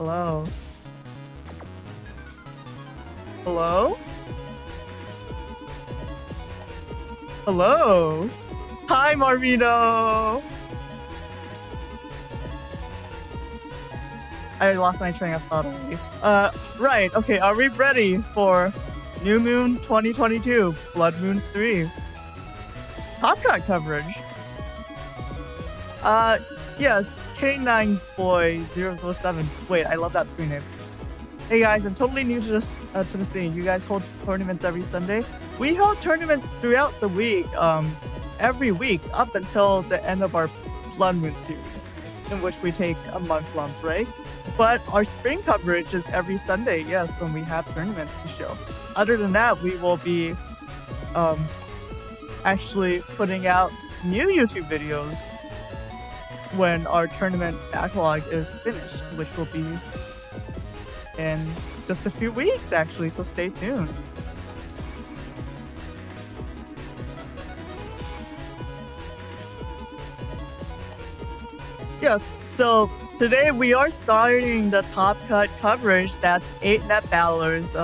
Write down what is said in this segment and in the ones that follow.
Hello? Hello? Hello? Hi, Marvino! I lost my train of thought already. Right, okay, are we ready for New Moon 2022, Blood Moon 3? Top Cut coverage. Yes, K9Boy007. Wait, I love that screen name. Hey guys, I'm totally new to this to the scene. You guys hold tournaments every Sunday? We hold tournaments throughout the week, every week up until the end of our Blood Moon series, in which we take a month-long break. But our spring coverage is every Sunday, yes, when we have tournaments to show. Other than that, we will be actually putting out new YouTube videos when our tournament backlog is finished, which will be in just a few weeks, actually, so stay tuned. Yes, so today we are starting the Top Cut coverage. That's 8 net battlers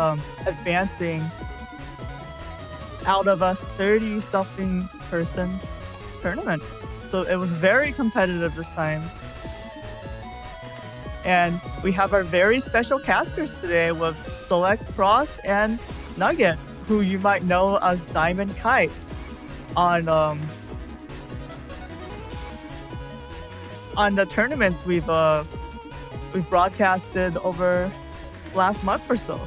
advancing out of a 30-something person tournament. So it was very competitive this time. And we have our very special casters today with SoulXCross and Nugget, who you might know as Diamond Kite on the tournaments we've broadcasted over last month or so.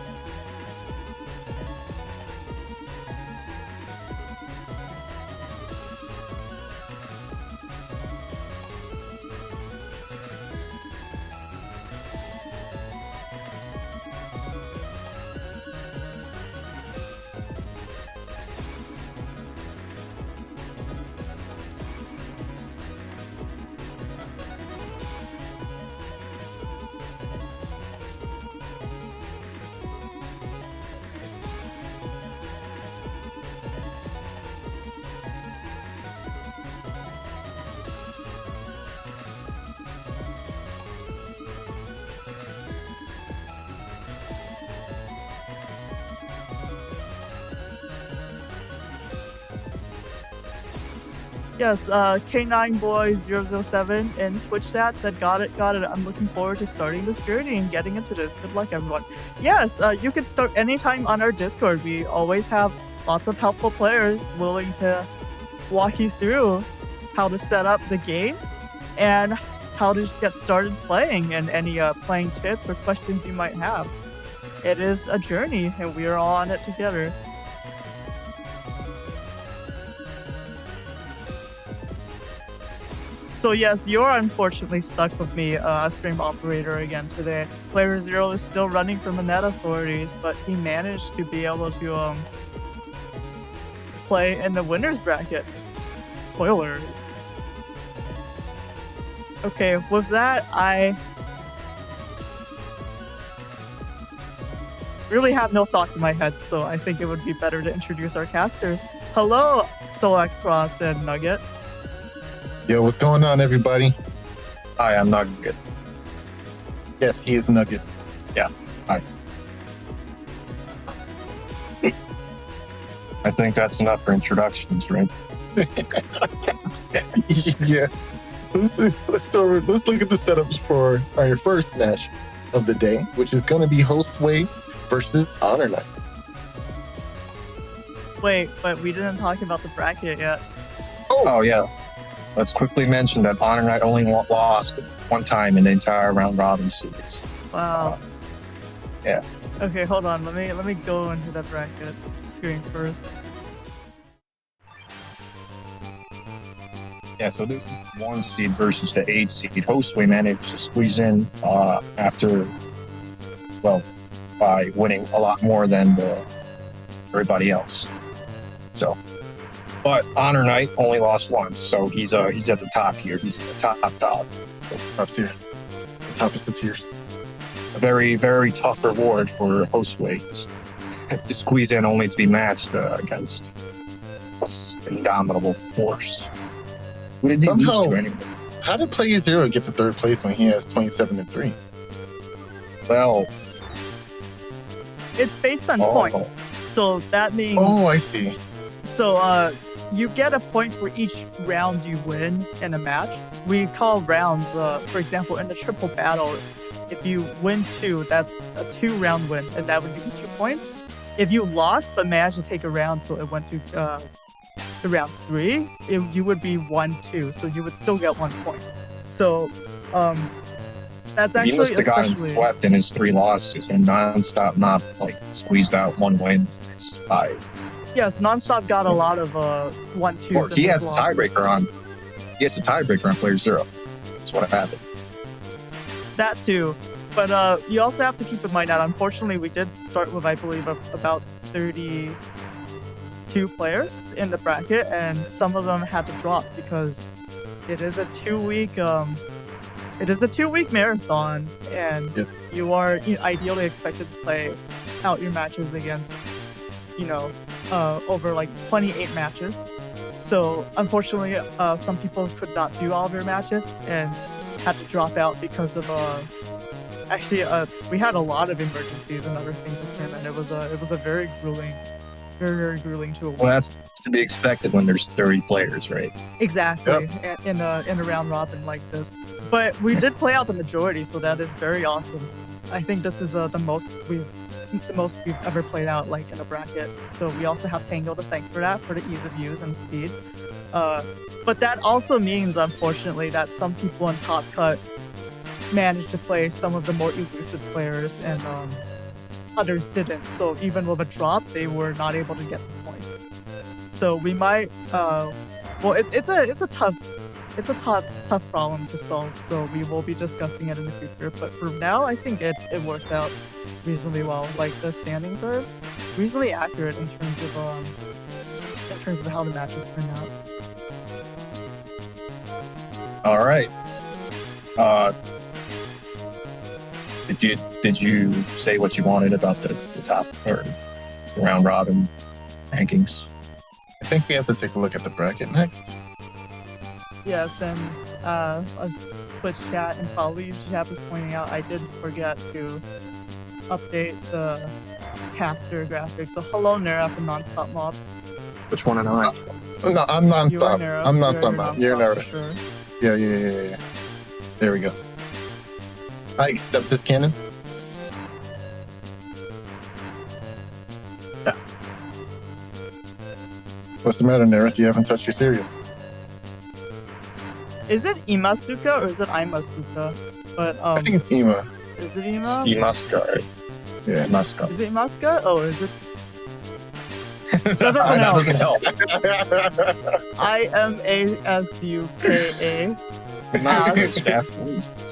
Yes, K9Boy007 in Twitch chat said, got it. I'm looking forward to starting this journey and getting into this. Good luck, everyone. Yes, you can start anytime on our Discord. We always have lots of helpful players willing to walk you through how to set up the games and how to get started playing, and any playing tips or questions you might have. It is a journey, and we are all on it together. So yes, you're unfortunately stuck with me, a stream operator again today. playerzero is still running from the net authorities, but he managed to be able to play in the winner's bracket. Spoilers. Okay, with that, I really have no thoughts in my head, so I think it would be better to introduce our casters. Hello, SoulXCross and Nugget. Yo, what's going on, everybody? Hi, I'm Nugget. Yes, he is Nugget. Yeah, hi. I think that's enough for introductions, right? Yeah. Let's look at the setups for our first match of the day, which is going to be Josue versus HonorNite. Wait, but we didn't talk about the bracket yet. Oh yeah. Let's quickly mention that HonorNite only lost one time in the entire round robin series. Wow. Yeah. Okay, hold on. Let me go into that bracket screen first. Yeah, so this is 1 seed versus the 8 seed. Josue managed to squeeze in by winning a lot more than everybody else. So, but HonorNite only lost once, so he's at the top here. He's the top. Top tier. The top is the tiers. A very, very tough reward for Josue to squeeze in only to be matched against this indomitable force. Who did he lose to anyway? How did playerzero get to third place when he has 27-3? Well, It's based on points. So that means Oh, I see. so you get a point for each round you win in a match. We call rounds, for example, in the triple battle, if you win 2, that's a 2-round win, and that would give you 2 points. If you lost but managed to take a round, so it went to round 3, you would be 1-2, so you would still get 1 point. So that's he actually must have gotten especially swept in his 3 losses, and Nonstopmop like squeezed out 1 win. It's 5. yes, Nonstop got a lot of 1-2s. Or he has a tiebreaker on. He has a tiebreaker on player 0. That's what happened. That too. But you also have to keep in mind that unfortunately we did start with, I believe, about 32 players in the bracket, and some of them had to drop because it is a 2-week marathon, and Yep. you are ideally expected to play out your matches against, over like 28 matches. So unfortunately, some people could not do all of their matches and had to drop out because of we had a lot of emergencies and other things this time, and it was a very grueling, very grueling to Well, that's to be expected when there's 30 players, right? exactly in a round robin like this. But we did play out the majority, so that is very awesome. I think this is the most we've ever played out like in a bracket. So we also have Tango to thank for that, for the ease of use and speed. But that also means, unfortunately, that some people in Top Cut managed to play some of the more elusive players, and others didn't. So even with a drop, they were not able to get the points. So we might, it's a tough problem to solve. So we will be discussing it in the future. But for now, I think it worked out reasonably well. Like the standings are reasonably accurate in terms of how the matches turned out. All right. Did you say what you wanted about the top or the round robin rankings? I think we have to take a look at the bracket next. Yes, and as Twitch chat and probably YouTube chat was pointing out, I did forget to update the caster graphics. So hello, Neryth and Nonstopmop. Which one am I? No, I'm You are Nonstop. Neryth. I'm You're Nonstop. You're Nonstop, Neryth. Sure. Yeah. There we go. I accept this cannon. Yeah. What's the matter, Neryth? You haven't touched your cereal. Is it Imasuka or is it Imasuka? But I think it's Ima. is it Ima? Imaska. Yeah. Imaska. Is it Imaska? Oh, is it? That doesn't help. IMASUKA.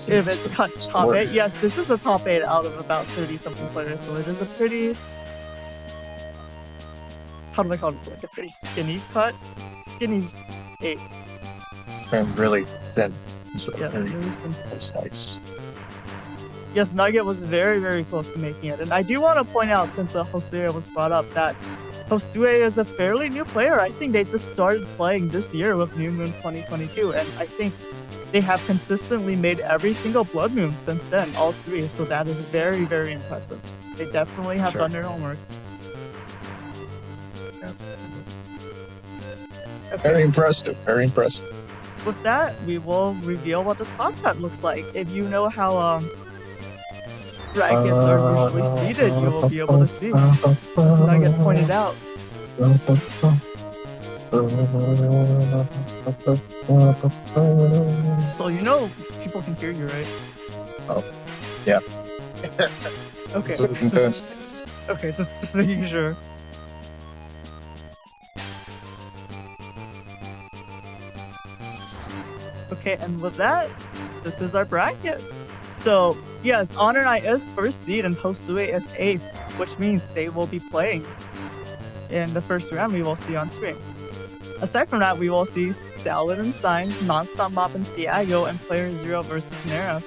If it's top 8, yes, this is a top 8 out of about 30-something players, so it is a pretty, how do I call this, like a pretty skinny cut? Skinny 8. And really thin. So Yes, very really thin. nice. Yes, Nugget was very, very close to making it. And I do want to point out, since Josue was brought up, that Josue is a fairly new player. I think they just started playing this year with New Moon 2022, and I think they have consistently made every single Blood Moon since then, all 3, so that is very, very impressive. They definitely have done their homework. Okay. Very impressive. Very impressive. With that, we will reveal what the top cut looks like. If you know how brackets are usually seated, you will be able to see. As Nugget pointed out. So you know people can hear you, right? Oh, yeah. Okay. That's what it's intended. Okay, just making sure. Okay, and with that, this is our bracket. So, yes, HonorNite is first seed and Josue is 8th, which means they will be playing in the first round we will see on screen. Aside from that, we will see Salad and Symes, Nonstopmop and Thiago, and playerzero versus Neryth.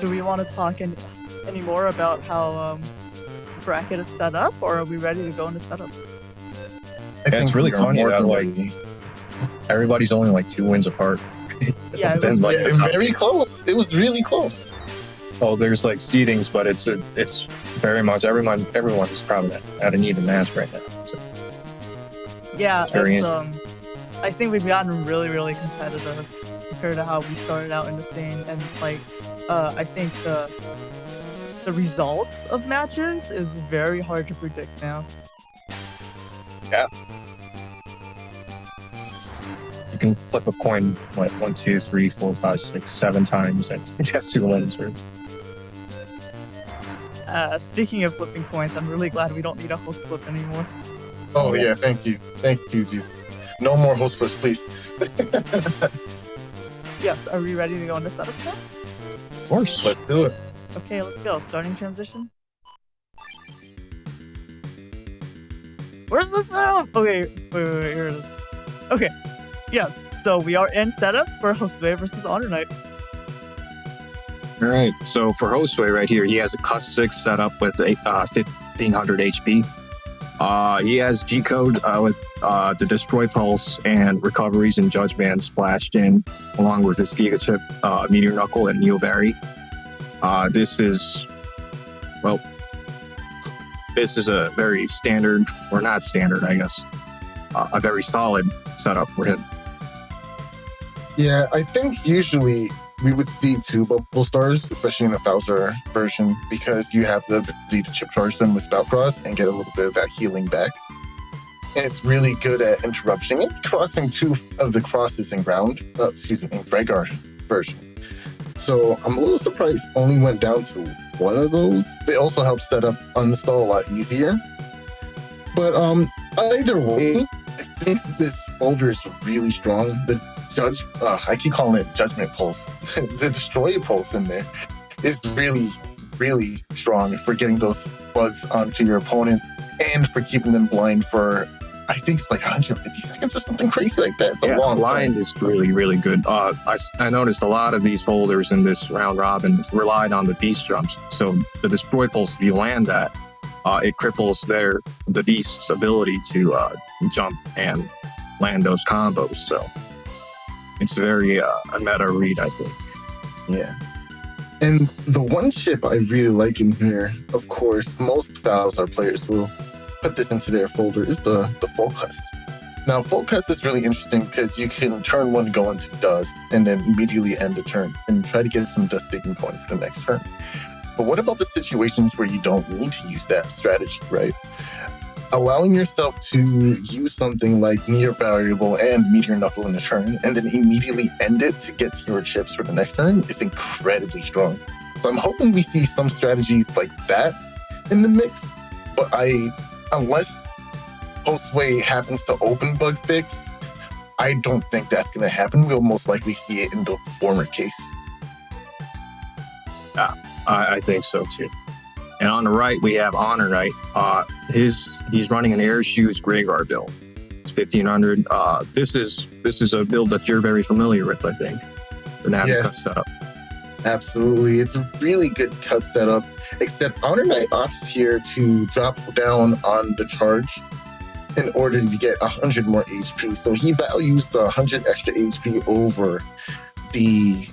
Do we want to talk any more about how the bracket is set up, or are we ready to go into setup? It's really funny that like everybody's only like 2 wins apart. Yeah, it Then, was like, Yeah, very close. It was really close. Oh, there's like seedings, but it's very much everyone's probably at an even match right now. So Yeah, it's very I think we've gotten really, really competitive compared to how we started out in the scene, and like, I think the results of matches is very hard to predict now. Yeah. You can flip a coin like 1, 2, 3, 4, 5, 6, 7 times and get 2 wins. Or... Speaking of flipping coins, I'm really glad we don't need a host flip anymore. Oh yeah, thank you, Jesus. No more host flips, please. Yes, are we ready to go into setup now? Of course. Let's do it. Okay, let's go. Starting transition. Where's the setup? Okay, wait, here it is. Okay, yes. So we are in setups for Josue versus HonorNite. All right. So for Josue right here, he has a cut 6 setup with 1500 HP. He has G code with the Destroy Pulse and Recoveries and Judge Band splashed in, along with his Giga Chip, Meteor Knuckle, and Neo Vary. This is a very standard, or not standard, I guess, a very solid setup for him. Yeah, I think usually we would see 2 bubble stars, especially in the Bowser version, because you have the ability to chip charge them with Spout Cross and get a little bit of that healing back. And it's really good at interrupting it, crossing 2 of the crosses in in Gregard version. So I'm a little surprised only went down to 1 of those. They also help set up Unstall a lot easier. But either way, I think this folder is really strong. The I keep calling it Judgment Pulse. The Destroy Pulse in there is really, really strong for getting those bugs onto your opponent and for keeping them blind for, I think it's like 150 seconds or something crazy like that. It's a long blind time. Is really, really good. I noticed a lot of these folders in this round robin relied on the beast jumps. So the Destroy Pulse, if you land that, it cripples the beast's ability to jump and land those combos. So it's very a meta read, I think. Yeah. And the one chip I really like in here, of course, most Bowser players will put this into their folder, is the Focus. Now, Focus is really interesting because you can turn 1 go into dust and then immediately end the turn and try to get some dust digging going for the next turn. But what about the situations where you don't need to use that strategy, right? Allowing yourself to use something like Meteor Variable and Meteor Knuckle in a turn and then immediately end it to get to your chips for the next turn is incredibly strong. So I'm hoping we see some strategies like that in the mix, but unless Josue happens to open bug fix, I don't think that's going to happen. We'll most likely see it in the former case. Yeah, I think so too. And on the right, we have HonorNite. He's running an Air Shoes Graveyard build. It's 1500. This is a build that you're very familiar with, I think. The Nugget cut setup. Absolutely. It's a really good cut setup, except HonorNite opts here to drop down on the charge in order to get 100 more HP. So he values the 100 extra HP over the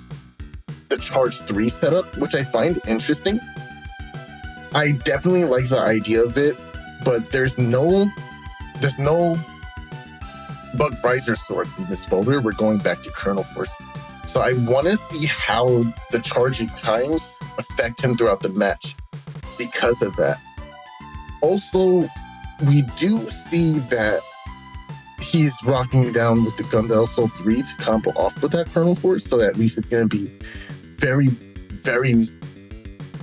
charge 3 setup, which I find interesting. I definitely like the idea of it, but there's no Bug Riser Sword in this folder. We're going back to Kernel Force. So I want to see how the charging times affect him throughout the match because of that. Also, we do see that he's rocking down with the Gundel Soul 3 to combo off with that Kernel Force, so at least it's going to be very, very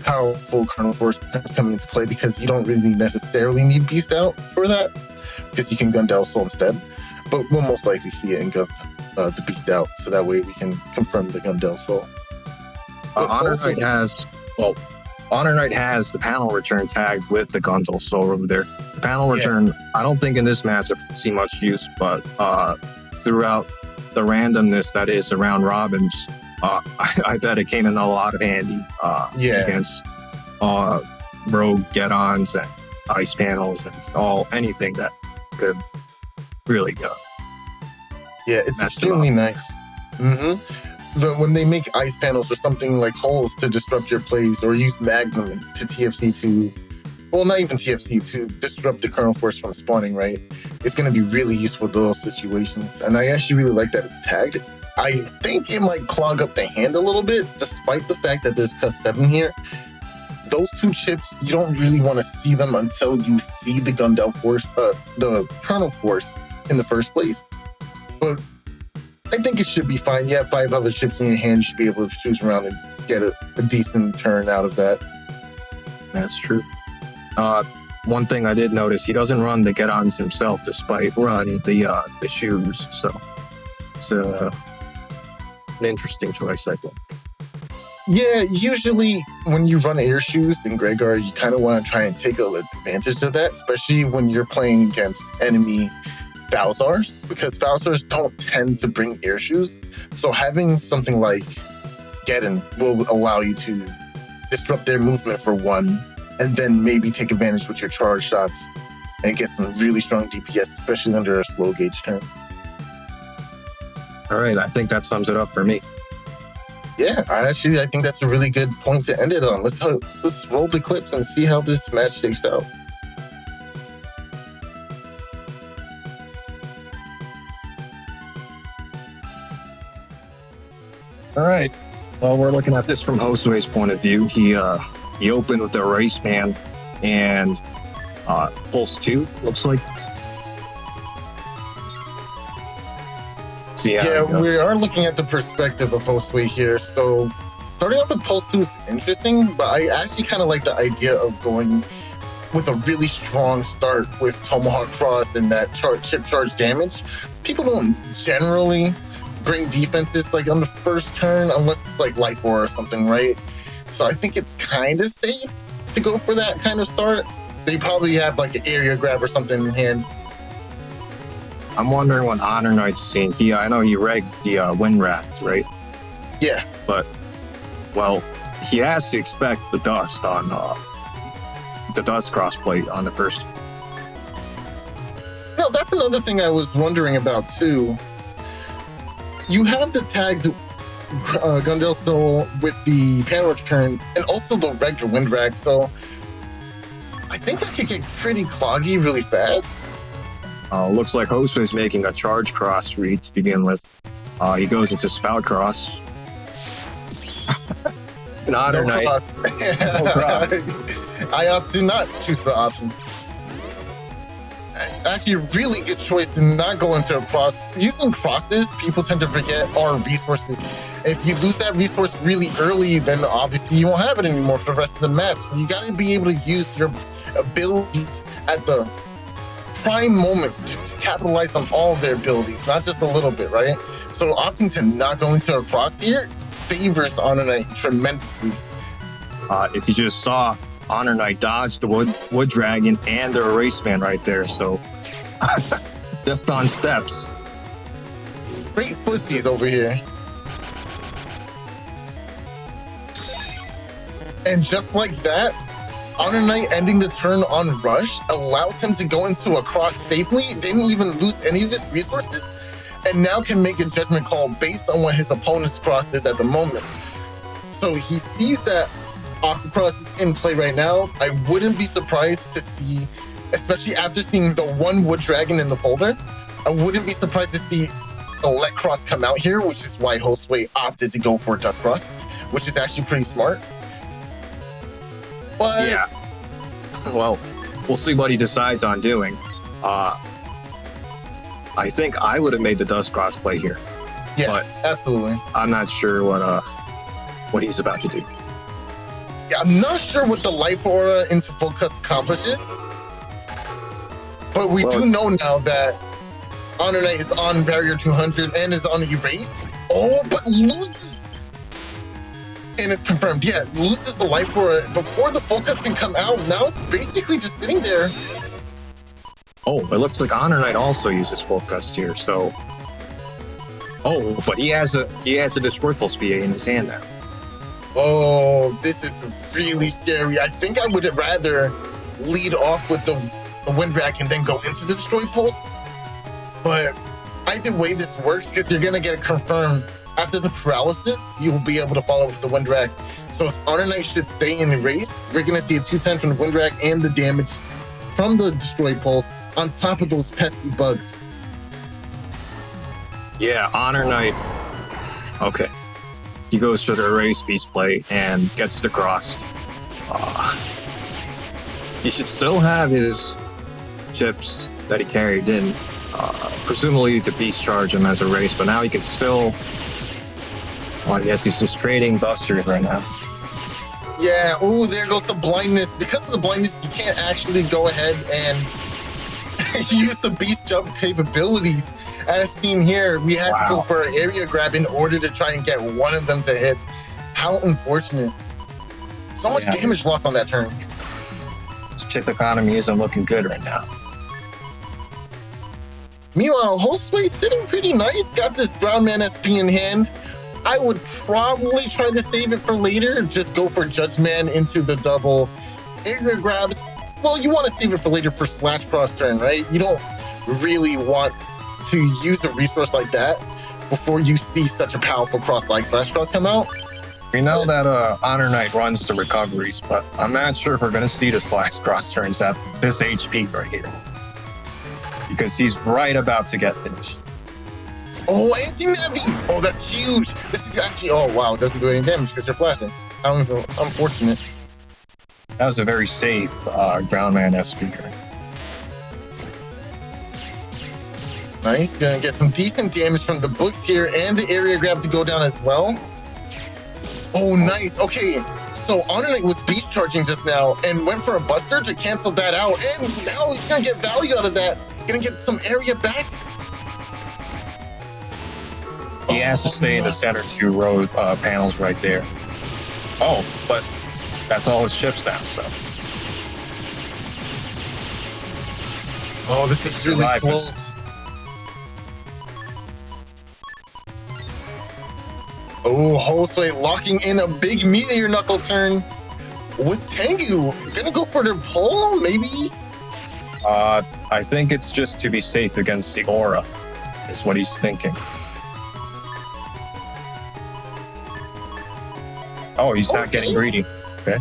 powerful Kernel Force coming into play because you don't really necessarily need Beast Out for that because you can Gundel Soul instead. But we'll most likely see it in the Beast Out, so that way we can confirm the Gundel Soul. HonorNite has the panel return tagged with the Gundel Soul over there. The panel return, I don't think in this match I see much use, but throughout the randomness that is around Robins, I bet it came in a lot of handy against rogue get-ons and ice panels and anything that could really go. Yeah, it's extremely nice. when they make ice panels or something like holes to disrupt your plays, or use Magnum to TFC to, well, not even TFC, to disrupt the kernel force from spawning, right? It's going to be really useful to those situations. And I actually really like that it's tagged. I think it might clog up the hand a little bit, despite the fact that there's cut 7 here. Those 2 chips, you don't really want to see them until you see the Gundel force, the kernel force in the first place. But I think it should be fine. You have 5 other chips in your hand, you should be able to choose around and get a decent turn out of that. That's true. One thing I did notice, he doesn't run the get-ons himself, despite running the shoes. So it's an interesting choice, I think. Yeah, usually when you run air shoes in Gregar, you kind of want to try and take advantage of that, especially when you're playing against enemy Falzars, because Falzars don't tend to bring air shoes. So having something like Geddon will allow you to disrupt their movement for 1, and then maybe take advantage with your charge shots and get some really strong DPS, especially under a slow gauge turn. All right, I think that sums it up for me. Yeah, I think that's a really good point to end it on. Let's roll the clips and see how this match shakes out. All right. Well, we're looking at this from Josue's point of view. He opened with the race man and pulse 2, looks like. Yeah, we are looking at the perspective of Josue here. So starting off with pulse 2 is interesting, but I actually kind of like the idea of going with a really strong start with Tomahawk Cross and that chip charge damage. People don't generally bring defenses like on the first turn unless it's like Life Aura or something, right? So I think it's kind of safe to go for that kind of start. They probably have like an area grab or something in hand. I'm wondering what HonorNite's seeing. I know he regged the Wind Raft, right? Yeah. But, well, he has to expect the dust on the dust crossplay on the first. No, that's another thing I was wondering about too. You have the tagged Gundel Soul with the panel return and also the regged Wind Rag, so I think that could get pretty cloggy really fast. Looks like Josue's making a charge cross read to begin with. He goes into spout cross. An HonorNite. No cross. I opt to not choose the option. It's actually a really good choice to not go into a cross. Using crosses, people tend to forget, are resources. If you lose that resource really early, then obviously you won't have it anymore for the rest of the match. So you got to be able to use your abilities at the prime moment to capitalize on all of their abilities, not just a little bit, right? So opting to not go into a cross here favors HonorNite tremendously. If you just saw, HonorNite dodged the wood dragon and the erase man right there, so just on steps. Great footsies over here. And just like that, HonorNite ending the turn on Rush allows him to go into a cross safely, didn't even lose any of his resources, and now can make a judgment call based on what his opponent's cross is at the moment. So he sees that Aqua Cross is in play right now. I wouldn't be surprised to see, especially after seeing the one Wood Dragon in the folder, I wouldn't be surprised to see a Let Cross come out here, which is why Josue opted to go for Dust Cross, which is actually pretty smart. But yeah, well, we'll see what he decides on doing. I think I would have made the Dust Cross play here. Yeah, but absolutely. I'm not sure what he's about to do. Yeah, I'm not sure what the Life Aura into Focus accomplishes, but we do know now that HonorNite is on Barrier 200 and is on Erase. Oh, but loses. And it's confirmed. Yeah, loses the Life Aura before the Focus can come out. Now it's basically just sitting there. Oh, it looks like HonorNite also uses Focus here, so... Oh, but he has a Dispersal SPA in his hand now. Oh, this is really scary. I think I would rather lead off with the Wind Rack and then go into the Destroy Pulse. But either way this works, because you're going to get a confirmed After the paralysis, you will be able to follow with the Wind Rack. So if HonorNite should stay in the race, we're going to see a 2-10 from the Wind Rack and the damage from the Destroy Pulse on top of those pesky bugs. Yeah, HonorNite. Okay. He goes for the Erase Beast play and gets the crossed. He should still have his chips that he carried in, presumably to Beast Charge him as a race, but now he can still... Well, I guess he's just trading Busters right now. Yeah, oh, there goes the blindness. Because of the blindness, you can't actually go ahead and use the Beast Jump capabilities. As seen here, we had to go for an area grab in order to try and get one of them to hit. How unfortunate. So much damage lost on that turn. His chip economy isn't looking good right now. Meanwhile, Josue sitting pretty nice. Got this Groundman SP in hand. I would probably try to save it for later. Just go for Judgment into the double area grabs. Well, you want to save it for later for SoulXCross turn, right? You don't really want to use a resource like that before you see such a powerful cross like SoulXCross come out. We know that HonorNite runs the recoveries, but I'm not sure if we're going to see the SoulXCross turns at this HP right here. Because he's right about to get finished. Oh, anti-Navi! Oh, that's huge! This is actually... Oh, wow, it doesn't do any damage because you're flashing. How unfortunate. That was a very safe Groundman SP. Nice, gonna get some decent damage from the books here and the area grab to go down as well. Oh, nice. Okay, so HonorNite was beast charging just now and went for a Buster to cancel that out, and now he's gonna get value out of that. Gonna get some area back. He has to stay in the center 2 row panels right there. Oh, but that's all his chips now, so. Oh, this is really close. Oh, Josue locking in a big Meteor Knuckle turn with Tengu. Gonna go for the pull, maybe? I think it's just to be safe against the aura, is what he's thinking. Oh, he's not getting greedy. Okay.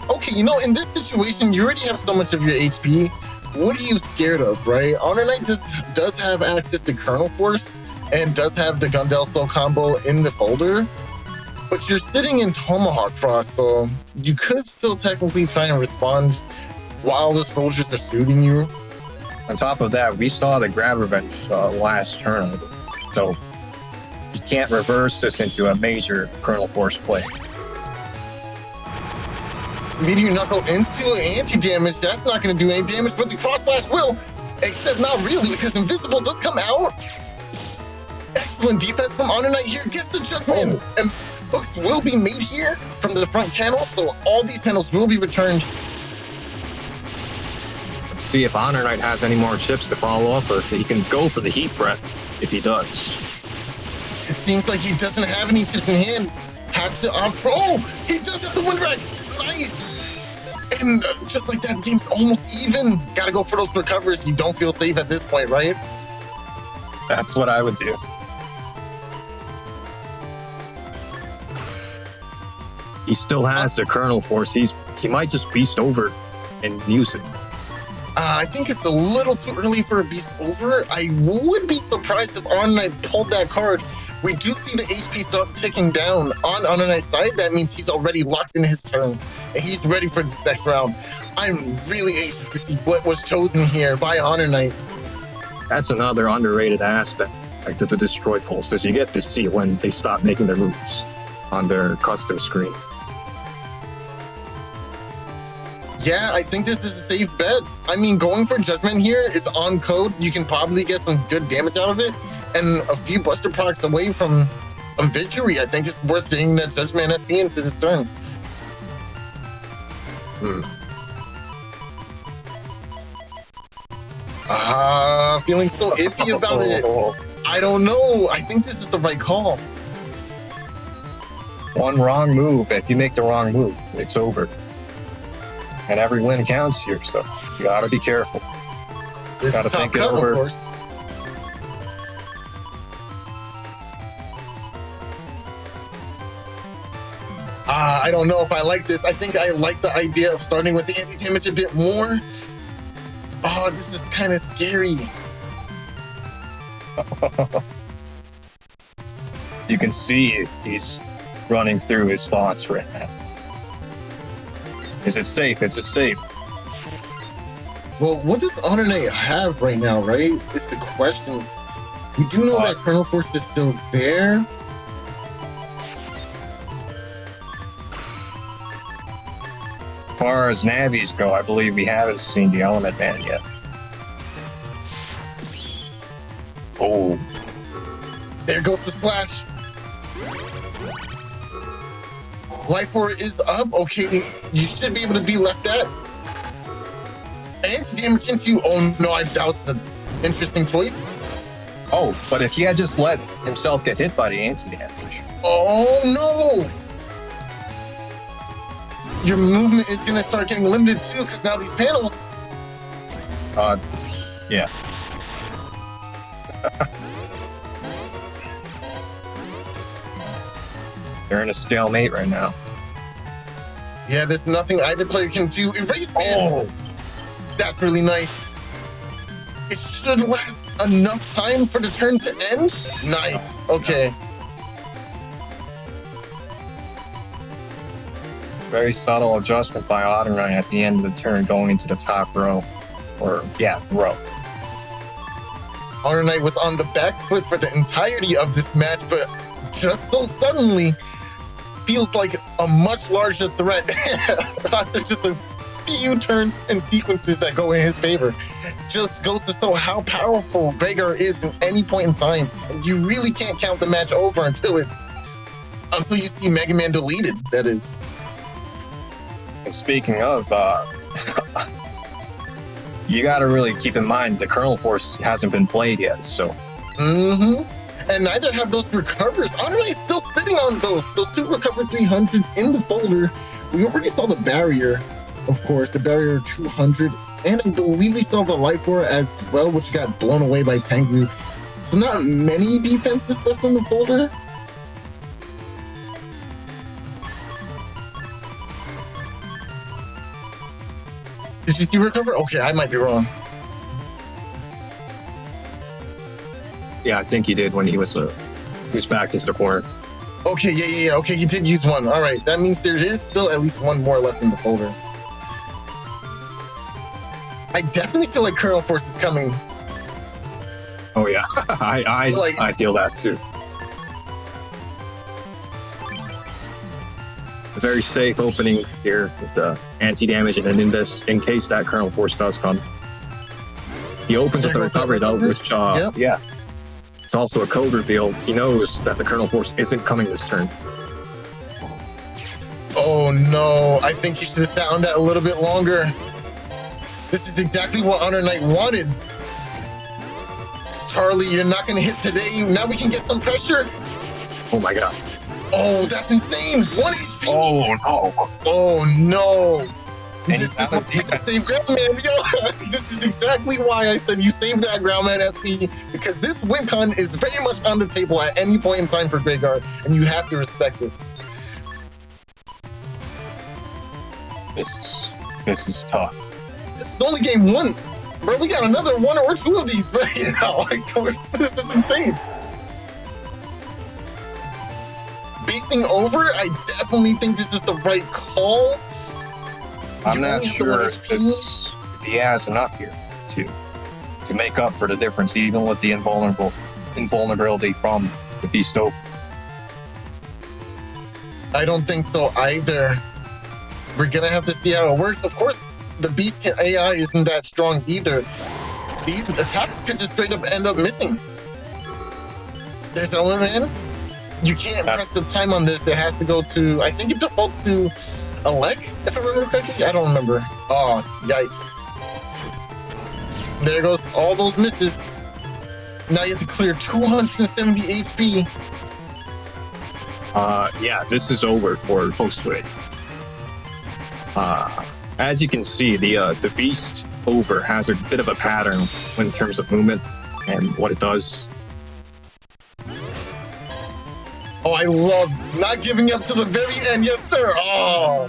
Okay, you know, in this situation, you already have so much of your HP. What are you scared of, right? HonorNite does have access to Kernel Force and does have the Gundel Soul combo in the folder, but you're sitting in Tomahawk Cross, so you could still technically try and respond while the soldiers are shooting you. On top of that, we saw the grab revenge last turn, so he can't reverse this into a major Kernel Force play. Meteor Knuckle into anti-damage. That's not going to do any damage, but the cross slash will. Except not really, because Invisible does come out. Excellent defense from HonorNite here. Gets the Judgment. And hooks will be made here from the front channel, so all these panels will be returned. Let's see if HonorNite has any more chips to follow up, or if he can go for the Heat Breath if he does. It seems like he doesn't have any chips in hand. Has to opt for... Oh! He does have the Wind Rack! Nice! And just like that, game's almost even. Gotta go for those recovers. You don't feel safe at this point, right? That's what I would do. He still has the Kernel Force. He might just beast over and use it. I think it's a little too early for a beast over. I would be surprised if HonorNite pulled that card. We do see the HP start ticking down on HonorNite's side. That means he's already locked in his turn, and he's ready for this next round. I'm really anxious to see what was chosen here by HonorNite. That's another underrated aspect of the Destroy Pulses. You get to see when they stop making their moves on their custom screen. Yeah, I think this is a safe bet. I mean, going for Judgment here is on code. You can probably get some good damage out of it. And a few Buster products away from a victory. I think it's worth getting that Judgment SP into this turn. Feeling so iffy about it. I don't know. I think this is the right call. One wrong move. If you make the wrong move, it's over. And every win counts here, so you gotta be careful. This gotta is top think it cut, over. of course. I don't know if I like this. I think I like the idea of starting with the anti-damage a bit more. Oh, this is kind of scary. You can see he's running through his thoughts right now. Is it safe? Is it safe? Well, what does HonorNite have right now, right? Is the question. We do know that Colonel Force is still there. As far as navies go, I believe we haven't seen the Element Man yet. Oh. There goes the splash. Life Force is up. Okay, you should be able to be left at. Anti-damage into. Oh no, that was an interesting choice. Oh, but if he had just let himself get hit by the anti-damage. Oh no! Your movement is gonna start getting limited too, because now these panels. Yeah. They're in a stalemate right now. Yeah, there's nothing either player can do. Erase man! Oh! That's really nice. It should last enough time for the turn to end. Nice. Okay. Very subtle adjustment by HonorNite at the end of the turn going into the top row. Or, yeah, row. HonorNite was on the back foot for the entirety of this match, but just so suddenly feels like a much larger threat after just a few turns and sequences that go in his favor. Just goes to show how powerful Gregor is in any point in time. And you really can't count the match over until you see Mega Man deleted, that is. And speaking of, you gotta really keep in mind the Colonel Force hasn't been played yet, so. Mm-hmm. And neither have those recovers. HonorNite is still sitting on those two recovered 300s in the folder. We already saw the barrier, of course, the barrier 200. And I believe we saw the Life Force as well, which got blown away by Tengu. So not many defenses left in the folder. Did you see recover? Okay, I might be wrong. Yeah, I think he did when he was backed into the corner. Okay, yeah. Okay, he did use one. All right, that means there is still at least one more left in the folder. I definitely feel like Colonel Force is coming. Oh yeah, I feel that too. A very safe opening here with the anti-damage, and then in case that Colonel Force does come, he opens with the recovery though, which yeah, it's also a code reveal. He knows that the Colonel Force isn't coming this turn. Oh no, I think you should have sat on that a little bit longer. This is exactly what HonorNite wanted. Charlie, you're not going to hit today. Now we can get some pressure. Oh my god. Oh, that's insane. 1 HP. Oh no. Oh no. And This is what save ground man. Yo, this is exactly why I said you save that ground man SP, because this win con is very much on the table at any point in time for Graveyard, and you have to respect it. This is tough. This is only game one. Bro, we got another one or two of these, bro. You know, this is insane. Beasting over, I definitely think this is the right call. I'm not sure if he has enough here to make up for the difference, even with the invulnerability from the Beast over. I don't think so either. We're gonna have to see how it works. Of course, the Beast AI isn't that strong either. These attacks could just straight up end up missing. There's Element. You can't press the time on this. It has to go to, I think it defaults to Elec, if I remember correctly. I don't remember. Oh, yikes. There goes all those misses. Now you have to clear 270 HP. Yeah, this is over for Josue. As you can see, the Beast over has a bit of a pattern in terms of movement and what it does. Oh, I love not giving up to the very end. Yes, sir. Oh,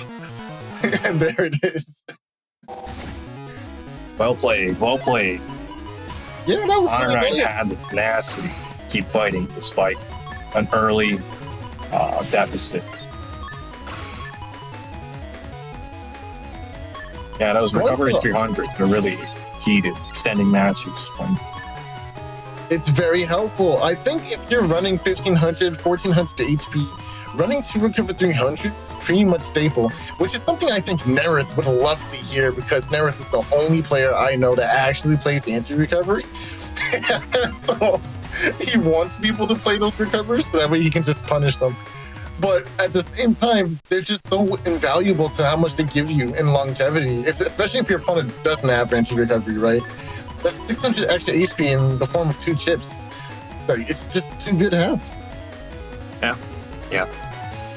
and there it is. Well played. Well played. Yeah, that was HonorNite nice. had the tenacity to keep fighting despite an early deficit. Yeah, those recovery 300s are really key to extending matches. It's very helpful. I think if you're running 1500, 1400 HP, running 2 recover 300s is pretty much staple, which is something I think Neryth would love to see here because Neryth is the only player I know that actually plays anti-recovery. So he wants people to play those recovers so that way he can just punish them. But at the same time, they're just so invaluable to how much they give you in longevity, especially if your opponent doesn't have anti-recovery, right? That's 600 extra HP in the form of 2 chips. Like, it's just too good to have. Yeah.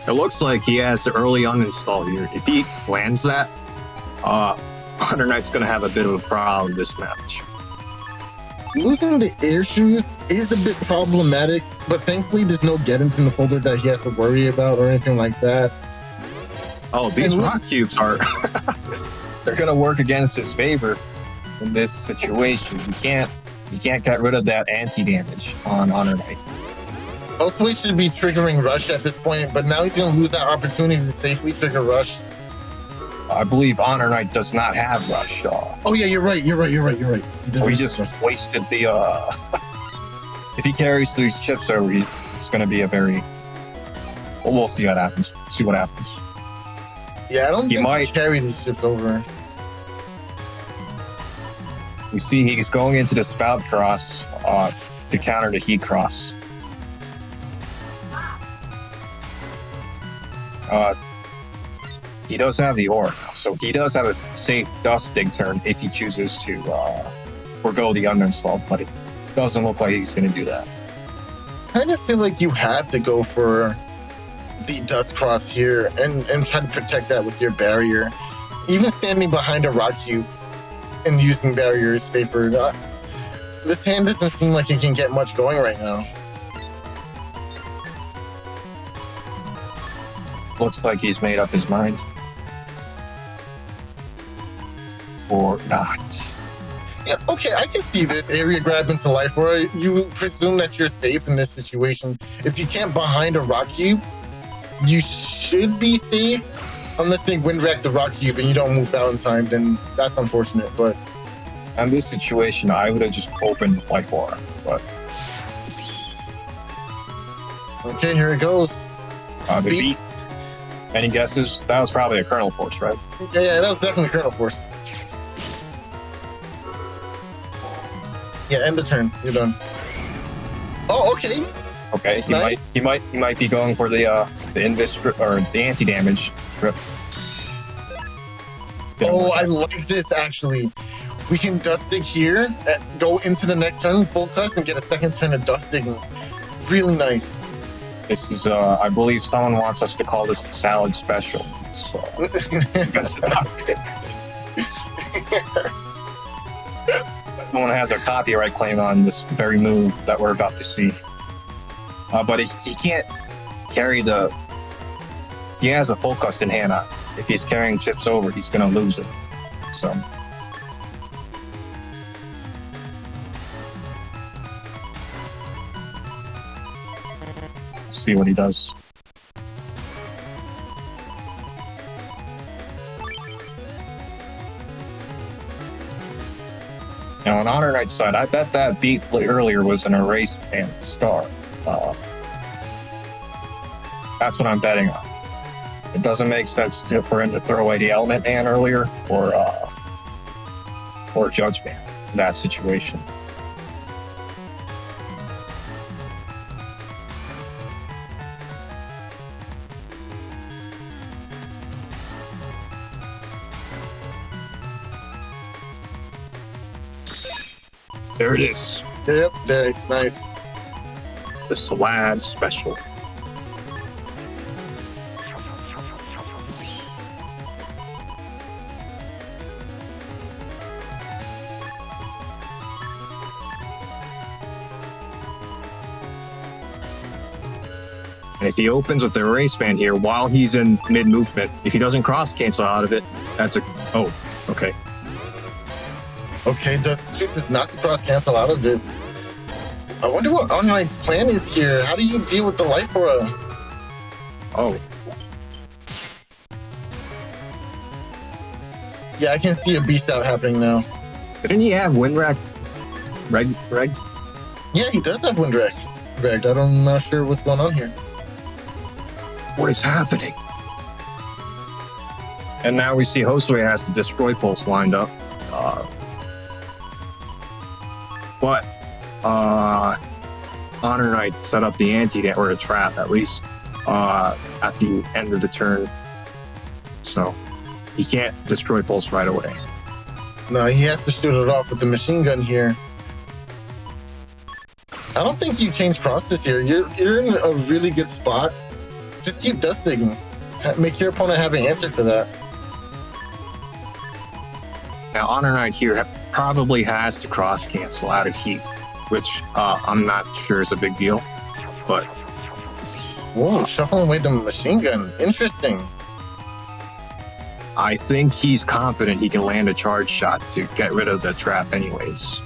It looks like he has the early uninstall here. If he lands that, HonorNite's going to have a bit of a problem this match. Losing the air shoes is a bit problematic, but thankfully there's no get-ins in the folder that he has to worry about or anything like that. Oh, these rock cubes are... they're going to work against his favor in this situation. You can't get rid of that anti-damage on HonorNite. Also, he should be triggering Rush at this point, but now he's going to lose that opportunity to safely trigger Rush. I believe HonorNite does not have Rush. Oh yeah, you're right. We just wasted the... if he carries these chips over, it's going to be a very... Well, we'll see what happens. Yeah, I don't think he might carry these chips over. We see he's going into the spout cross to counter the heat cross. He does have the ore, so he does have a safe dust dig turn if he chooses to forgo the uninstall, but it doesn't look like he's going to do that. I kind of feel like you have to go for the dust cross here and try to protect that with your barrier. Even standing behind a rock cube and using barrier is safer. This hand doesn't seem like it can get much going right now. Looks like he's made up his mind. Or not. Yeah, okay, I can see this area grab into life where you presume that you're safe in this situation. If you can't behind a rock cube, you should be safe. Unless they wind rack the rock cube and you don't move out in time, then that's unfortunate. But in this situation, I would have just opened life aura. But okay, here it goes. Beat. Any guesses? That was probably a Kernel Force, right? Yeah, that was definitely Kernel Force. Yeah, end the turn. You're done. Oh, okay. Okay, Nice. he might be going for the invis or the anti-damage strip. Oh, I like this actually. We can dust dig here, go into the next turn full cast, and get a second turn of dust digging. Really nice. This is, I believe someone wants us to call this the salad special. So, someone has a copyright claim on this very move that we're about to see. But he can't carry the... He has a full custom hand on. If he's carrying chips over, he's going to lose it. So... see what he does. Now on HonorNite's side, I bet that beat earlier was an erased and star. That's what I'm betting on. It doesn't make sense for him to throw away the element man earlier or judge man in that situation. There it is. Yep, that's nice. The Salad Special. And if he opens with the erase band here while he's in mid movement, if he doesn't cross cancel out of it, that's a okay. Okay, the choice is not to cross cancel out of it. I wonder what HonorNite's plan is here. How do you deal with the life aura? Oh. Yeah, I can see a beast out happening now. Didn't he have wind rack regged? Yeah, he does have wind rack regged. I'm not sure what's going on here. What is happening? And now we see Josue has the destroy pulse lined up. But HonorNite set up the anti or a trap at least at the end of the turn. So he can't destroy pulse right away. No, he has to shoot it off with the machine gun here. I don't think you change crosses here. You're in a really good spot. Just keep dust digging. Make your opponent have an answer for that. Now HonorNite here probably has to cross cancel out of heat, which I'm not sure is a big deal, but whoa, shuffling away the machine gun. Interesting. I think he's confident he can land a charge shot to get rid of the trap anyways.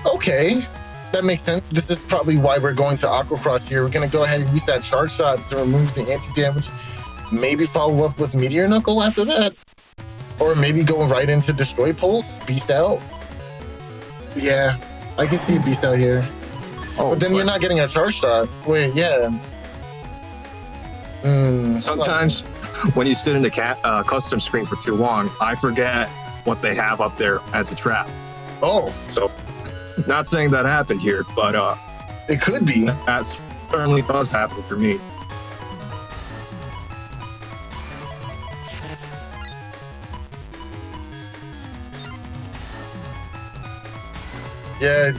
Okay, that makes sense. This is probably why we're going to Aquacross here. We're going to go ahead and use that charge shot to remove the anti-damage. Maybe follow up with Meteor Knuckle after that. Or maybe go right into Destroy Pulse, Beast out. Yeah, I can see Beast out here. Oh, but then you're not getting a charge shot. Wait, yeah. Sometimes when you sit in the custom screen for too long, I forget what they have up there as a trap. Oh. So, not saying that happened here, but it could be. That certainly does happen for me. Yeah,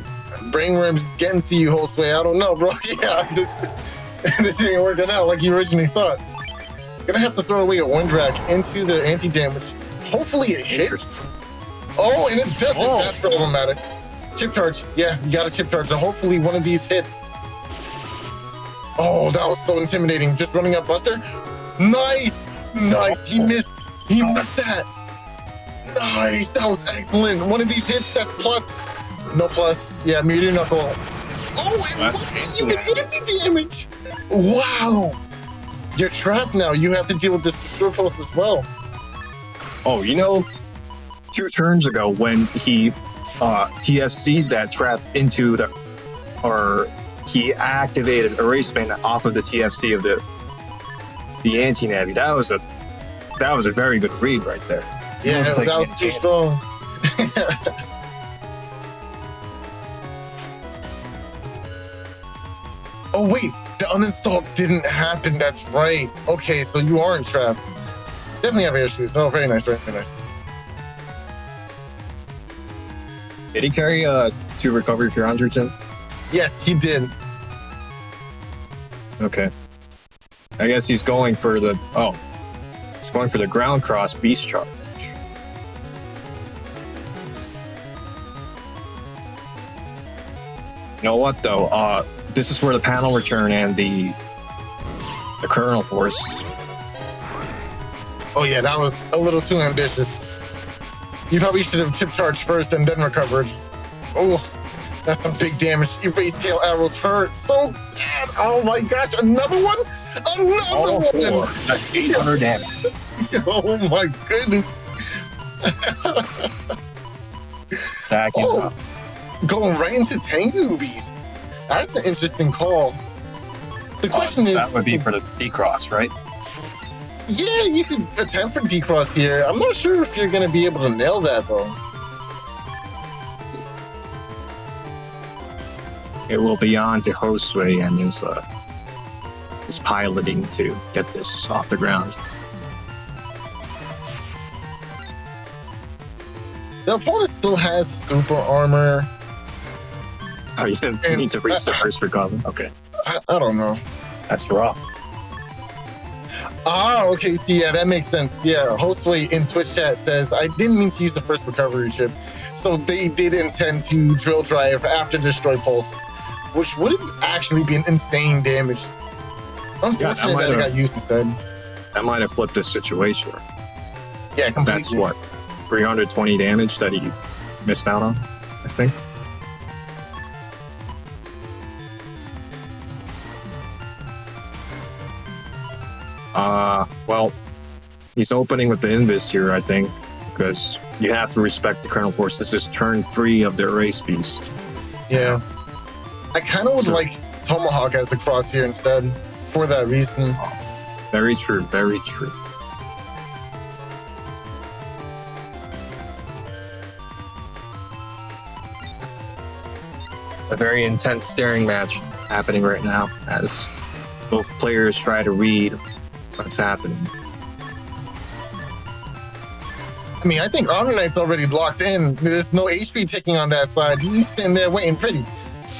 brainworms is getting to you, Josue. I don't know, bro. Yeah, this ain't working out like you originally thought. Gonna have to throw away a wind rack into the anti-damage. Hopefully it hits. Oh, and it doesn't. Oh. That's problematic. Chip charge. Yeah, you got a chip charge. So hopefully one of these hits. Oh, that was so intimidating. Just running up Buster. Nice. Nice. He missed. He missed that. Nice. That was excellent. One of these hits, that's plus. No plus. Yeah, Meteor Knuckle. Oh, it wasn't even anti-damage. Wow. You're trapped now. You have to deal with this destroy pulse as well. Oh, you know, 2 turns ago when he TFC'd that trap into the, or he activated erase band off of the TFC of the anti-navi. That was a very good read right there. Yeah, that was too strong. Oh wait, the uninstall didn't happen. That's right. Okay, so you aren't trapped. Definitely have air shoes. Oh, very nice, very nice. Did he carry 2 recovery Piranhas in? Yes, he did. Okay. I guess he's going for the he's going for the ground cross beast charge. You know what though? This is where the panel return and the kernel force. Oh yeah, that was a little too ambitious. You probably should have chip charged first and then recovered. Oh, that's some big damage. Erase tail arrows hurt so bad. Oh my gosh, another one? Another one! That's 800 damage. Oh my goodness. Backing up. Going right into Tengu Beast. That's an interesting call. The question is... That would be for the D-Cross, right? Yeah, you could attempt for D-Cross here. I'm not sure if you're going to be able to nail that, though. It will be on to Josue and his piloting to get this off the ground. The opponent still has super armor. Oh, you didn't need to reach the first recovery? Okay. I don't know. That's rough. Ah, okay. See, yeah, that makes sense. Yeah, Josue in Twitch chat says, I didn't mean to use the first recovery chip. So they did intend to drill drive after Destroy Pulse, which would actually be an insane damage. Unfortunately, that got used instead. That might have flipped the situation. Yeah, completely. That's what 320 damage that he missed out on, I think. Well, he's opening with the Invis here, I think, because you have to respect the Colonel Force. This is turn 3 of their race beast. Yeah. I kind of would like Tomahawk as the crosshair instead for that reason. Very true, very true. A very intense staring match happening right now as both players try to read what's happening. I mean, I think HonorNite's already locked in. There's no HP ticking on that side. He's sitting there waiting pretty.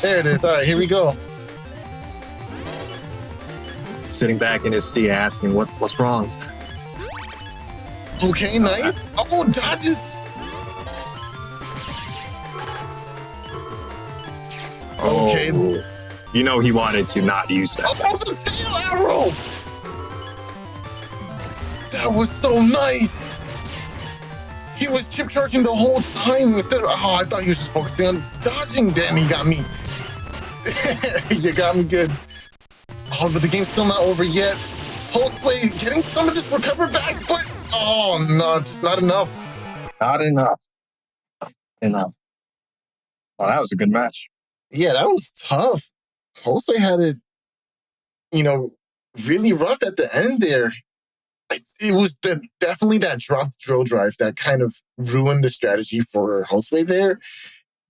There it is. All right, here we go. Sitting back in his seat asking, what's wrong? Okay, nice. Oh, dodges. Okay. Oh, you know he wanted to not use that. Oh, the tail arrow. That was so nice. He was chip charging the whole time instead of, I thought he was just focusing on dodging. Damn, he got me. You got me good. Oh, but the game's still not over yet. Josue getting some of this recover back, but oh no, just not enough. Not enough. Enough. Oh, that was a good match. Yeah, that was tough. Josue had it, really rough at the end there. It was definitely that drop drill drive that kind of ruined the strategy for Josue there.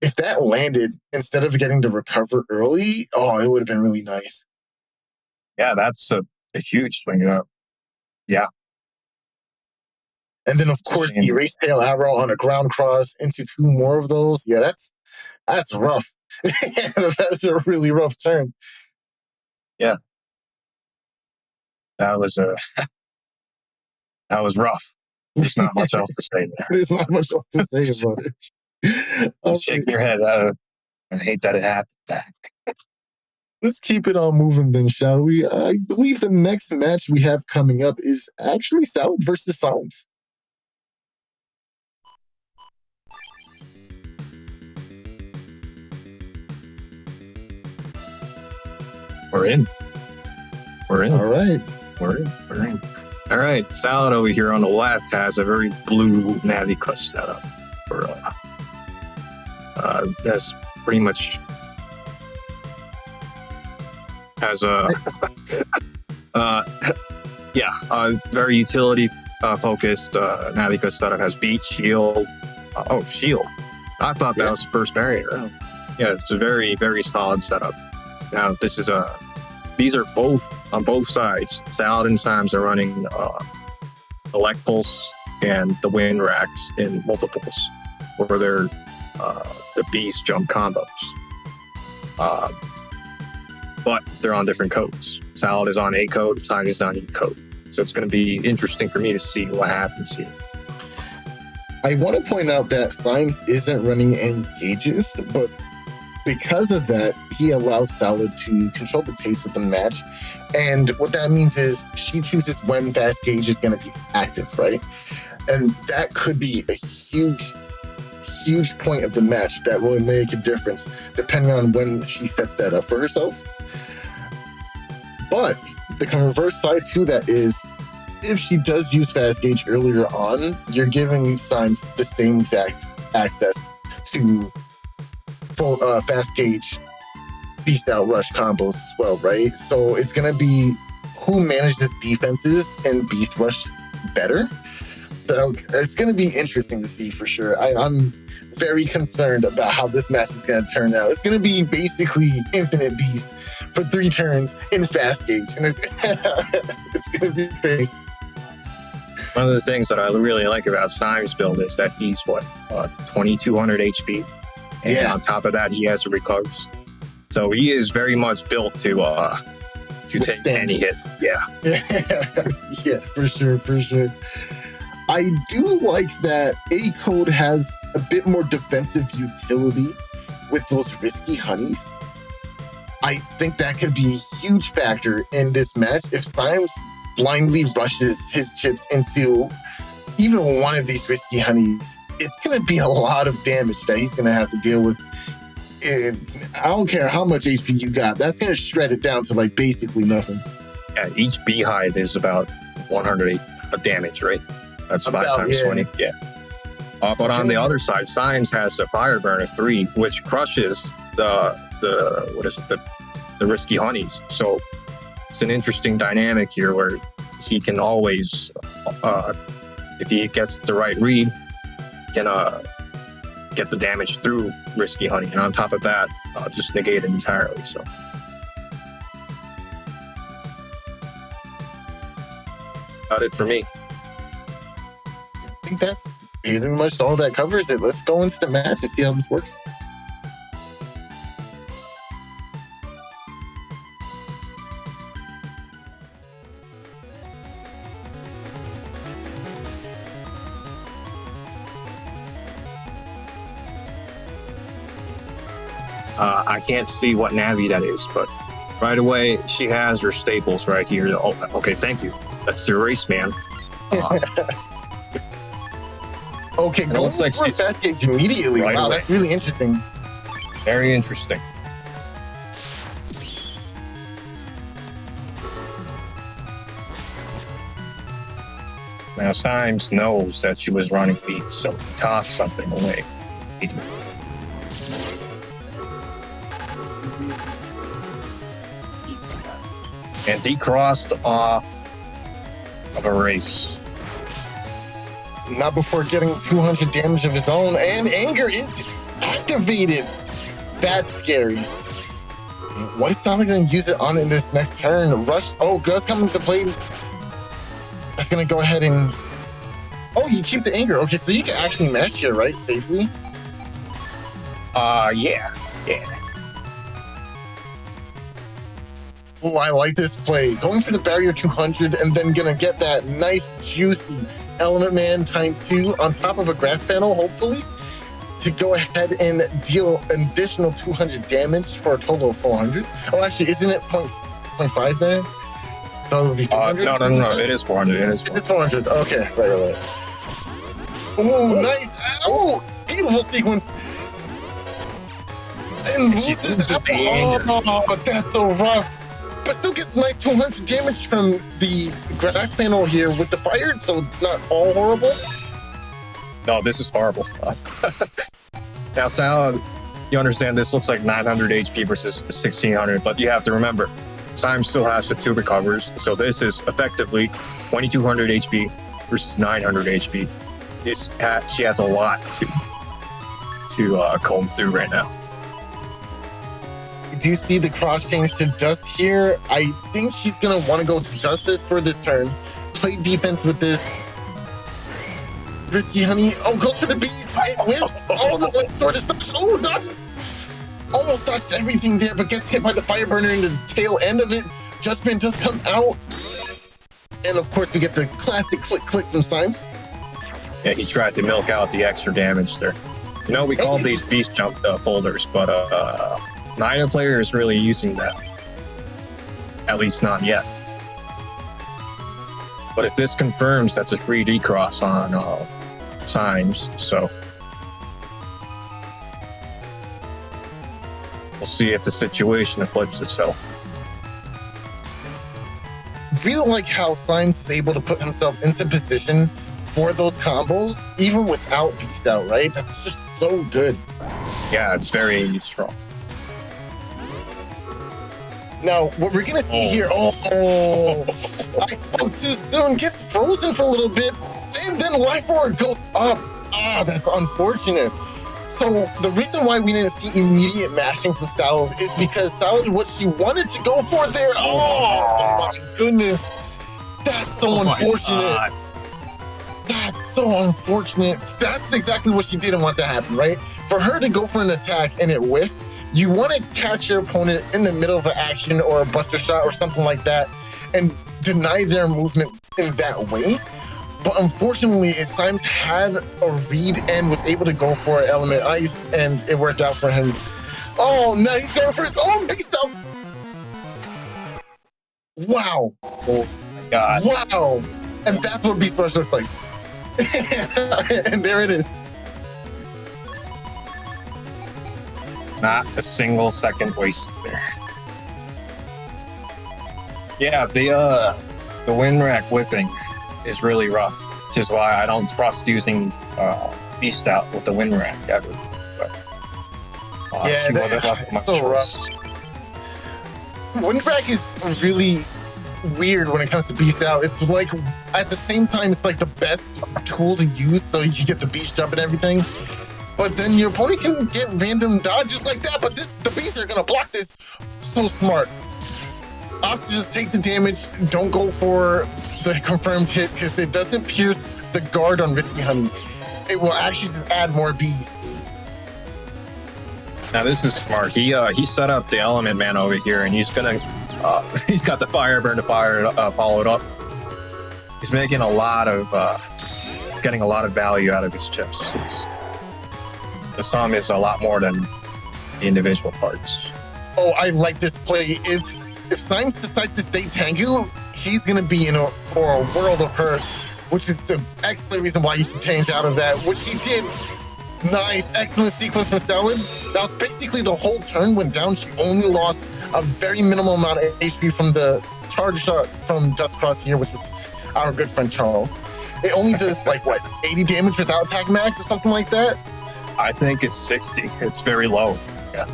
If that landed, instead of getting to recover early, it would have been really nice. Yeah, that's a huge swing up. Yeah. And then, of course, he erased tail arrow on a ground cross into 2 more of those. Yeah, that's rough. That's a really rough turn. Yeah. That was rough. There's not much else to say there. There's not much else to say about it. Shaking your head. I hate that it happened. Let's keep it on moving then, shall we? I believe the next match we have coming up is actually Salad versus Symes. We're in. All right. We're in. All right. Salad over here on the left has a very blue Navica setup. That's pretty much has a very utility focused Navica setup. Has beat shield. Shield. I thought that was the first barrier. Yeah, it's a very, very solid setup. Now these are both on both sides. Salad and Symes are running Elect Pulse and the Wind Racks in multiples for their the Beast jump combos. But they're on different codes. Salad is on A code, Symes is on E code. So it's going to be interesting for me to see what happens here. I want to point out that Symes isn't running any gauges, but because of that, he allows Salad to control the pace of the match. And what that means is she chooses when fast gauge is going to be active, right? And that could be a huge point of the match that will make a difference depending on when she sets that up for herself. But the converse side to that is if she does use fast gauge earlier on, you're giving Symes the same exact access to full fast gauge beast out rush combos as well, right? So it's gonna be who manages defenses and beast rush better. So it's gonna be interesting to see for sure. I'm very concerned about how this match is gonna turn out. It's gonna be basically infinite beast for 3 turns in fast gauge, and it's gonna be crazy. One of the things that I really like about Symes' build is that he's 2200 HP. And on top of that, he has the recovers. So he is very much built to take any hit. Yeah. Yeah, for sure. I do like that A code has a bit more defensive utility with those risky honeys. I think that could be a huge factor in this match if Symes blindly rushes his chips into even one of these risky honeys. It's going to be a lot of damage that he's going to have to deal with. And I don't care how much HP you got. That's going to shred it down to like basically nothing. Yeah, each beehive is about 108 damage, right? That's About, 5 times yeah. 20. Yeah. But on the other side, Symes has the Fire Burner 3, which crushes the risky honeys. So it's an interesting dynamic here where he can always, if he gets the right read, can get the damage through risky honey, and on top of that, just negate it entirely. So. About it for me. I think that's pretty much all that covers it. Let's go into the match and see how this works. I can't see what Navi that is, but right away she has her staples right here. Oh, okay, thank you. That's the race man. Okay, go looks like for she's fast gates immediately. right Wow, away. that's really interesting. Very interesting. Now Symes knows that she was running beat, so he tossed something away. And decrossed off of a race. Not before getting 200 damage of his own, and anger is activated. That's scary. What is Sally going to use it on in this next turn? Rush. Oh, Gus coming to play. That's going to go ahead and. Oh, you keep the anger. Okay, so you can actually match here, right? Safely. Yeah. Oh, I like this play. Going for the barrier 200 and then going to get that nice, juicy Element Man ×2 on top of a grass panel, hopefully, to go ahead and deal an additional 200 damage for a total of 400. Oh, actually, isn't it 0.5 there? So it would be 200? No. It is 400. It is 400. Okay, right. Oh, nice. Oh, beautiful sequence. And She loses loses the anger. Oh, that's so rough. But still gets nice 200 damage from the grass panel here with the fire, so it's not all horrible. No, this is horrible. Now, Sal, you understand this looks like 900 HP versus 1600, but you have to remember, Symes still has the 2 recovers, so this is effectively 2200 HP versus 900 HP. She has a lot to comb through right now. Do you see the cross change to dust here? I think she's going to want to go to dust this for this turn. Play defense with this. Risky honey. Oh, goes for the beast. It whips. Oh, the light sword is touched. Oh, dodged. Almost dodged everything there, but gets hit by the fire burner in the tail end of it. Judgment does come out. And of course, we get the classic click from Symes. Yeah, he tried to milk out the extra damage there. You know, we call these beast jump folders, but neither player is really using that. At least not yet. But if this confirms, that's a free decross on Symes, so we'll see if the situation flips itself. Really like how Symes is able to put himself into position for those combos, even without Beast out, right? That's just so good. Yeah, it's very strong. Now, what we're gonna see here, I spoke too soon, gets frozen for a little bit, and then life forward goes up. That's unfortunate. So the reason why we didn't see immediate mashing from Salad is because Salad, what she wanted to go for there, oh my goodness. That's so unfortunate. That's so unfortunate. That's exactly what she didn't want to happen, right? For her to go for an attack and it whiff, you want to catch your opponent in the middle of an action or a buster shot or something like that and deny their movement in that way. But unfortunately, Symes had a read and was able to go for Element Ice, and it worked out for him. Oh, now he's going for his own beast out. Wow. Oh my god. Wow. And that's what Beast Rush looks like. And there it is. Not a single second wasted there. Yeah, the wind rack whipping is really rough, which is why I don't trust using Beast out with the wind rack ever. But, yeah, she wasn't left it's much so choice. rough. Wind rack is really weird when it comes to Beast out. It's like, at the same time, it's like the best tool to use so you get the Beast jump and everything. But then your opponent can get random dodges like that, but the Beasts are gonna block this. So smart. Opt to just take the damage, don't go for the confirmed hit, because it doesn't pierce the guard on Risky Honey. It will actually just add more bees. Now this is smart. He set up the Element Man over here, and he's gonna he's got the Fire Burn to fire followed up. He's making a lot of getting a lot of value out of his chips. The sum is a lot more than the individual parts. Oh, I like this play. If Symes decides to stay Tengu, he's gonna be for a world of hurt, which is the excellent reason why you should change out of that, which he did. Nice, excellent sequence from Salad. That was basically the whole turn went down. She only lost a very minimal amount of HP from the charge shot from SoulXCross here, which was our good friend Charles. It only does like what, 80 damage without attack max or something like that? I think it's 60. It's very low.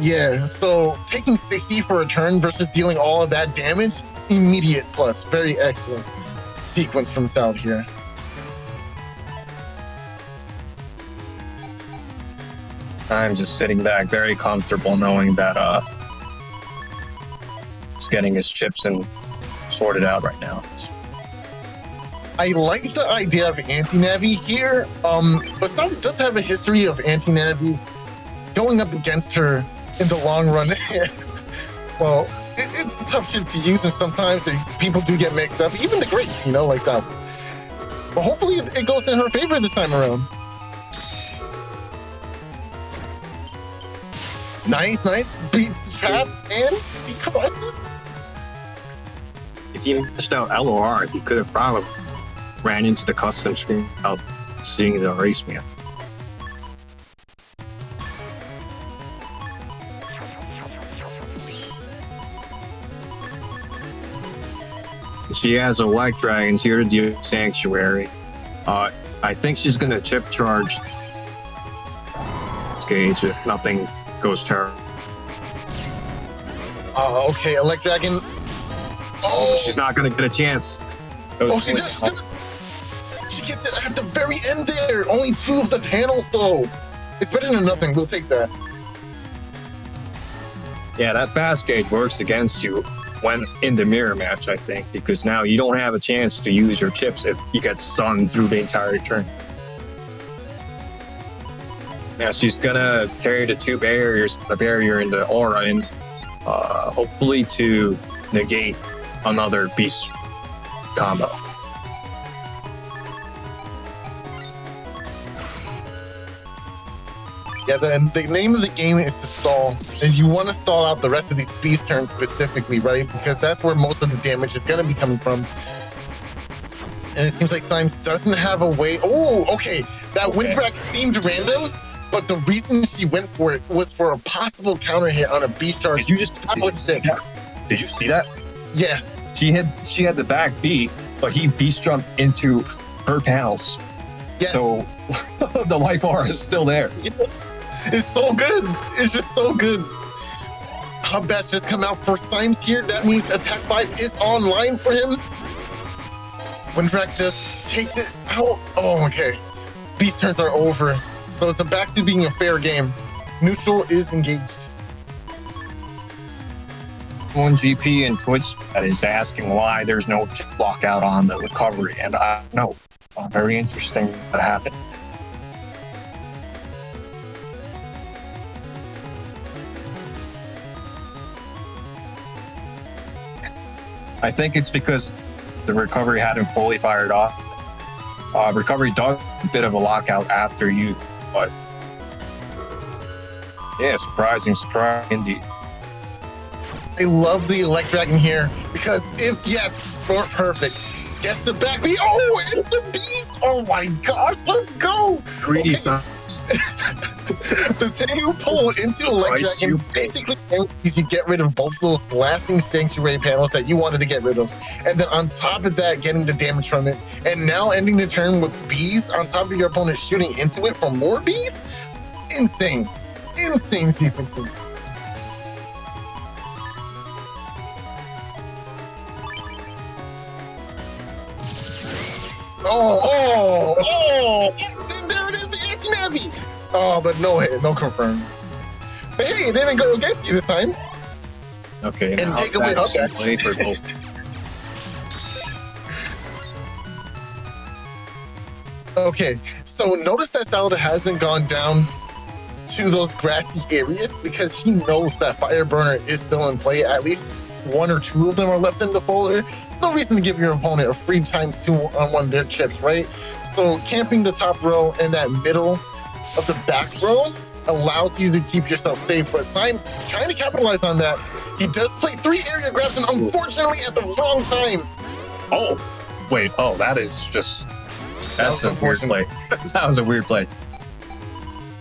Yeah, so taking 60 for a turn versus dealing all of that damage, immediate plus. Very excellent sequence from Salad here. I'm just sitting back very comfortable knowing that he's getting his chips and sorted out right now. I like the idea of anti-Navi here, but Salad does have a history of anti-Navi going up against her in the long run. Well, it's tough shit to use, and sometimes people do get mixed up, even the greats, like Salad. But hopefully it goes in her favor this time around. Nice. Beats the trap and he crosses. If he missed out LOR, he could have probably ran into the custom screen without seeing the race man. She has a White Dragons here to deal with Sanctuary. I think she's going to chip charge Gage if nothing goes terrible. Okay, Elect Dragon. Oh, she's not going to get a chance. She does. She gets it at the very end there. Only 2 of the panels, though. It's better than nothing. We'll take that. Yeah, that fast gauge works against you when in the mirror match, I think, because now you don't have a chance to use your chips if you get stunned through the entire turn. Now she's gonna carry the 2 barriers, the barrier and the aura in, hopefully to negate another beast combo. Yeah, the name of the game is to stall, and you want to stall out the rest of these beast turns specifically, right? Because that's where most of the damage is going to be coming from. And it seems like Symes doesn't have a way. Oh, okay. That wind rack seemed random, but the reason she went for it was for a possible counter hit on a beast charge. Did you see that? Yeah. She had the back B, but he beast jumped into her panels. Yes. So the life aura is still there. Yes. It's so good. It's just so good. Hub Bash just come out for Symes here. That means attack 5 is online for him. Wind rack does take it out. Oh, okay. Beast turns are over. So it's back to being a fair game. Neutral is engaged. One GP and Twitch that is asking why there's no lockout on the recovery, and I know. Very interesting what happened. I think it's because the recovery hadn't fully fired off. Recovery does a bit of a lockout after you, but yeah, surprise indeed. I love the Elect Dragon here Because if yes, perfect. Gets the back beat. Oh, it's a beast. Oh my gosh, let's go. Greedy Okay. Symes. The Thiago pull into Electric and basically you get rid of both of those lasting sanctuary panels that you wanted to get rid of. And then on top of that, getting the damage from it. And now ending the turn with bees on top of your opponent shooting into it for more bees? Insane. Insane sequencing. Oh, and there it is, the anti-navy. Oh, but no hit, no confirm. But hey, it didn't go against you this time. Okay, And now take away that's Hubcats. play for both. Okay, so notice that Salad hasn't gone down to those grassy areas because she knows that Fire Burner is still in play. At least one or two of them are left in the folder. No reason to give your opponent a free ×2 on one of their chips, right? So camping the top row and that middle of the back row allows you to keep yourself safe. But Symes trying to capitalize on that. He does play 3 area grabs and unfortunately at the wrong time. Oh, wait. Oh, that is just... That's a weird play. That was a weird play.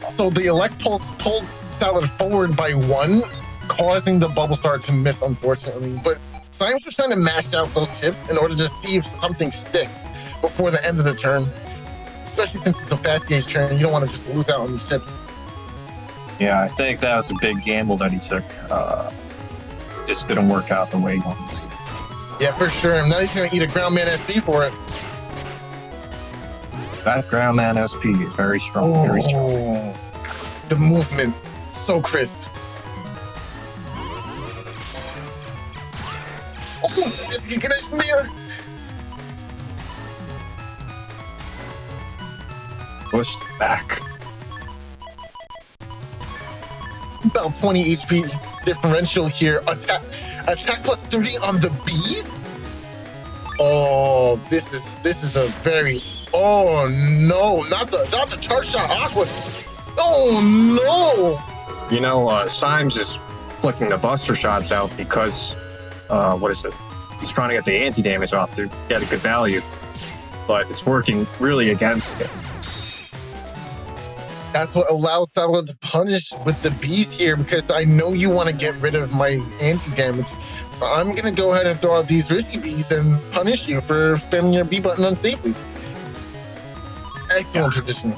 So the Elect Pulse pulled Salad forward by 1, causing the Bubble Star to miss, unfortunately. But Symes was trying to mash out those chips in order to see if something sticks before the end of the turn. Especially since it's a fast gauge turn, you don't want to just lose out on these chips. Yeah, I think that was a big gamble that he took. Just didn't work out the way he wanted to. Yeah, for sure. Now he's going to eat a Groundman SP for it. That Groundman SP is very strong, very strong. The movement, so crisp. Oh, it's a connection there. Pushed back. About 20 HP differential here. Attack plus 30 on the bees. Oh, this is a very. Oh no, not the charge shot Aqua. Oh no. You know, Symes is flicking the Buster shots out because what is it? He's trying to get the anti-damage off to get a good value, but it's working really against him. That's what allows Salad to punish with the bees here because I know you want to get rid of my anti-damage. So I'm going to go ahead and throw out these risky bees and punish you for spamming your B button unsafely. Excellent positioning.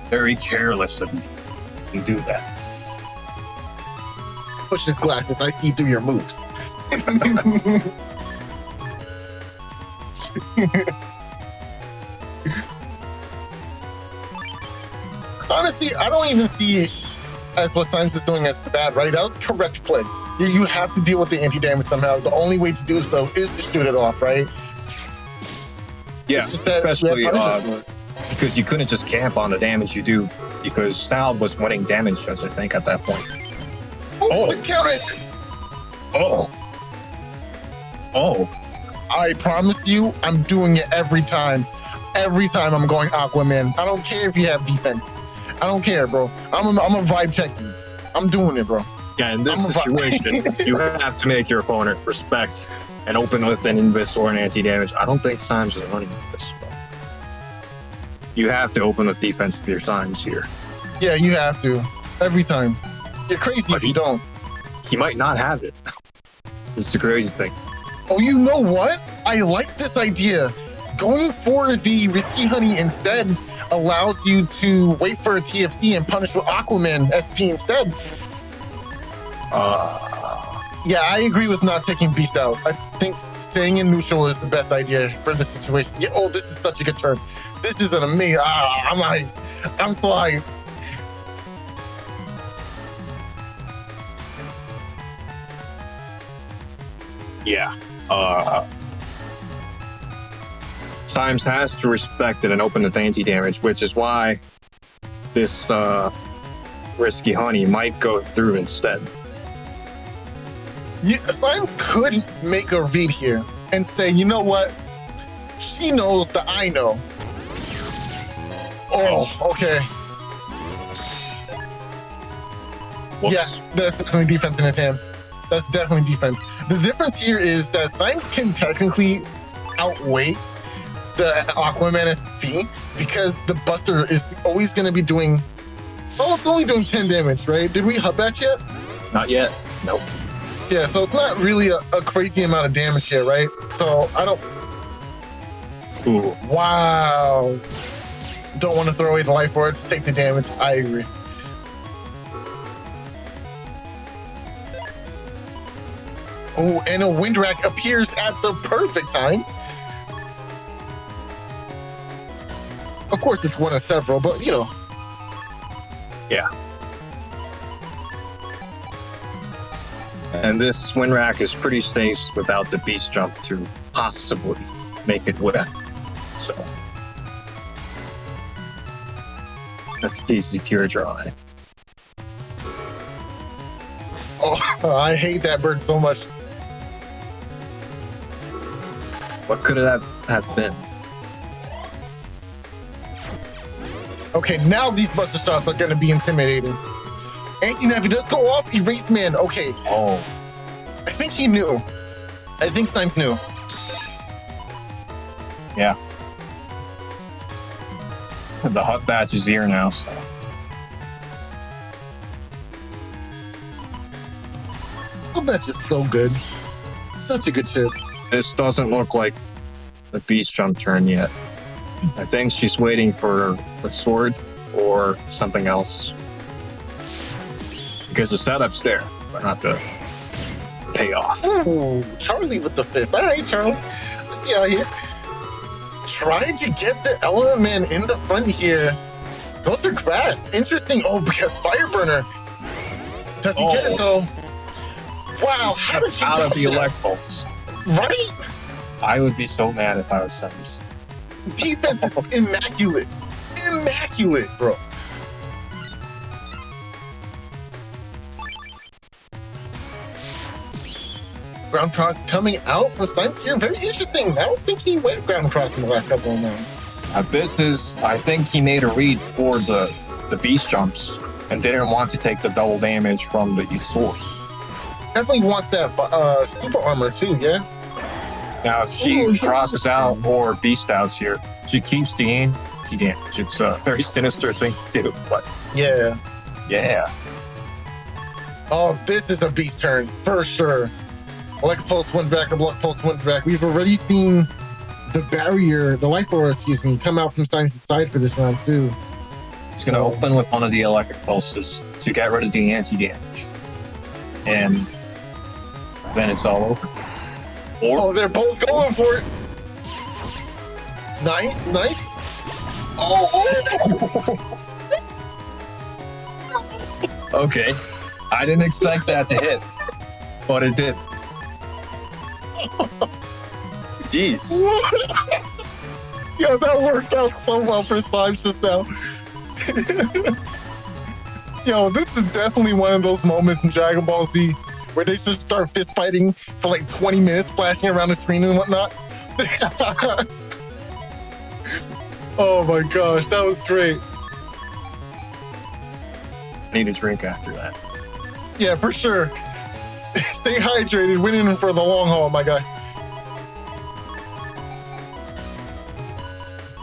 Very careless of me. You do that. Push his glasses. I see through your moves. Honestly, I don't even see it as what Symes is doing as bad, right? That was correct play. You have to deal with the anti-damage somehow. The only way to do so is to shoot it off, right? Yeah, especially that because you couldn't just camp on the damage you do because Sal was winning damage, I think, at that point. Oh, count it! Oh. I promise you, I'm doing it every time. Every time I'm going Aquaman. I don't care if you have defense. I don't care, bro. I'm a vibe check you. I'm doing it, bro. Yeah, in this situation, you have to make your opponent respect and open with an invis or an anti-damage. I don't think Symes is running with this spell. You have to open with defense of your Symes here. Yeah, you have to. Every time. You're crazy if you don't. He might not have it. This is the crazy thing. Oh, you know what? I like this idea. Going for the Risky Honey instead allows you to wait for a TFC and punish with Aquaman SP instead. Yeah, I agree with not taking Beast out. I think staying in neutral is the best idea for this situation. Yeah, oh, this is such a good turn. This is an amazing. I'm so hyped. Yeah. Symes has to respect it and open with anti-damage, which is why this Risky Honey might go through instead. Symes could make a read here and say, you know what? She knows that I know. Oh, okay. Whoops. Yeah, there's definitely defense in his hand. That's definitely defense. The difference here is that Symes can technically outweigh the Aquaman SP because the Buster is always going to be doing... Oh, it's only doing 10 damage, right? Did we hub batch yet? Not yet. Nope. Yeah, so it's not really a crazy amount of damage here, right? So I don't... Ooh. Wow. Don't want to throw away the life for it. Just take the damage. I agree. Oh, and a wind rack appears at the perfect time. Of course, it's one of several, but you know. Yeah. And this wind rack is pretty safe without the beast jump to possibly make it with. So. That's easy tear dry. Oh, I hate that bird so much. What could that have been? Okay, now these buster shots are going to be intimidating. Anti-Navi does go off. Erase Man. Okay. Oh. I think he knew. I think Symes knew. Yeah. The hot batch is here now, so. I bet it's so good. Such a good chip. This doesn't look like the beast jump turn yet. I think she's waiting for the sword or something else. Because the setup's there, but not the payoff. Ooh, Charlie with the fist. All right, Charlie. Let's see out here. Trying to get the Element Man in the front here. Those are grass. Interesting. Oh, because Fireburner doesn't get it though. Wow, how did you out of dodge the that? electricals? Right? I would be so mad if I was Symes. Defense is immaculate. Immaculate, bro. Ground cross coming out from Symes here. Very interesting. I don't think he went ground cross in the last couple of rounds. This is, I think he made a read for the beast jumps and didn't want to take the double damage from the sword. Definitely wants that super armor too, yeah? Now, if she crosses out or beast outs here, she keeps the anti-damage. It's a very sinister thing to do, but Yeah. yeah. Oh, this is a beast turn, for sure. Electric Pulse, one Drac, Electric Pulse, one Drac. We've already seen the barrier, the life aura, come out from Symes' side for this round too. He's going to open with one of the electric pulses to get rid of the anti-damage. And then it's all over. Oh, they're both going for it. Nice, nice. Oh! Okay. I didn't expect that to hit, but it did. Jeez. Yeah, that worked out so well for Symes just now. Yo, this is definitely one of those moments in Dragon Ball Z where they just start fist fighting for like 20 minutes, flashing around the screen and whatnot. Oh my gosh, that was great. Need a drink after that. Yeah, for sure. Stay hydrated, win in for the long haul, my guy.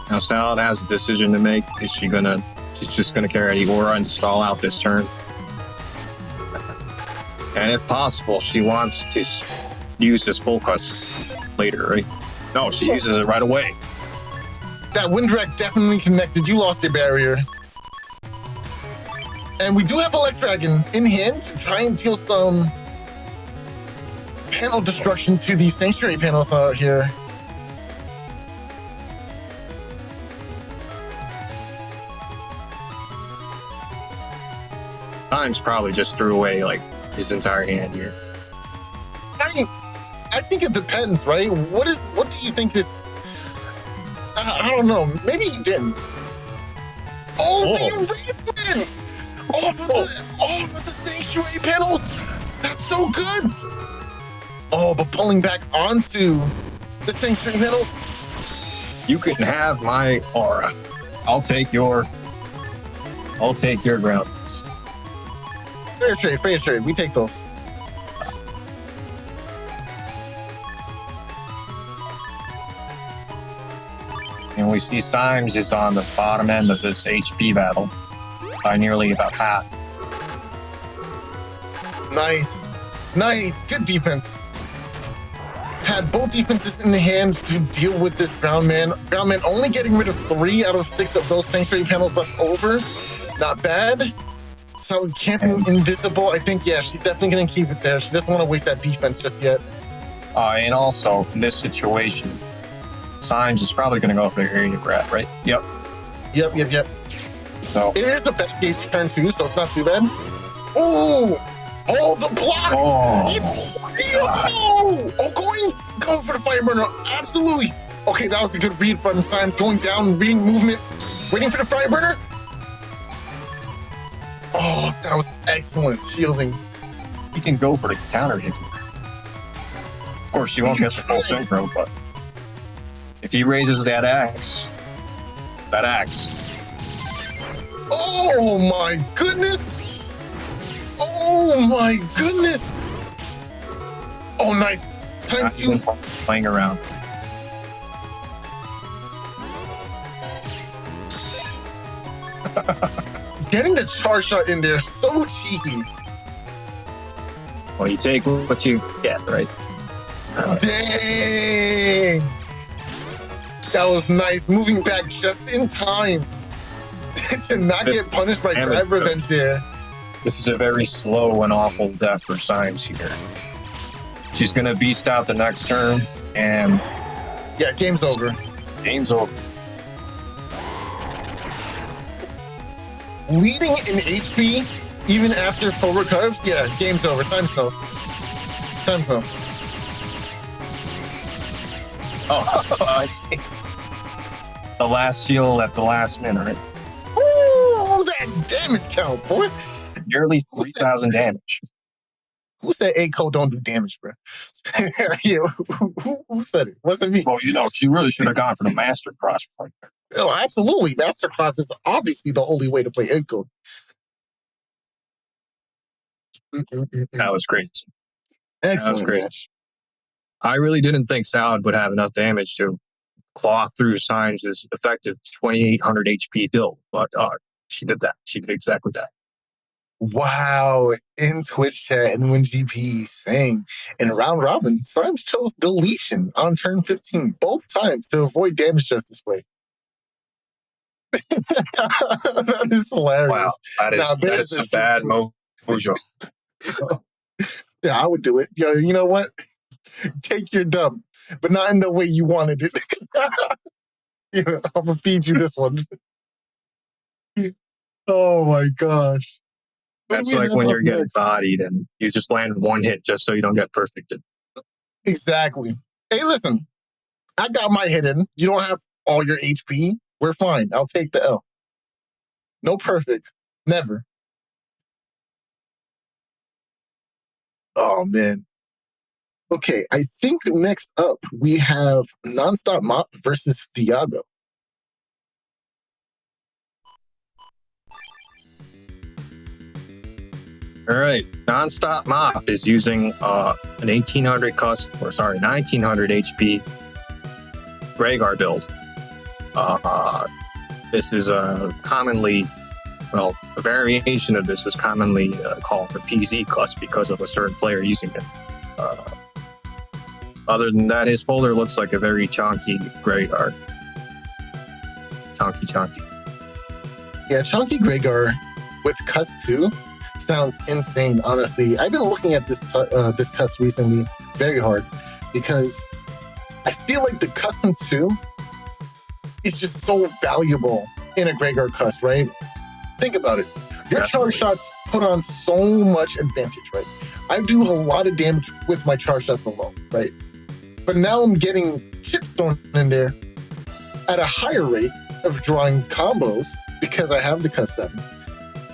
Now Salad has a decision to make. She's just gonna carry the aura and stall out this turn. And if possible, she wants to use this full cuts later, right? No, she uses it right away. That wind rack definitely connected. You lost your barrier. And we do have Electragon in hand to try and deal some panel destruction to these sanctuary panels out here. Symes probably just threw away like his entire hand here. I think it depends, right? What do you think this? I don't know. Maybe he didn't. Oh, the erasement! Off of the sanctuary panels. That's so good. Oh, but pulling back onto the sanctuary panels. You can have my aura. I'll take your ground. Fair trade. We take those. we see Symes is on the bottom end of this HP battle by nearly about half. Nice. Nice. Good defense. Had both defenses in the hand to deal with this ground man. Ground man only getting rid of 3 out of 6 of those sanctuary panels left over. Not bad. So camping invisible, I think, yeah, she's definitely going to keep it there. She doesn't want to waste that defense just yet. And also, in this situation, Symes is probably going to go for the area grab, right? Yep. So it is the best case turn too, so it's not too bad. Oh, the block! Going for the fire burner, absolutely. Okay, that was a good read from Symes. Going down, reading movement, waiting for the fire burner. Oh, that was excellent shielding. You can go for the counter hit. Of course, she won't get the full synchro, but if he raises that axe. Oh my goodness! Oh my goodness! Oh, nice. Thank you. Playing around. Getting the charge shot in there, so cheeky. Well, you take what you get, right? Dang! That was nice. Moving back just in time to not get punished by grab revenge there. This is a very slow and awful death for Symes here. She's going to beast out the next turn, and... yeah, game's over. Game's over. Leading in HP, even after full recovers, yeah, game's over. Symes knows. Oh, I see. The last shield at the last minute. Ooh, that damage count, boy. Nearly 3,000 damage. Who said A-Code don't do damage, bro? Yeah, who said it? Wasn't me. Well, she really should have gone for the Master Cross point. Oh, absolutely. Master Cross is obviously the only way to play A-Code. That was great. Excellent. That was great. Match. I really didn't think Salad would have enough damage to claw through Symes' effective 2,800 HP build, but she did that. She did exactly that. Wow. In Twitch chat and WinGP saying in round robin, Symes chose deletion on turn 15 both times to avoid damage justice play. That is hilarious. Wow, that is a bad mojo. Yeah, I would do it. Yo, you know what? Take your dub, but not in the way you wanted it. Yeah, I'm gonna feed you this one. Oh my gosh. That's like when you're getting bodied and you just land one hit just so you don't get perfected. Exactly. Hey, listen, I got my hit in. You don't have all your HP. We're fine. I'll take the L. No perfect. Never. Oh, man. Okay, I think next up we have Nonstopmop versus Thiago. All right, Nonstopmop is using an 1900 HP Rhaegar build. This is a variation of this is commonly called the PZ class because of a certain player using it. Other than that, his folder looks like a very chonky Rhaegar. Chonky. Yeah, chonky Rhaegar with cuts too sounds insane, honestly. I've been looking at this cuts recently very hard because I feel like the custom 2 is just so valuable in a Rhaegar cuss, right? Think about it. Your charge shots put on so much advantage, right? I do a lot of damage with my charge shots alone, right? But now I'm getting chips thrown in there at a higher rate of drawing combos because I have the cuss 7.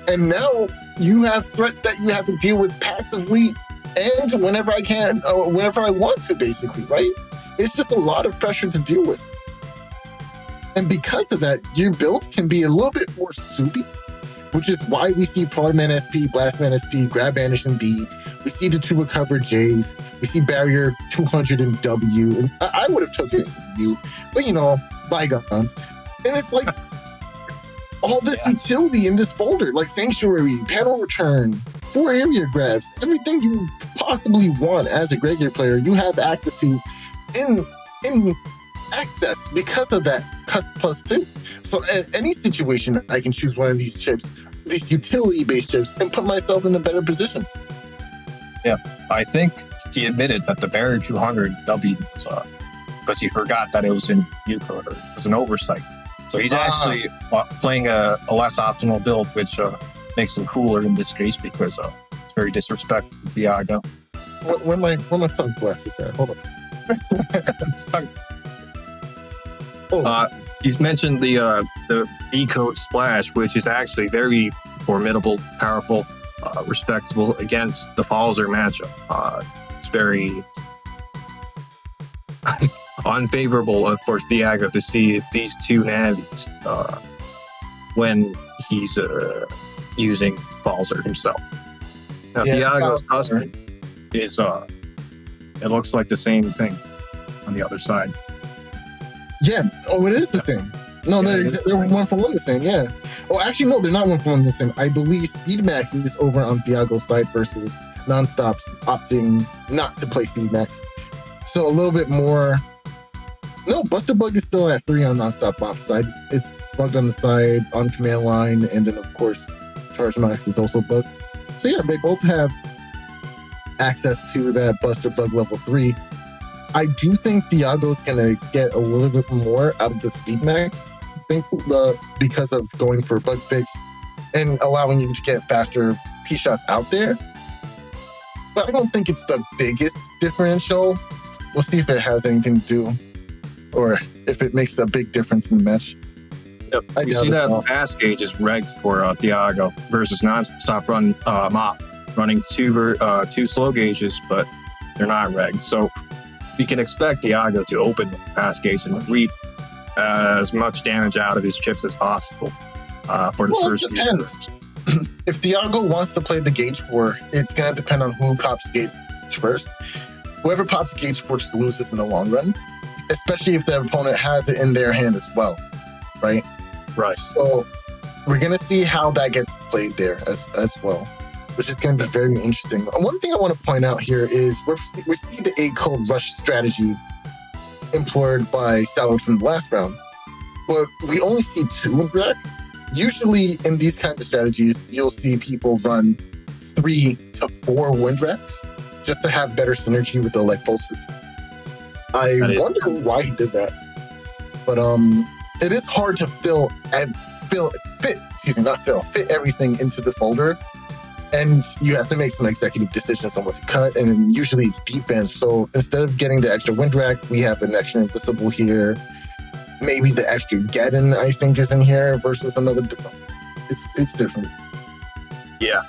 And now you have threats that you have to deal with passively and whenever I can, whenever I want to, basically, right? It's just a lot of pressure to deal with. And because of that, your build can be a little bit more soupy, which is why we see Progman SP, Blastman SP, Grab Banish and B. We see the 2 recover J's. We see Barrier 200 and W. And I would have taken it in U. But, bygones. And it's like all this utility in this folder, like Sanctuary, Panel Return, 4 area grabs, everything you possibly want as a regular player, you have access to in access because of that plus 2. So at any situation, I can choose one of these chips, these utility-based chips, and put myself in a better position. Yeah, I think he admitted that the Barrier 200 W was because he forgot that it was in U-code, or it was an oversight. So he's actually playing a less optimal build, which makes him cooler in this case because it's very disrespectful to Thiago. Where my sunglasses at? Hold on. He's mentioned the E-code splash, which is actually very formidable, powerful, respectable against the Falzer matchup. It's very unfavorable for Thiago to see these two navies when he's using Falzer himself. Now, Thiago's husband is it looks like the same thing on the other side. Yeah. Oh, it is the same. No, they're 1-for-1 the same. Yeah. Oh, actually, no, they're not 1-for-1 the same. I believe Speedmax is over on Thiago's side versus Nonstop's opting not to play Speedmax. So a little bit more. No, Buster Bug is still at 3 on Nonstopmop's side. It's bugged on the side, on command line, and then of course, Charge Max is also bugged. So yeah, they both have access to that Buster Bug level 3. I do think Thiago's gonna get a little bit more out of the Speedmax thing because of going for bug fix and allowing you to get faster P shots out there. But I don't think it's the biggest differential. We'll see if it has anything to do or if it makes a big difference in the match. Yep. You see that pass gauge is regged for Thiago versus Nonstop Mop running two slow gauges, but they're not regged. So we can expect Thiago to open the pass gauge and reap as much damage out of his chips as possible for the first few turns. If Thiago wants to play the gauge war, it's going to depend on who pops gauge first. Whoever pops gauge first loses in the long run, especially if the opponent has it in their hand as well, right? Right. So we're going to see how that gets played there as well, which is going to be very interesting. One thing I want to point out here is we see the A-code rush strategy employed by Salad from the last round, but we only see 2 in Brack. Usually in these kinds of strategies, you'll see people run 3 to 4 wind racks just to have better synergy with the leg pulses. I wonder why he did that. But it is hard to fit everything into the folder. And you have to make some executive decisions on what to cut. And usually it's defense. So instead of getting the extra wind rack, we have an extra invisible here. Maybe the extra Geddon, I think, is in here versus another. It's different. Yeah.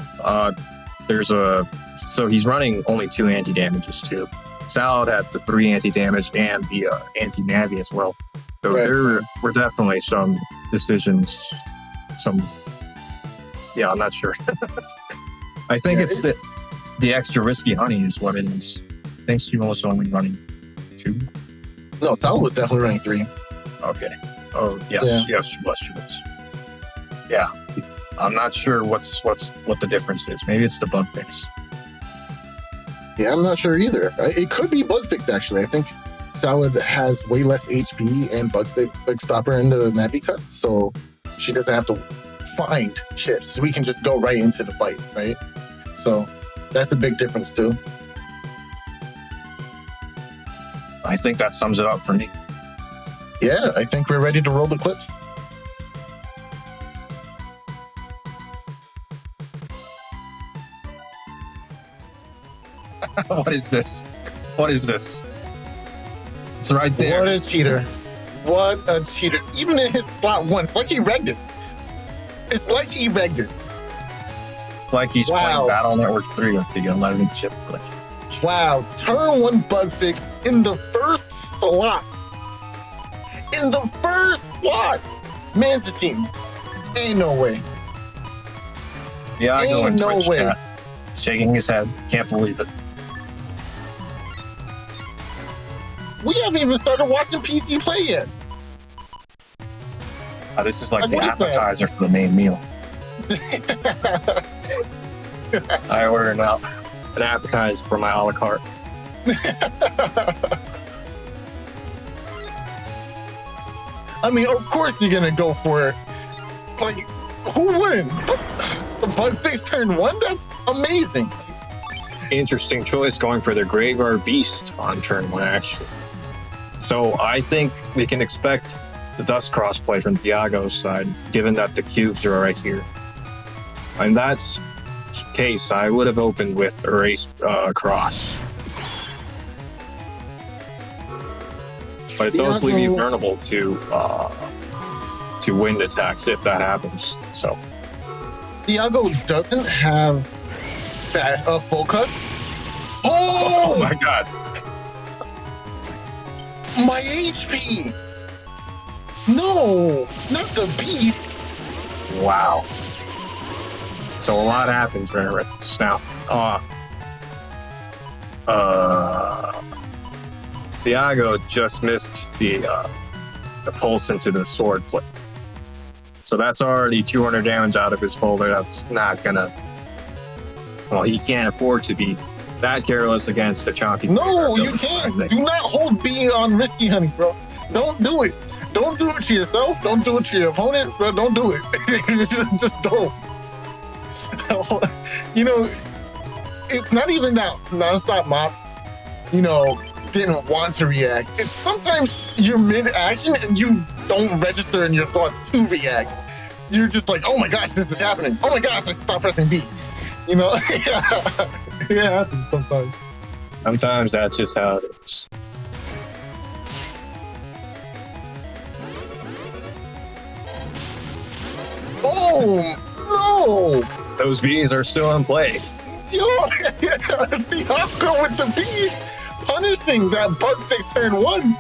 So he's running only 2 anti-damages too. Salad had the 3 anti-damage and the anti-navi as well. So there were definitely some decisions. I'm not sure. I think it's the extra risky honey is what it is. I think she was only running 2. No, Salad was definitely running 3. Okay. Oh yes, yes, she was. Yeah, I'm not sure what the difference is. Maybe it's the bug fix. Yeah, I'm not sure either. It could be bug fix actually. I think Salad has way less HP and bug stopper into the Navi cuts, so she doesn't have to find chips. We can just go right into the fight, right? So that's a big difference too. I think that sums it up for me. Yeah, I think we're ready to roll the clips. What is this? What is this? It's right there. What a cheater. What a cheater. It's even in his slot 1. It's like he regged it. It's like he's playing Battle Network 3 with the 11 chip glitch. Wow. Turn 1 bug fix in the first slot. Man's the team. Ain't no way. Yeah, I go in no Twitch way. chat, shaking his head. Can't believe it. We haven't even started watching PC play yet. This is like Like, the what is that? appetizer for the main meal. I ordered an appetizer for my a la carte. I mean, of course you're gonna go for it. Like, who wouldn't? The bug face turn 1? That's amazing. Interesting choice going for the Graveyard Beast on turn 1, actually. So I think we can expect the Dust Cross play from Thiago's side, given that the cubes are right here. In that case, I would have opened with Erase Cross. But it does leave you vulnerable to wind attacks if that happens. So Thiago doesn't have full cust. oh my god. My HP! No! Not the beast! Wow. So a lot happens right now. Thiago just missed the pulse into the sword plate. So that's already 200 damage out of his folder. That's not gonna... Well, he can't afford to be that careless against a chunky. No, you can't! Do not hold B on risky, honey, bro. Don't do it. Don't do it to yourself. Don't do it to your opponent, bro. Don't do it. just don't. You know, it's not even that Nonstopmop, didn't want to react. It's sometimes you're mid-action and you don't register in your thoughts to react. You're just like, oh my gosh, this is happening. Oh my gosh, I stop pressing B. It happens sometimes. Sometimes that's just how it is. Oh, no! Those bees are still in play. Yo, Thiago with the bees, punishing that bug fix turn 1.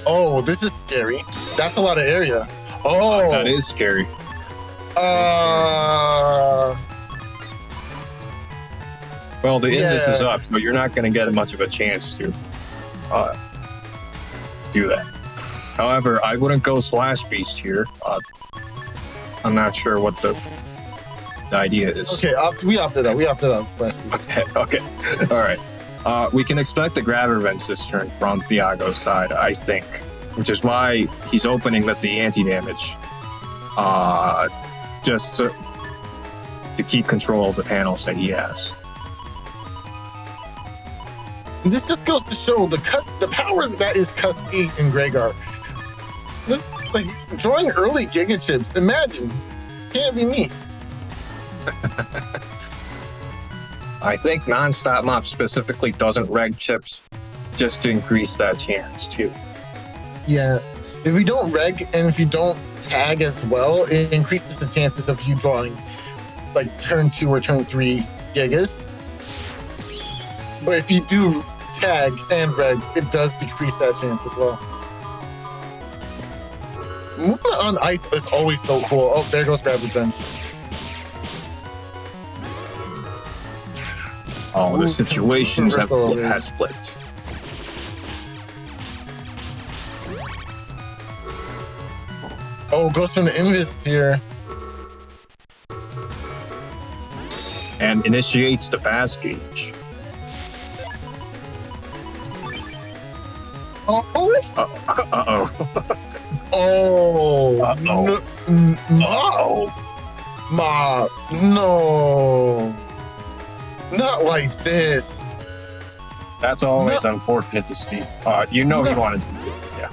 Oh, this is scary. That's a lot of area. Oh, That is scary. Well, the Indus is up, but you're not going to get much of a chance to do that. However, I wouldn't go Slash Beast here. I'm not sure what the idea is. Okay, we opted out. Slash Beast. Okay. All right. We can expect the Grab Revenge this turn from Thiago's side, I think, which is why he's opening with the anti-damage. Just to keep control of the panels that he has. This just goes to show the power that is Cust 8 in Greyguard. This, like, drawing early Giga Chips, imagine. Can't be me. I think Nonstopmop specifically doesn't reg chips just to increase that chance, too. Yeah. If you don't reg and if you don't tag as well, it increases the chances of you drawing like turn 2 or turn 3 Gigas. But if you do tag and reg, it does decrease that chance as well. Movement on ice is always so cool. Oh, there goes Grab Revenge. Oh, the situations has flipped. Oh, goes from the Invis here. And initiates the fast gauge. Oh. Uh-oh. Oh. Uh-oh. No. Ma. No. Not like this. That's always unfortunate to see. He wanted to do it. Yeah.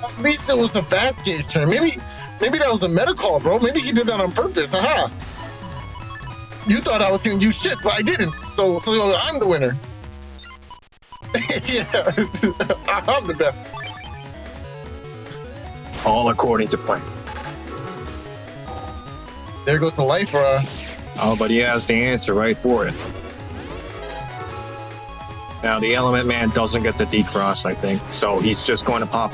At least it was a fast gauge turn. Maybe that was a meta call, bro. Maybe he did that on purpose. Aha. You thought I was gonna use shit, but I didn't. So I'm the winner. Yeah, I'm the best. All according to plan. There goes the life, bro. Oh, but he has the answer right for it. Now, the Element Man doesn't get the decross, I think, so he's just going to pop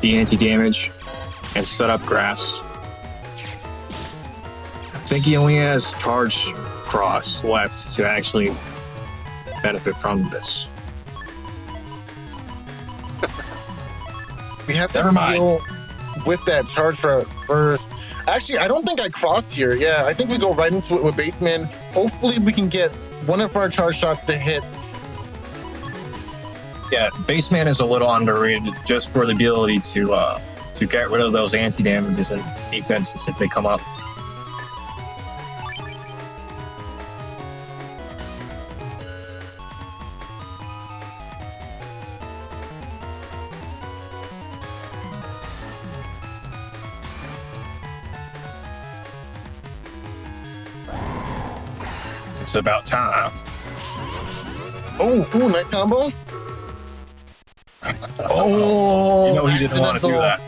the anti-damage and set up grass. I think he only has Charge Cross left to actually benefit from this. We have to Never mind. deal with that charge route first. Actually, I don't think I cross here. Yeah, I think we go right into it with Baseman. Hopefully, we can get one of our charge shots to hit. Yeah, Baseman is a little underrated just for the ability to get rid of those anti-damages and defenses if they come up. It's about time. Oh, ooh, nice combo. Oh, You know he didn't want to do that.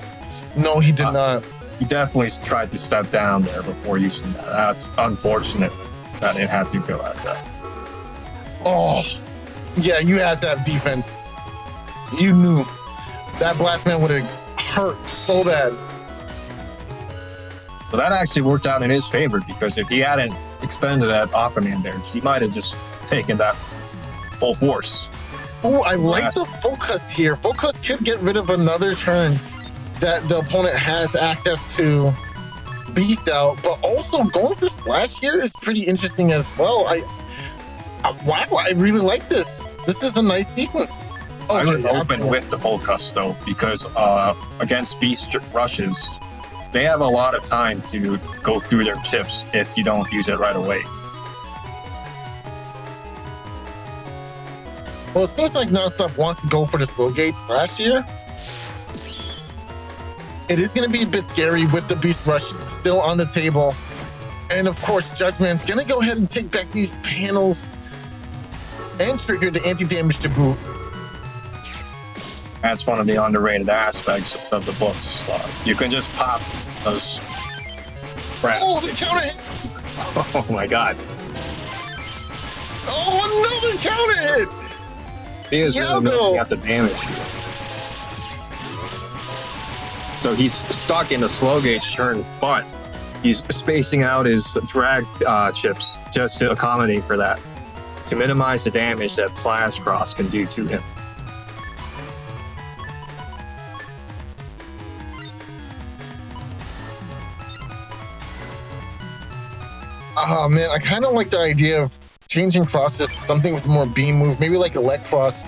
No, he did not. He definitely tried to step down there before using that. That's unfortunate that it had to go like that. Oh, yeah, you had that defense. You knew that blast man would have hurt so bad. So that actually worked out in his favor because if he hadn't expended that Aquaman there, he might have just taken that full force. Ooh, I like the focus here. Focus could get rid of another turn that the opponent has access to beast out, but also going for slash here is pretty interesting as well. Wow, I really like this. This is a nice sequence. I would open with the full cust though, because against beast rushes, they have a lot of time to go through their chips if you don't use it right away. Well, it seems like Nonstop wants to go for the slow gauge slash here. It is going to be a bit scary with the beast rush still on the table. And of course, Judgment's going to go ahead and take back these panels and trigger the anti-damage to boot. That's one of the underrated aspects of the books. You can just pop those crap. Oh, the counter hit! Oh my god. Oh, another counter hit! He is really got the damage. So he's stuck in the slow gauge turn, but he's spacing out his drag chips just to accommodate for that, to minimize the damage that SoulXCross can do to him. Oh man, I kind of like the idea of changing crosses to something with more beam move, maybe like elect cross.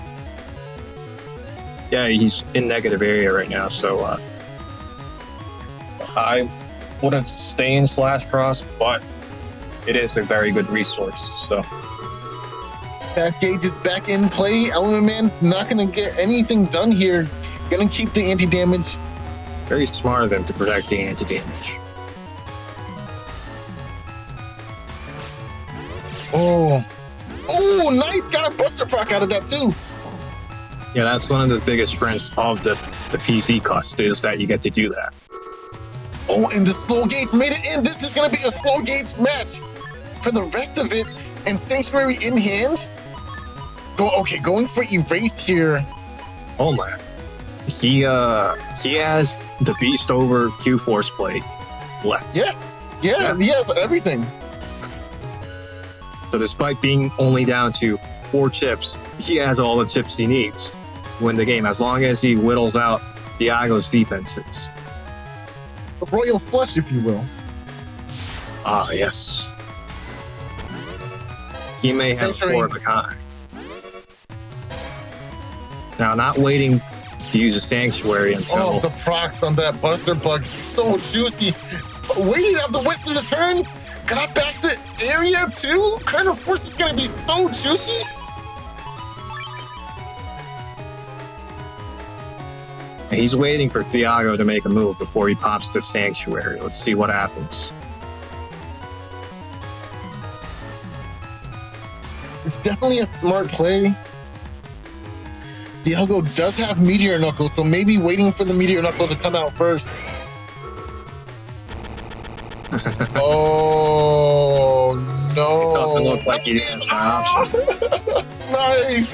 Yeah, he's in negative area right now, so I wouldn't stay in SoulXCross, but it is a very good resource. So Fast Gauge is back in play. Element Man's not going to get anything done here. Going to keep the anti-damage. very smart of him to protect the anti-damage. Oh, nice! Got a Buster proc out of that too. Yeah, that's one of the biggest strengths of the PC cust is that you get to do that. Oh, and the slow gauge made it in. This is going to be a slow gauge match for the rest of it. And Sanctuary in hand. Going for erase here. Oh man, he has the Beast over Q Force play left. Yeah, he has everything. So despite being only down to 4 chips, he has all the chips he needs to win the game, as long as he whittles out Thiago's defenses. A royal flush, if you will. Ah, yes. He may have Sanctuary. 4 of a kind. Now, not waiting to use a Sanctuary until... Oh, the procs on that Buster Bug. So juicy. Waiting out the width of the turn. Got back the area, too. Kind of Force is going to be so juicy. He's waiting for Thiago to make a move before he pops the Sanctuary. Let's see what happens. It's definitely a smart play. Thiago does have Meteor Knuckle, so maybe waiting for the Meteor Knuckle to come out first. Oh, no. It doesn't look like he has an option. Nice.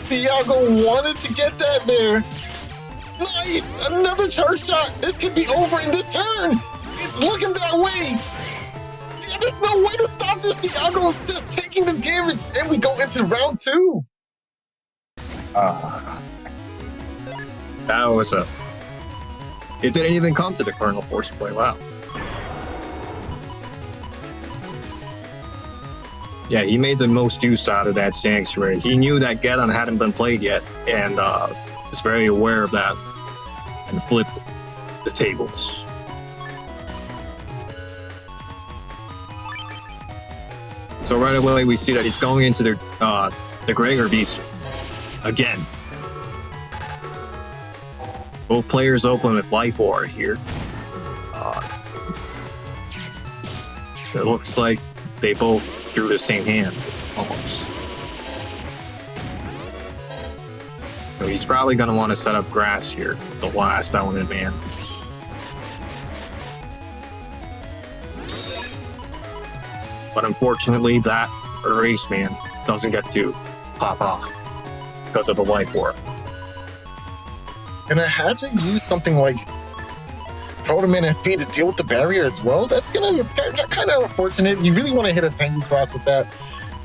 Thiago wanted to get that there. Nice. Another charge shot. This could be over in this turn. It's looking that way. Yeah, there's no way to stop this. Thiago is just taking the damage, and we go into round 2. That was a It didn't even come to the Colonel Force play. Wow. Yeah, he made the most use out of that Sanctuary. He knew that Geddon hadn't been played yet, and was very aware of that, and flipped the tables. So right away we see that he's going into the Gregor Beast again. Both players open with Life Aura here. It looks like they both drew the same hand, almost. So he's probably going to want to set up grass here, the last element man. But unfortunately, that Erase Man doesn't get to pop off because of a Life Aura. And I have to use something like Proto-Man SP to deal with the barrier as well. That's gonna be kind of unfortunate. You really want to hit a Tanky Cross with that.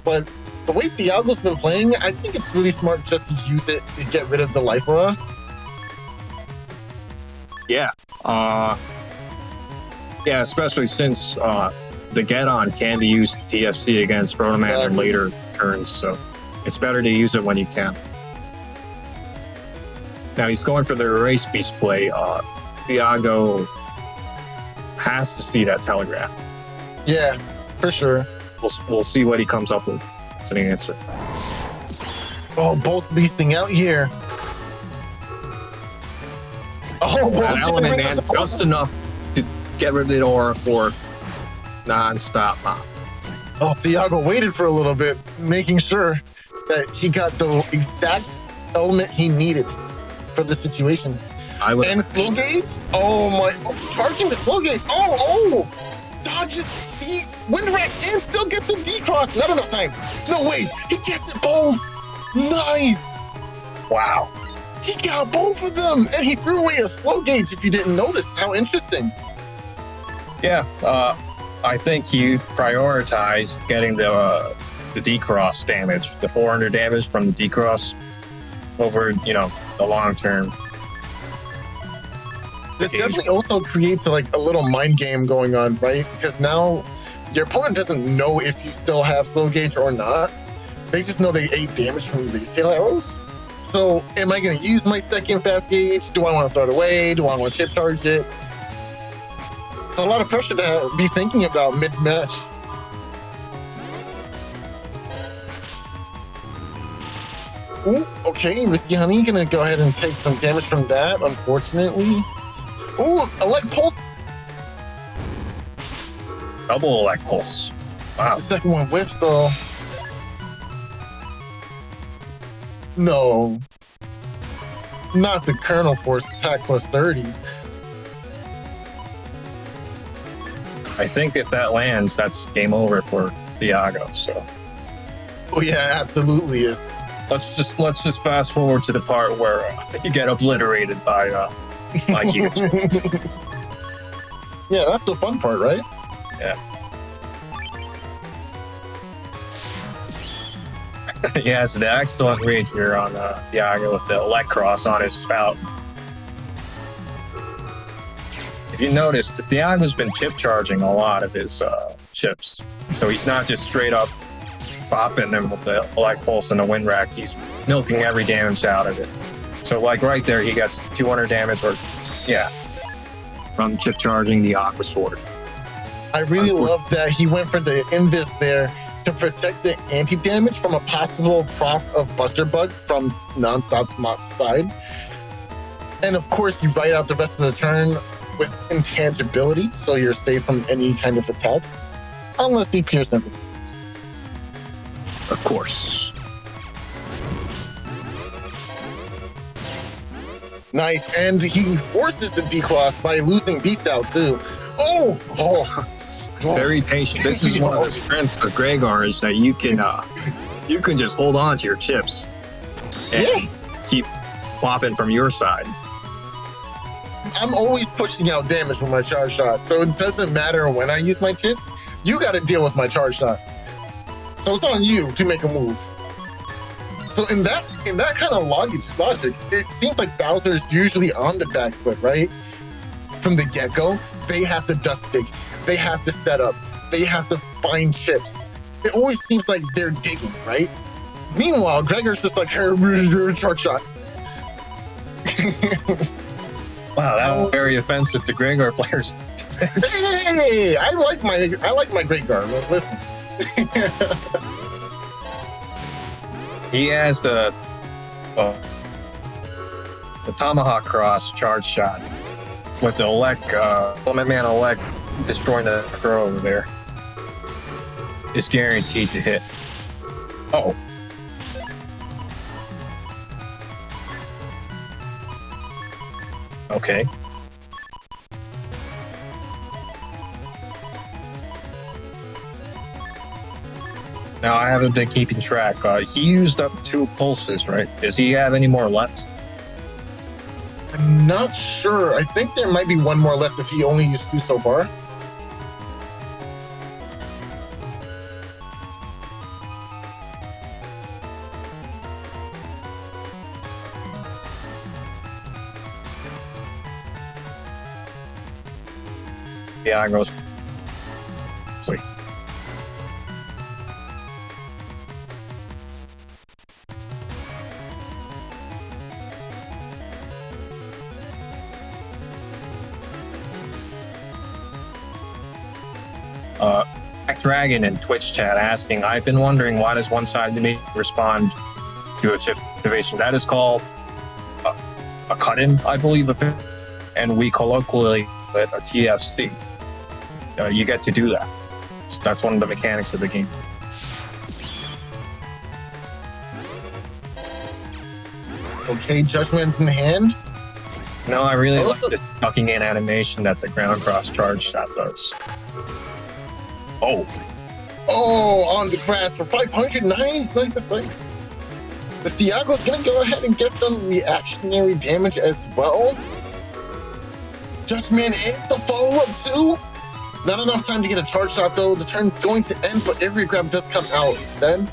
But the way Thiago's been playing, I think it's really smart just to use it to get rid of the Life Aura. Yeah. Yeah, especially since the Get-On can be used TFC against Proto-Man in later turns, so it's better to use it when you can. Now he's going for the Erase Beast play. Thiago has to see that telegraphed. Yeah, for sure. We'll see what he comes up with as an answer. Oh, both beasting out here. Oh, that element man just enough to get rid of the aura for Nonstopmop. Oh, Thiago waited for a little bit, making sure that he got the exact element he needed for the situation. And slow gauge? Oh my, charging the slow gauge. Oh, dodges the wind rack and still gets the D-cross. Not enough time. No, wait, he gets it both. Nice. Wow. He got both of them and he threw away a slow gauge if you didn't notice. How interesting. Yeah, I think he prioritized getting the D-cross damage, the 400 damage from the D-cross over, the long term. This definitely also creates like a little mind game going on, right? Because now your opponent doesn't know if you still have slow gauge or not. They just know they ate damage from your base tail arrows. So am I going to use my second fast gauge? Do I want to throw it away? Do I want to chip charge it? It's a lot of pressure to be thinking about mid-match. Ooh, okay, Risky Honey gonna go ahead and take some damage from that, unfortunately. Ooh, Elect Pulse. Double Elect Pulse. Wow. The second one whips though. No. Not the Colonel Force attack plus 30. I think if that lands, that's game over for Thiago, so. Oh yeah, absolutely is. Let's just fast forward to the part where you get obliterated by you. Yeah, that's the fun part, right? Yeah. Yeah, so the excellent read here on Thiago with the Elect Cross on his spout. If you notice, Thiago's been chip charging a lot of his chips. So he's not just straight up popping them with the Elect Pulse and the Wind Rack. He's milking every damage out of it. So like right there, he gets 200 damage from chip charging the Aqua Sword. I really love that he went for the Invis there to protect the anti-damage from a possible proc of Buster Bug from Nonstopmop's side. And of course, you write out the rest of the turn with intangibility, so you're safe from any kind of attacks, unless the Pierce Invis. Of course. Nice, and he forces the D-Cross by losing Beast out too. Oh! Very patient. This is one of the strengths of Gregor is that you can just hold on to your chips and keep popping from your side. I'm always pushing out damage with my charge shot, so it doesn't matter when I use my chips. You got to deal with my charge shot. So it's on you to make a move. So in that kind of logic, it seems like Bowser's usually on the back foot, right? from the get-go, they have to dust dig, they have to set up, they have to find chips. It always seems like they're digging, right? Meanwhile, Gregor's just like, hey, charge shot. Wow, that was very offensive to Gregor players. Hey, I like my great guard. Listen. He has the Tomahawk Cross charge shot with the Element Man Elect destroying the girl over there. It's guaranteed to hit. Uh-oh. Okay. Now, I haven't been keeping track. He used up 2 pulses, right? Does he have any more left? I'm not sure. I think there might be one more left if he only used 2 so far. Thiago's. Wait. Black Dragon in Twitch chat asking, I've been wondering why does one side of me respond to a chip activation? That is called a cut-in, I believe, and we colloquially call it a TFC. You get to do that. So that's one of the mechanics of the game. Okay, Judgment's in hand. No, I really like the ducking in animation that the ground cross charge shot does. Oh, on the grass for 500. Nice. But Thiago's gonna go ahead and get some reactionary damage as well. Judgment is the follow-up too. Not enough time to get a charge shot though. The turn's going to end, but every grab does come out instead.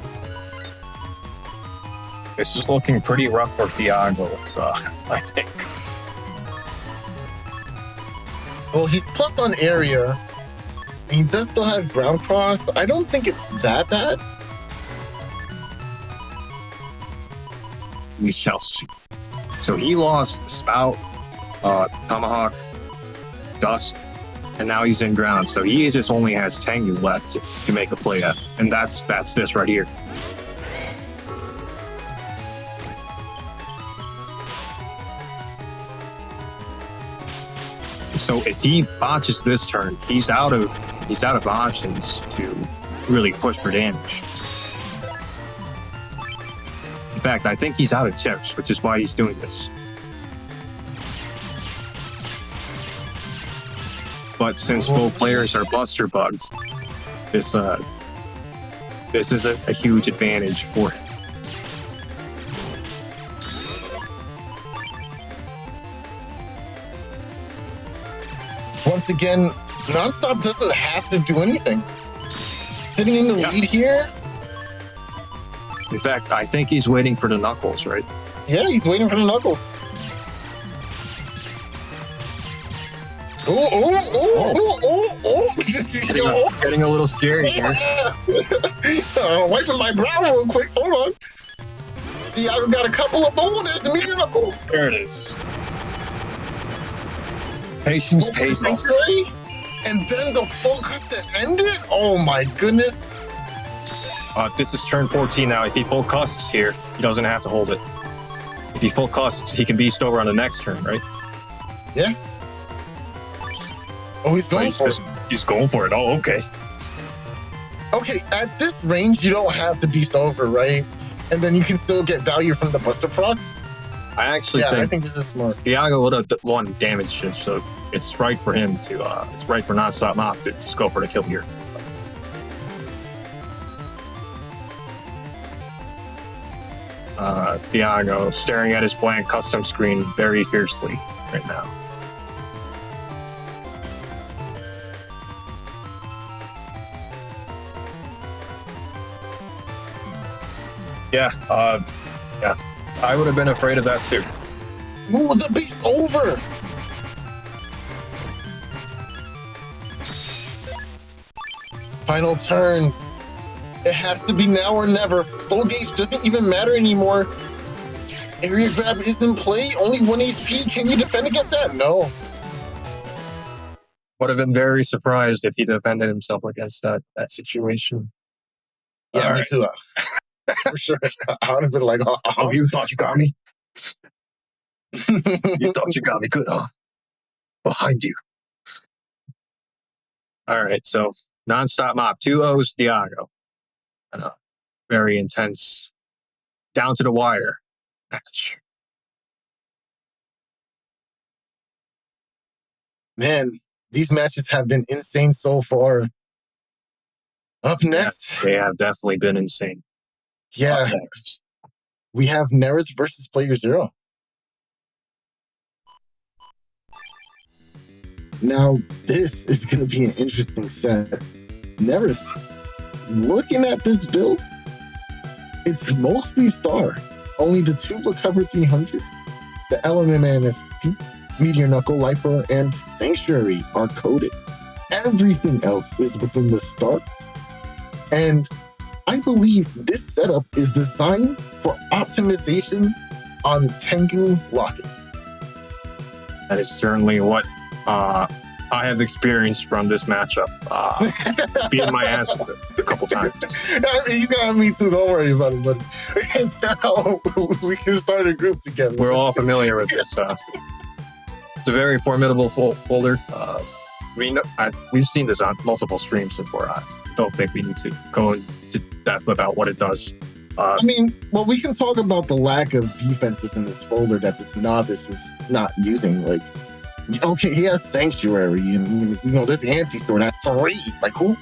This is looking pretty rough for Thiago, I think. Well, he's plus on area. He does still have ground cross. I don't think it's that bad. We shall see. So he lost Spout, Tomahawk, Dusk, and now he's in ground. So he just only has Tengu left to make a play at. And that's this right here. So if he botches this turn, he's out of options to really push for damage. In fact, I think he's out of chips, which is why he's doing this. But since both players are buster bugs, this is a huge advantage for him. Once again, Nonstop doesn't have to do anything. Sitting in the lead here. In fact, I think he's waiting for the knuckles, right? Yeah, he's waiting for the knuckles. Getting a little scary here. Wiping my brow real quick. Hold on. Thiago got a couple of... there's the meteor knuckle. There it is. Patience pays off. And then the full cuts to end it? Oh my goodness. This is turn 14 now. If he full custs here, he doesn't have to hold it. If he full custs, he can beast over on the next turn, right? Yeah. Oh, he's going for it. He's going for it. Oh, okay. Okay, at this range, you don't have to beast over, right? And then you can still get value from the buster procs. I think this is smart. Thiago would have won damage shift, so it's right for him to, it's right for Nonstopmop to just go for the kill here. Thiago staring at his blank custom screen very fiercely right now. Yeah, I would have been afraid of that too. Ooh, the beast over! Final turn. It has to be now or never. Soul Gauge doesn't even matter anymore. Area grab is in play. Only 1 HP. Can you defend against that? No. Would have been very surprised if he defended himself against that situation. Yeah, me too. For sure. I would have been like, oh, you thought you got me? You thought you got me good, huh? Behind you. All right, so Nonstopmop, 2-0s, Thiago. Very intense, down to the wire match. Man, these matches have been insane so far. Up next. Yeah, they have definitely been insane. Yeah. We have Neryth versus playerzero. Now, this is going to be an interesting set. Neryth, looking at this build, it's mostly Star. Only the 2 Recover 300, the Element Man SP, Meteor Knuckle, Lifer, and Sanctuary are coded. Everything else is within the Star. And I believe this setup is designed for optimization on Tengu locking. That is certainly what I have experienced from this matchup. Beating my ass with it a couple times. He's got me too, don't worry about it, buddy. Now we can start a group together. We're all familiar with this. It's a very formidable folder. We've seen this on multiple streams before. I don't think we need to go into depth about what it does. I mean, well, we can talk about the lack of defenses in this folder that this novice is not using. Like, okay, he has Sanctuary, and there's Anti-Sword at 3. Like, who?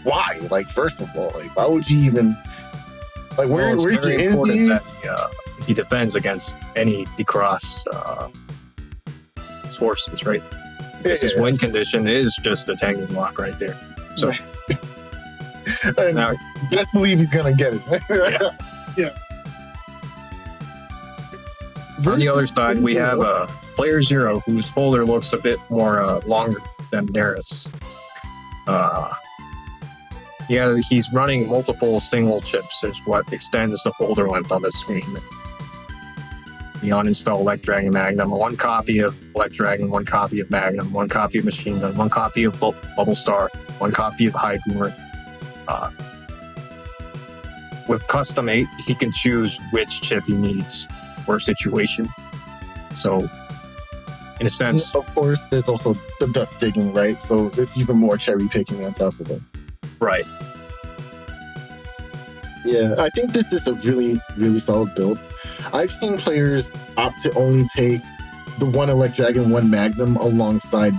Why? Like, first of all, like, why would you even? Like, where's the enemies? He defends against any decross sources, right? Because his win condition is just a Tengu block right there. So. And now, best believe he's gonna get it. Yeah. On the other side, we have playerzero, whose folder looks a bit more longer than Neryth's. Yeah, he's running multiple single chips, is what extends the folder length on the screen. The uninstall Elect Dragon Magnum, 1 copy of Elect Dragon, 1 copy of Magnum, 1 copy of Machine Gun, 1 copy of Bubble Star, 1 copy of High Boomer. With Custom 8, he can choose which chip he needs for a situation. So, in a sense... Of course, there's also the dust digging, right? So there's even more cherry picking on top of it. Right. Yeah, I think this is a really, really solid build. I've seen players opt to only take the 1 Elect Dragon, 1 Magnum alongside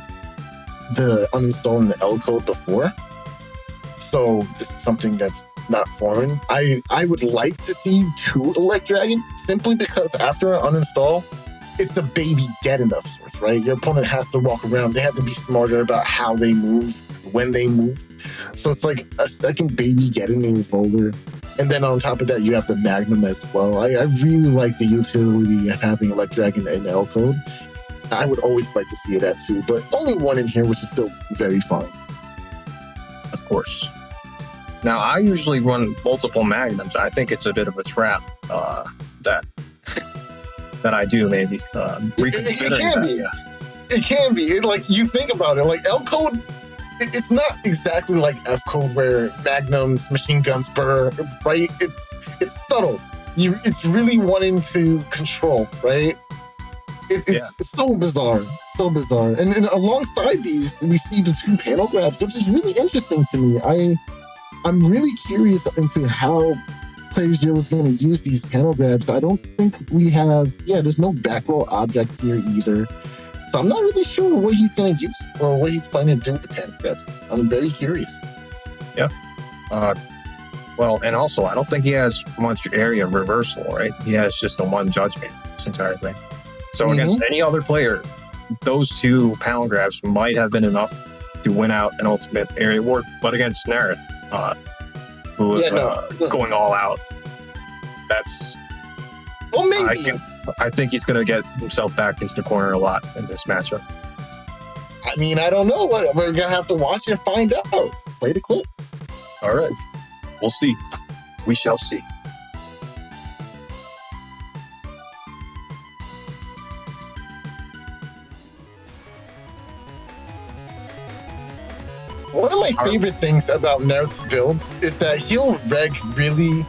the uninstalling the L code before. So this is something that's not foreign. I would like to see 2 Elect Dragon, simply because after an uninstall, it's a baby get-in of sorts, right? Your opponent has to walk around. They have to be smarter about how they move, when they move. So it's like a second baby get-in in your folder. And then on top of that, you have the Magnum as well. I really like the utility of having Elect Dragon in L code. I would always like to see it at 2, but only 1 in here, which is still very fine. Of course. Now, I usually run multiple Magnums. I think it's a bit of a trap that I do, maybe. It can be. Yeah. It can be. Like, you think about it, like L code, it's not exactly like F code where Magnums, machine guns burr, right? It's subtle. It's really wanting to control, right? It's so bizarre. So bizarre. And alongside these, we see the 2 panel grabs, which is really interesting to me. I'm really curious into how playerzero is going to use these panel grabs. I don't think we have, there's no back row object here either. So I'm not really sure what he's going to use or what he's planning to do with the panel grabs. I'm very curious. Yeah. Well, and also, I don't think he has much area reversal, right? He has just the 1 judgment, this entire thing. So against any other player, those 2 panel grabs might have been enough to win out an ultimate area war. But against Neryth, who is going all out, that's... Well, maybe. I think he's going to get himself back into the corner a lot in this matchup. I mean, I don't know. We're going to have to watch and find out. Play the clip. All right. We'll see. We shall see. One of my favorite things about Neryth's builds is that he'll reg really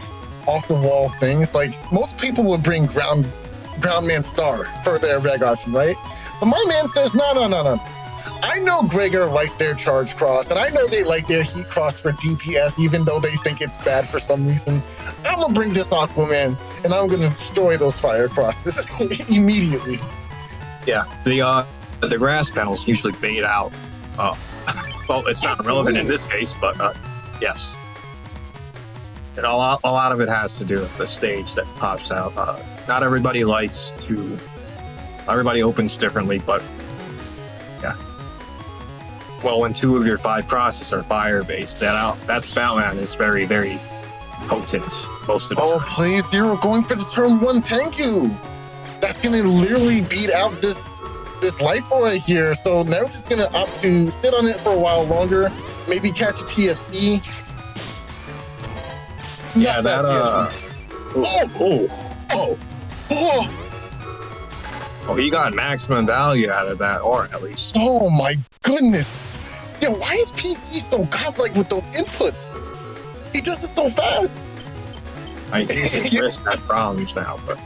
off-the-wall things. Like, most people would bring Groundman Star for their reg option, right? But my man says, no. I know Gregor likes their charge cross, and I know they like their heat cross for DPS, even though they think it's bad for some reason. I'm gonna bring this Aquaman, and I'm gonna destroy those fire crosses immediately. Yeah, the grass panels usually bait out. Well, it's not relevant in this case, but yes. And a lot of it has to do with the stage that pops out. Not everybody everybody opens differently, but yeah. Well, when 2 of your 5 crosses are fire-based, that Spoutman is very, very potent most of the time. Oh, playerzero going for the turn 1 Tengu. That's going to literally beat out this life right here. So Neryth is going to opt to sit on it for a while longer, maybe catch a TFC. Yeah, that Oh, he got maximum value out of that, or at least. Oh my goodness. Yo, why is PC so godlike with those inputs? He does it so fast. I think Chris has problems now, but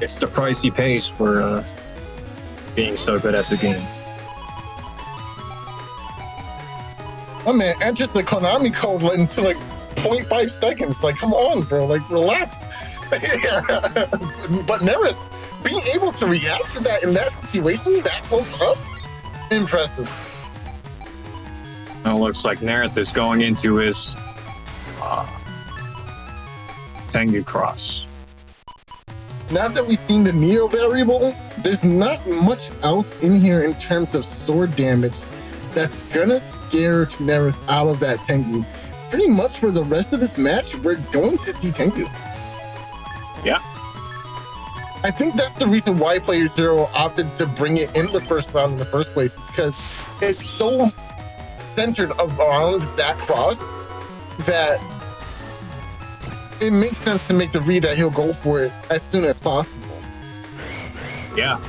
it's the price he pays for being so good at the game. My man enters the Konami code into like 0.5 seconds. Like, come on, bro. Like, relax. But Neryth, being able to react to that in that situation, that close up, impressive. Now it looks like Neryth is going into his Tengu Cross. Now that we've seen the Neo variable, there's not much else in here in terms of sword damage that's gonna scare Neryth out of that Tengu. Pretty much for the rest of this match, we're going to see Tengu. Yeah. I think that's the reason why playerzero opted to bring it in the first round in the first place, is because it's so centered around that cross that it makes sense to make the read that he'll go for it as soon as possible. Yeah.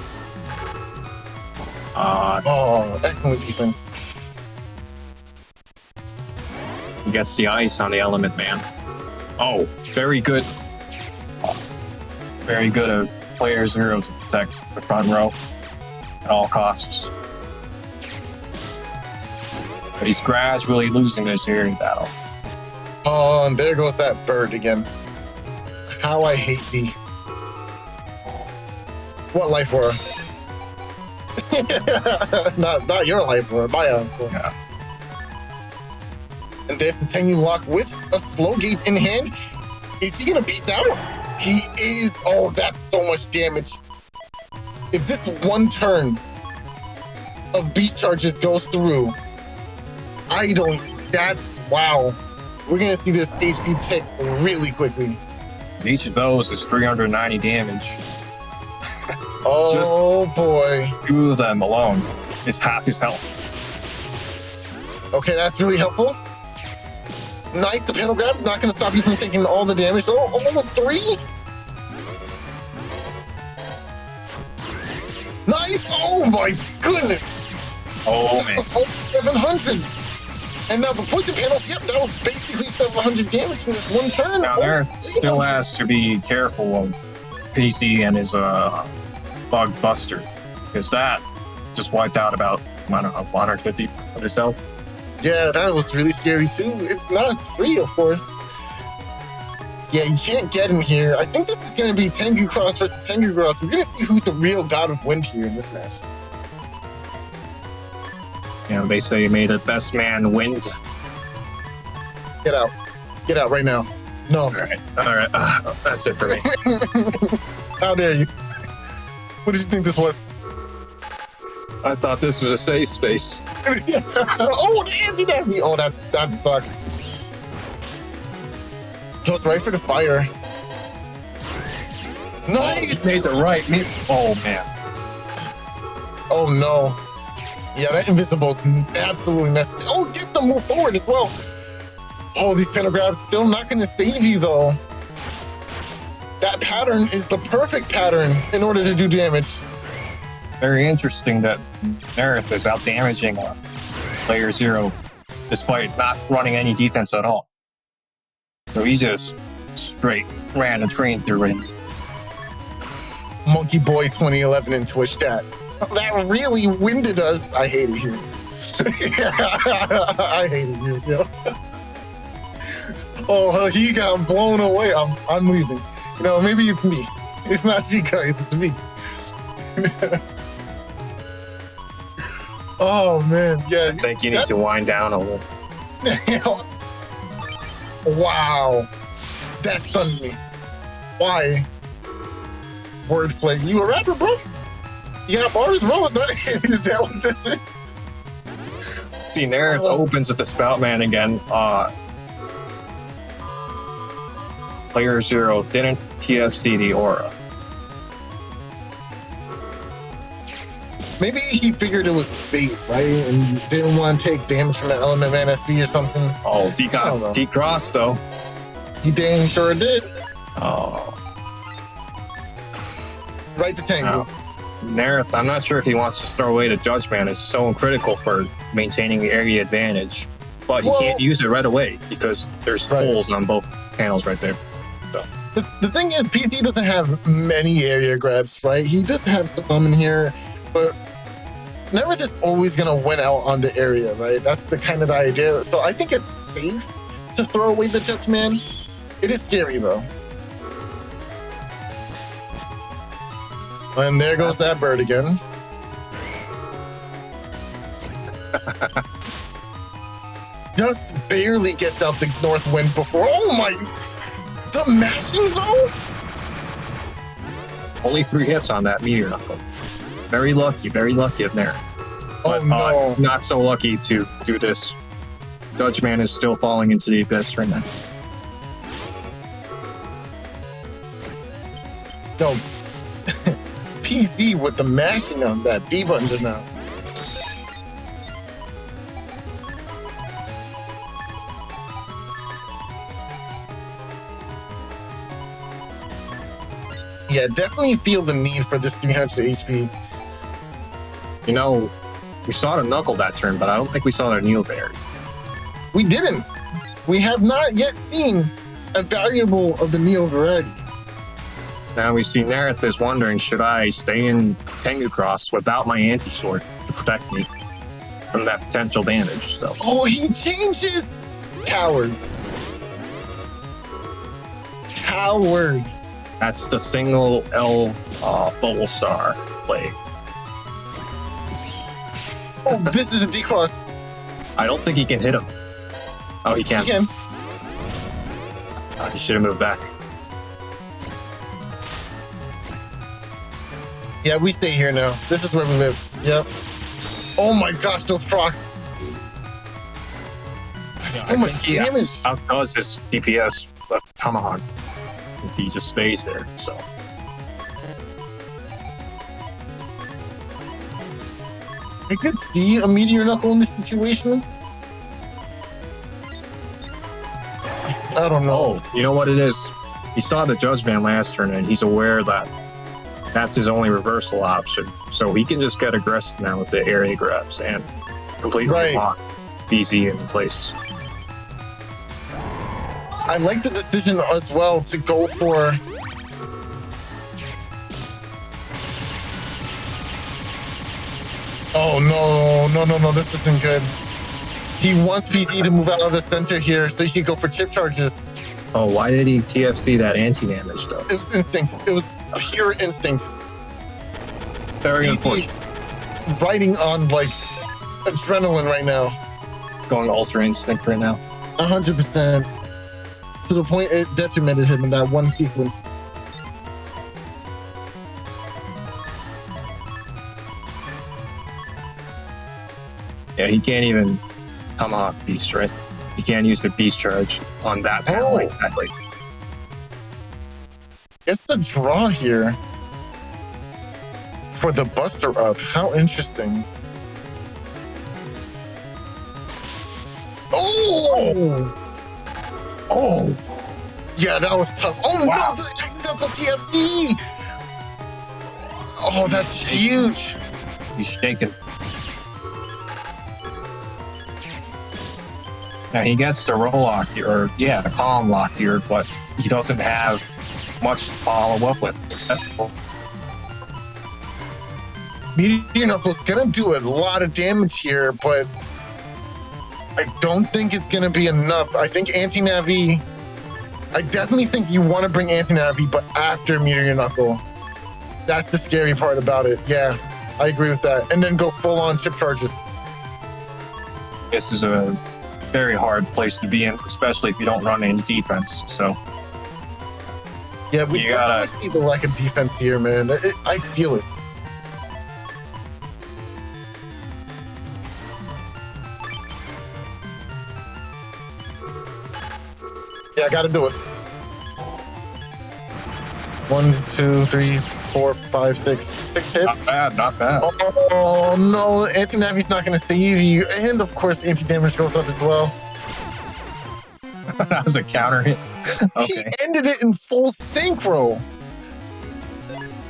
Excellent defense. He gets the ice on the element, man. Oh, very good. Very good of playerzero to protect the front row at all costs. But he's gradually losing this here battle. Oh, and there goes that bird again. How I hate thee. What life were? not your life were, my uncle. Yeah. And there's the Tengu lock with a slow gauge in hand. Is he gonna beast out? He is. Oh, that's so much damage. If this one turn of beast charges goes through, wow. We're gonna see this HP tick really quickly. Each of those is 390 damage. Oh boy. 2 of them alone is half his health. Okay, that's really helpful. Nice, the panel grab, not gonna stop you from taking all the damage. Oh, 3? Nice! Oh my goodness! Oh that man. was over 700! And now the poison panels, yep, that was basically 700 damage in this one turn. Now there still has to be careful of PC and his bug buster, because that just wiped out about, I don't know, 150 of his health. Yeah, that was really scary too. It's not free, of course. Yeah, you can't get in here. I think this is going to be Tengu Cross versus Tengu Cross. We're going to see who's the real god of wind here in this match. You know, they say may the best man win. Get out. Get out right now. No. All right. That's it for me. How dare you? What did you think this was? I thought this was a safe space. Oh, the anti-navy! Oh, that sucks. Goes right for the fire. Nice! Made the right. Oh, man. Oh, no. Yeah, that invisible's absolutely necessary. Oh, gets to move forward as well. Oh, these panel grabs still not going to save you, though. That pattern is the perfect pattern in order to do damage. Very interesting that Neryth is out damaging playerzero despite not running any defense at all. So he just straight ran a train through it. Monkey Boy 2011 in Twitch chat. That really winded us. I hate it here. I hate it here, yo. Oh, he got blown away. I'm leaving. You know, maybe it's me. It's not you guys, it's me. Oh man, yeah. I think you need to wind down a little. Wow. That stunned me. Why? Wordplay. You a rapper, bro? You got bars, bro? Is that what this is? See, Neryth opens with the Spout Man again. playerzero didn't TFC the aura. Maybe he figured it was fate, right? And didn't want to take damage from the element man SB or something. Oh, he got decrossed though. He dang sure did. Oh. Right to tangle. Neryth, I'm not sure if he wants to throw away the Judge Man. It's so critical for maintaining the area advantage. But he can't use it right away because there's holes on both panels right there. So. The thing is, PT doesn't have many area grabs, right? He does have some in here, but Neryth is always going to win out on the area, right? That's the kind of the idea. So I think it's safe to throw away the Judge Man. It is scary, though. And there goes that bird again. Just barely gets out the north wind before. Oh my! The mashing though? Only 3 hits on that meteor knuckle. Very lucky of there. But no. Not so lucky to do this. Judge Man is still falling into the abyss right now. No. PZ with the mashing on that B button just now. Yeah, definitely feel the need for this 300 HP. You know, we saw the knuckle that turn, but I don't think we saw the Neil Bear. We didn't. We have not yet seen a variable of the Neo variety. Now we see Neryth is wondering, should I stay in Tengu Cross without my anti-sword to protect me from that potential damage? So. Oh, he changes! Coward. Coward. That's the single L bubble star play. Oh, this is a D-cross. I don't think he can hit him. Oh, he can. He can. He should have moved back. Yeah, we stay here now. This is where we live. Yep. Oh my gosh, those procs. So much damage. Outdoes his DPS with Tomahawk if he just stays there. So. I could see a meteor knuckle in this situation. I don't know. You know what it is? He saw the Judge Man last turn and he's aware that that's his only reversal option. So he can just get aggressive now with the area grabs and completely lock BZ in place. I like the decision as well to go for... Oh no, this isn't good. He wants PZ to move out of the center here so he can go for chip charges. Oh, why did he TFC that anti-damage though? It was instinct. It was pure instinct. Very unfortunate. Riding on like adrenaline right now. Going ultra instinct right now. 100%. To the point it detrimented him in that one sequence. Yeah, he can't even Tomahawk Beast, right? He can't use the Beast Charge on that panel exactly. It's the draw here for the Buster Up. How interesting. Oh! Oh, Yeah, that was tough. Oh Wow. no, the accidental TFC! Oh, that's huge. he's shaking. Now he gets the roll lock here, or yeah, the column lock here, but he doesn't have much to follow up with. Except Meteor Knuckle's gonna do a lot of damage here, but I don't think it's gonna be enough. I think Anti-Navi, I definitely think you want to bring Anti-Navi, but after Meteor Knuckle. That's the scary part about it. Yeah, I agree with that. And then go full on chip charges. this is a very hard place to be in, especially if you don't run any defense. So Yeah, we You gotta- definitely see the lack of defense here, man. I feel it. Yeah, I gotta do it. 1, 2, 3, 4, 5, 6. 6 hits. not bad, not bad. Oh no, Anti-Navi's not gonna save you. And of course, anti-damage goes up as well. That was a counter hit. He Okay. ended it in full synchro.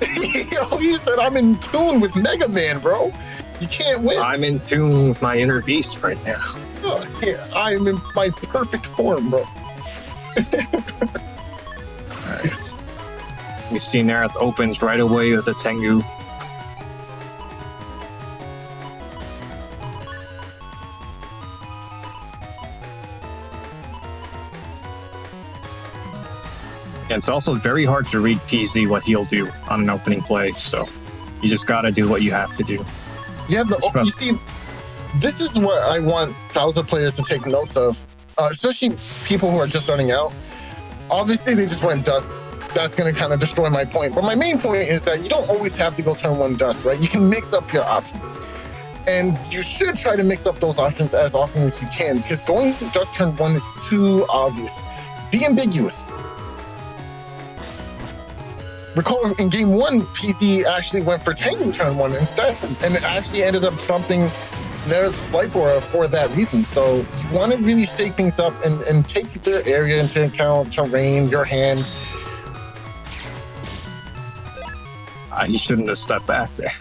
He said, I'm in tune with Mega Man, bro. You can't win. I'm in tune with my inner beast right now. Oh, yeah, I'm in my perfect form, bro. We see Neryth opens right away with a Tengu. And it's also very hard to read PZ what he'll do on an opening play, so you just gotta do what you have to do. Yeah, you see, this is what I want Bowser players to take notes of, especially people who are just starting out. Obviously, they just went dust. That's going to kind of destroy my point. But my main point is that you don't always have to go turn 1 dust, right? You can mix up your options. And you should try to mix up those options as often as you can, because going dust turn 1 is too obvious. Be ambiguous. Recall in game 1, PZ actually went for Tengu turn 1 instead, and it actually ended up trumping Neryth's Life Aura for that reason. So you want to really shake things up and take the area into account, terrain, your hand. You shouldn't have stepped back there.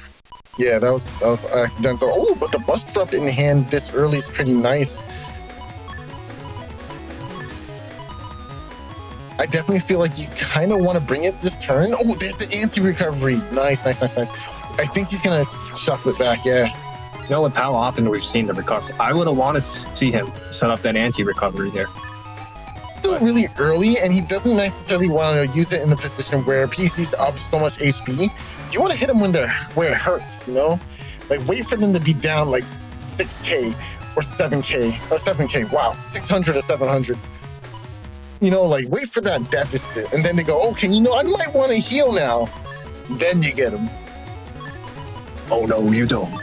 Yeah, that was accidental. Oh, but the bust drop in hand this early is pretty nice. I definitely feel like you kind of want to bring it this turn. Oh, there's the anti-recovery. Nice. I think he's going to shuffle it back, yeah. You know, with how often we've seen the recovery, I would have wanted to see him set up that anti-recovery there. Still really early, and he doesn't necessarily want to use it in a position where PC's up so much HP. You want to hit him where it hurts, you know? Like, wait for them to be down like 6K or 7K or 7K. Wow, 600 or 700. You know, like, wait for that deficit. And then they go, okay, you know, I might want to heal now. Then you get him. Oh, no, you don't.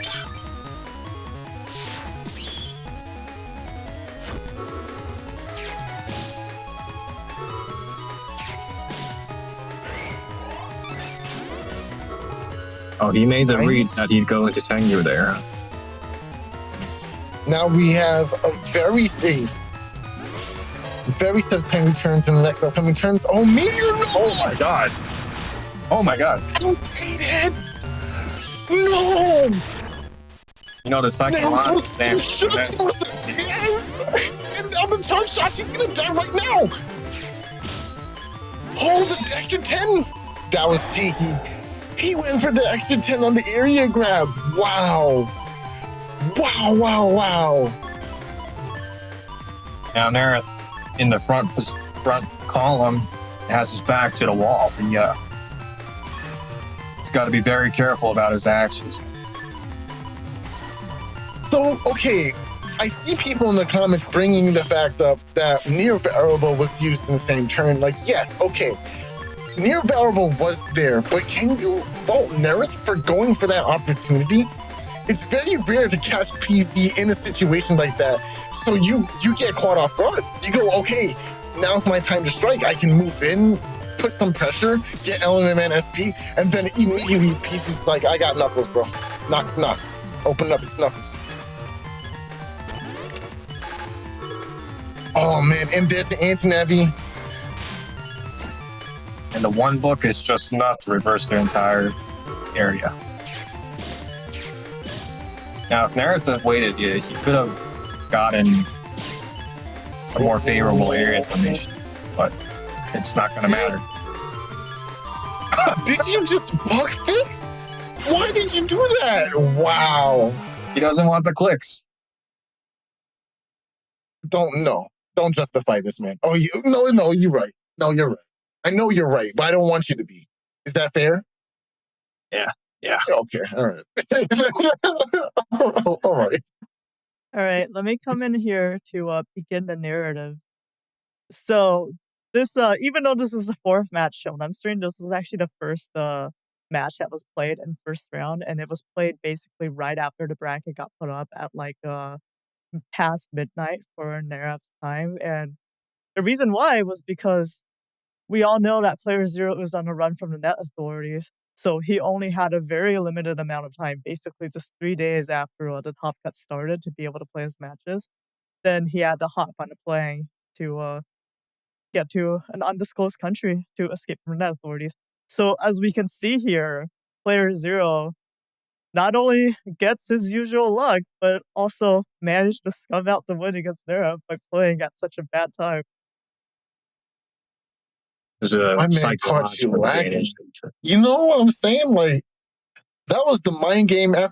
Oh, he made the read that he'd go into Tengu there. Now we have a very safe Tengu turns in the next upcoming turns. Oh, Meteor! Oh my god! Oh my god! 8 hits! No! You know, the psychological damage. Yes! And on the charge shot, he's gonna die right now! Hold the extra 10! That was cheeky. He went for the extra 10 on the area grab. Wow. Wow. Now Neryth in the front column has his back to the wall. He's got to be very careful about his actions. So, okay, I see people in the comments bringing the fact up that near variable was used in the same turn. Like, yes, okay, near variable was there, but can you fault Neryth for going for that opportunity? It's very rare to catch PZ in a situation like that. So you get caught off guard. You go, okay, now's my time to strike. I can move in, put some pressure, get Element Man SP, and then immediately PZ's like, I got Knuckles, bro. Knock. Open up, it's Knuckles. Oh man, and there's the anti-navi. And the one book is just enough to reverse their entire area. Now, if Neryth had waited, he could have gotten a more favorable area information, but it's not going to matter. Did you just bug fix? Why did you do that? Wow. He doesn't want the clicks. Don't justify this, man. Oh, no, you're right. No, you're right. I know you're right, but I don't want you to be. Is that fair? Yeah. Okay, all right. All right. All right, let me come in here to begin the narrative. So this, even though this is the fourth match shown on stream, this is actually the first match that was played in first round, and it was played basically right after the bracket got put up at like past midnight for Neryth's time. And the reason why was because we all know that playerzero is on the run from the net authorities. So he only had a very limited amount of time, basically just 3 days after the top cut started to be able to play his matches. Then he had to hop on the plane to get to an undisclosed country to escape from the net authorities. So as we can see here, playerzero not only gets his usual luck, but also managed to scum out the win against Neryth by playing at such a bad time. There's a My man caught you lacking. You know what I'm saying? Like, that was the mind game. Yo,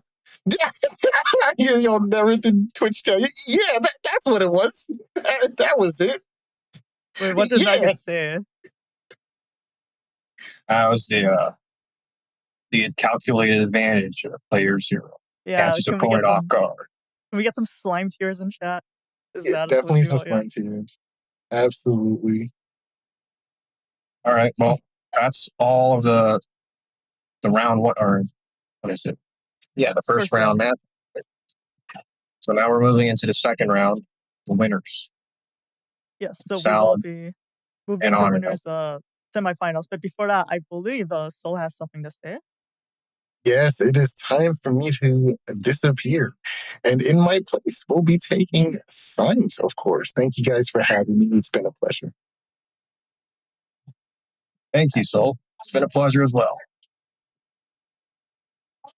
Neryth in Twitch chat. Yeah, that's what it was. That was it. Wait, what did Nugget say? That was the calculated advantage of playerzero. Yeah, Catches opponent off guard. Can we get some slime tears in chat? Is that definitely some slime tears? Absolutely. All right. Well, that's all of the round one, or what is it? Yeah, the first round match. So now we're moving into the second round, the winners. Yes, so we will be moving the winners semifinals. But before that, I believe Soul has something to say. Yes, it is time for me to disappear. And in my place, we'll be taking Symes, of course. Thank you guys for having me. It's been a pleasure. Thank you, Soul. It's been a pleasure as well.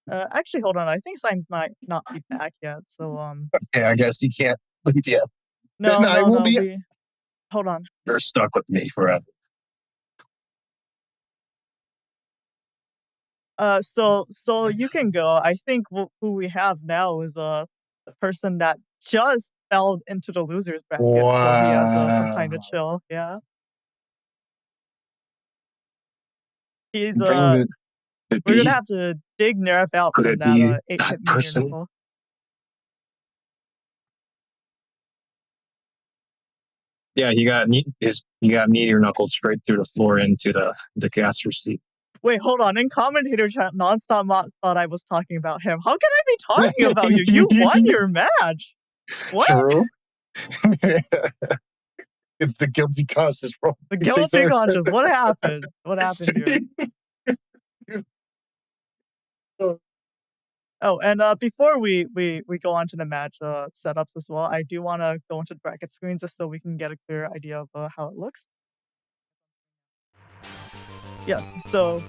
Actually, hold on. I think Symes might not be back yet. So okay, I guess you can't leave yet. No, hold on. You're stuck with me forever. So you can go. I think who we have now is the person that just fell into the losers bracket. Wow. So he has some time to chill. Yeah. He's we're gonna have to dig Neryth out from that 8-hit person. Yeah, he got meteor knuckled straight through the floor into the caster seat. Wait, hold on. In commentator chat, Nonstopmop thought I was talking about him. How can I be talking about you? You won your match. What? True. It's the guilty conscience, bro. The guilty conscience. What happened? What happened here? Oh, and before we go on to the match setups as well, I do want to go into the bracket screens just so we can get a clear idea of how it looks. Yes, so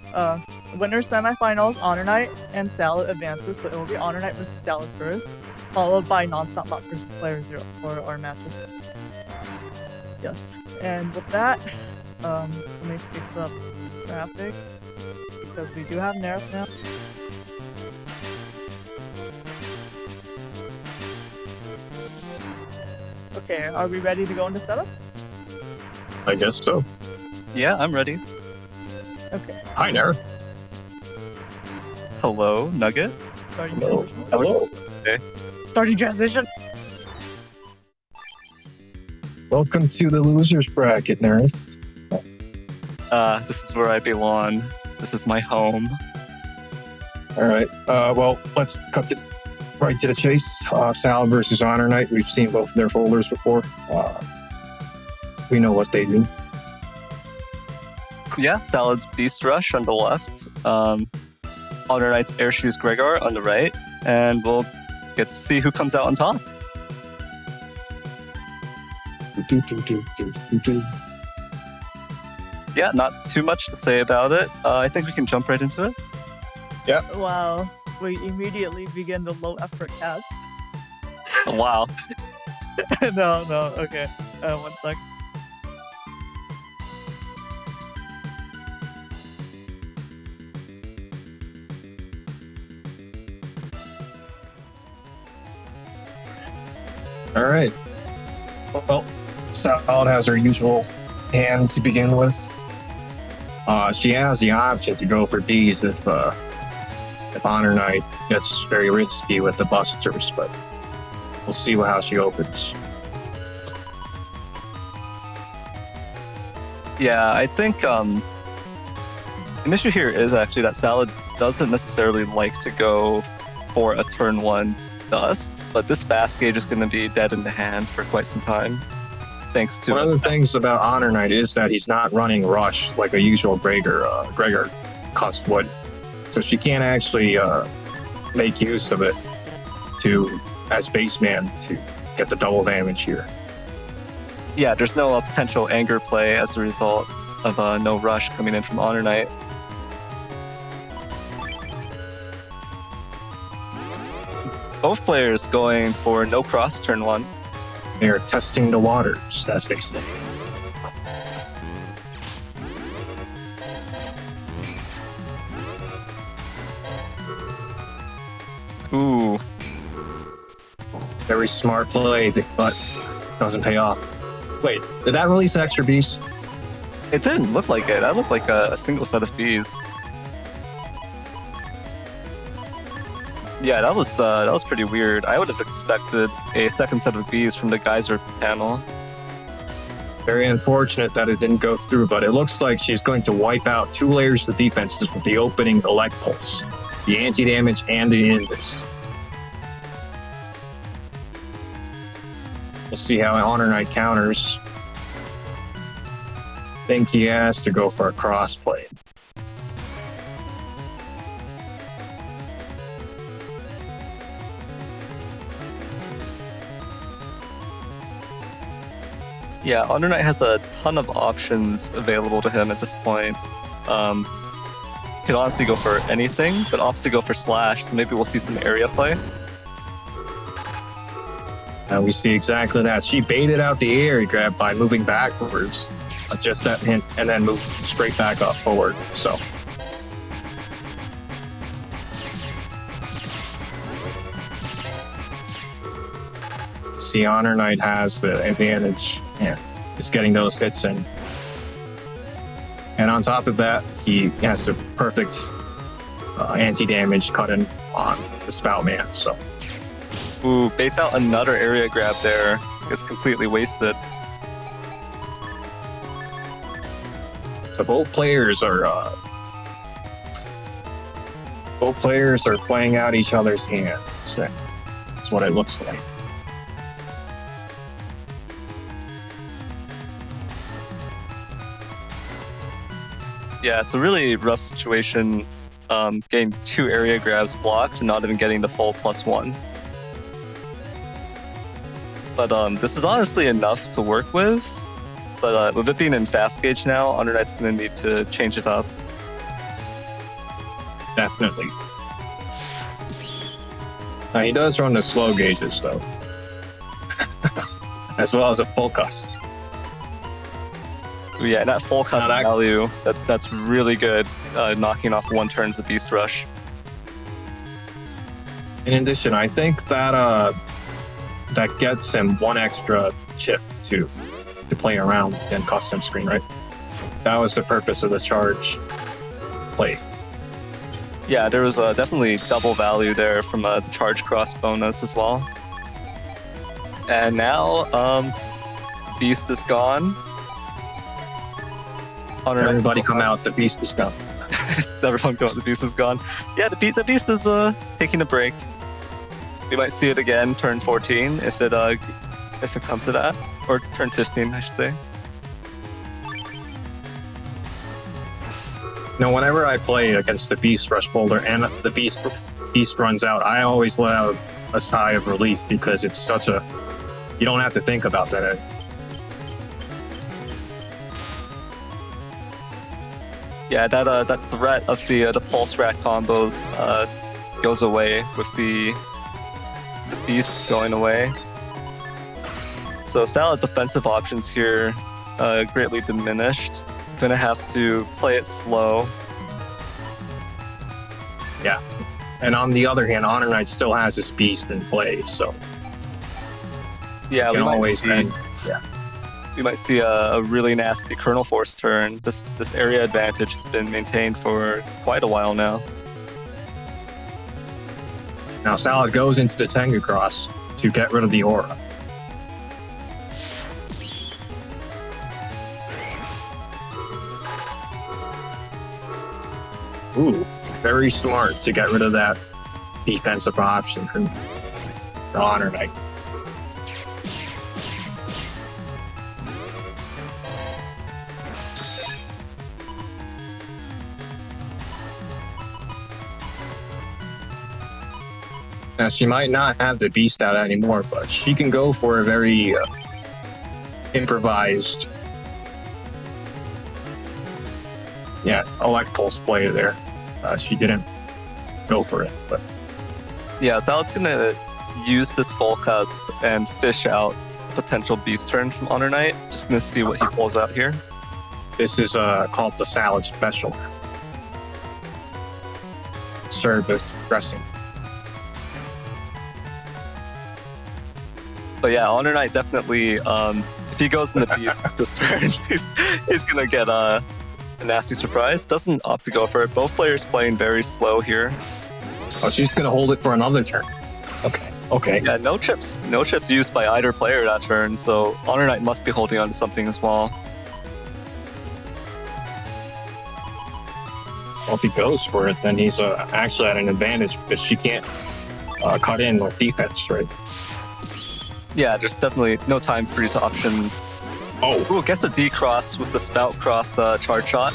winners semifinals, HonorNite and Salad advances. So it will be HonorNite versus Salad first, followed by Nonstopmop versus playerzero for our matches. Yes, and with that, let me fix up traffic because we do have Neryth now. Okay, are we ready to go into setup? I guess so. Yeah, I'm ready. Okay. Hi, Neryth. Hello, Nugget. Starting Hello. transition. Hello. Okay. Starting transition. Welcome to the losers bracket, Neryth. This is where I belong. This is my home. All right. Well, let's cut right to the chase. Salad versus HonorNite. We've seen both of their folders before. We know what they do. Yeah, Salad's Beast Rush on the left. HonorNite's Airshoes Gregor on the right. And we'll get to see who comes out on top. Yeah, not too much to say about it. I think we can jump right into it. Wow. We immediately begin the low effort cast. Oh, wow. No, okay. 1 sec. All right. Well, Solid has her usual hand to begin with. She has the option to go for D's if HonorNite gets very risky with the busters, but we'll see how she opens. Yeah, I think an issue here is actually that Salad doesn't necessarily like to go for a turn 1 dust, but this fast gauge is going to be dead in the hand for quite some time. Thanks to one of the things about HonorNite is that he's not running rush like a usual Gregor Cust would, so she can't actually make use of it as baseman to get the double damage here. Yeah, there's no potential anger play as a result of no rush coming in from HonorNite. Both players going for no cross turn 1. They're testing the waters, as they say. Ooh. Very smart play, but doesn't pay off. Wait, did that release an extra beast? It didn't look like it. That looked like a single set of bees. Yeah, that was pretty weird. I would have expected a second set of bees from the geyser panel. Very unfortunate that it didn't go through, but it looks like she's going to wipe out 2 layers of defenses with the opening, the leg pulse, the anti-damage, and the invis. We'll see how HonorNite counters. I think he has to go for a crossplay. Yeah, HonorNite has a ton of options available to him at this point. Could honestly go for anything, but opts to go for slash, so maybe we'll see some area play. And we see exactly that. She baited out the area grab by moving backwards. Just that hint, and then move straight back up forward. So. See, HonorNite has the advantage and is getting those hits in. And on top of that, he has the perfect anti-damage cut in on the Spout Man. So. Ooh, baits out another area grab there. It's completely wasted. So both players are playing out each other's hands. So that's what it looks like. Yeah, it's a really rough situation. Getting 2 area grabs blocked and not even getting the full +1. But this is honestly enough to work with. But with it being in fast gauge now, HonorNite's going to need to change it up. Definitely. Now, he does run the slow gauges, though. As well as a full cust. Yeah, and that full cust value, that's really good, knocking off 1 turn's the Beast Rush. In addition, I think that that gets him 1 extra chip to play around in custom screen, right? That was the purpose of the charge play. Yeah, there was definitely double value there from a charge cross bonus as well. And now, Beast is gone. Everybody come out, the Beast is gone. Everyone go out, the Beast is gone. Yeah, the Beast is taking a break. We might see it again turn 14 if it comes to that. Or turn 15, I should say. No, whenever I play against the Beast Rush folder and the Beast runs out, I always let out a sigh of relief because it's such a... You don't have to think about that. Yeah, that threat of the pulse rat combos goes away with the beast going away. So Salad's offensive options here greatly diminished. Gonna have to play it slow. Yeah. And on the other hand, HonorNite still has his beast in play, so yeah, can always we might see a really nasty Kernel Force turn. This area advantage has been maintained for quite a while now. Now Salad goes into the Tengu Cross to get rid of the aura. Ooh, very smart to get rid of that defensive option for HonorNite. Now, she might not have the beast out anymore, but she can go for a very improvised, elect pulse play there. She didn't go for it, but yeah, Salad's gonna use this forecast and fish out potential beast turn from HonorNite. Just gonna see what he pulls out here. this is called the Salad Special. Served with dressing. But yeah, HonorNite definitely, if he goes in the beast this turn, he's gonna get a nasty surprise. Doesn't opt to go for it. Both players playing very slow here. Oh, she's gonna hold it for another turn. Okay. Yeah, no chips used by either player that turn, so HonorNite must be holding on to something as well. Well, if he goes for it, then he's actually at an advantage because she can't cut in with defense, right? Yeah, there's definitely no time freeze option. Oh. Ooh, gets a D-cross with the spout cross charge shot.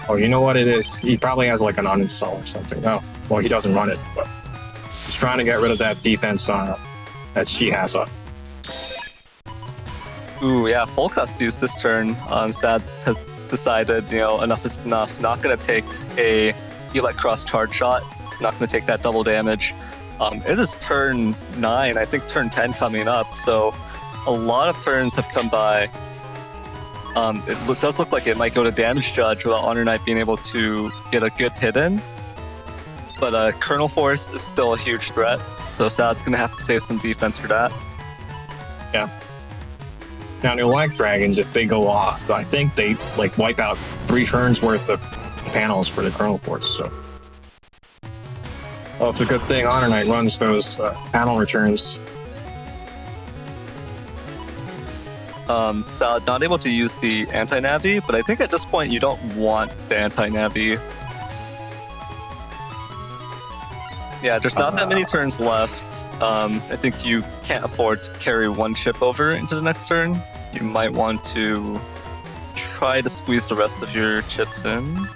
Oh, you know what it is? He probably has like an uninstall or something. No, well, he doesn't run it, but he's trying to get rid of that defense that she has up. Ooh, yeah, full cust use this turn. Sad has decided, enough is enough. Not gonna take a elect cross charge shot. Not gonna take that double damage. It is turn 9, I think turn 10 coming up, so a lot of turns have come by. It does look like it might go to damage judge without HonorNite being able to get a good hit in. But Kernel Force is still a huge threat, so Sad's gonna have to save some defense for that. Yeah. Now, the Elect Dragons, if they go off, I think they wipe out 3 turns worth of panels for the Kernel Force, so. Well, it's a good thing HonorNite runs those panel returns. Salad not able to use the anti-navi, but I think at this point you don't want the anti-navi. Yeah, there's not that many turns left. I think you can't afford to carry 1 chip over into the next turn. You might want to try to squeeze the rest of your chips in.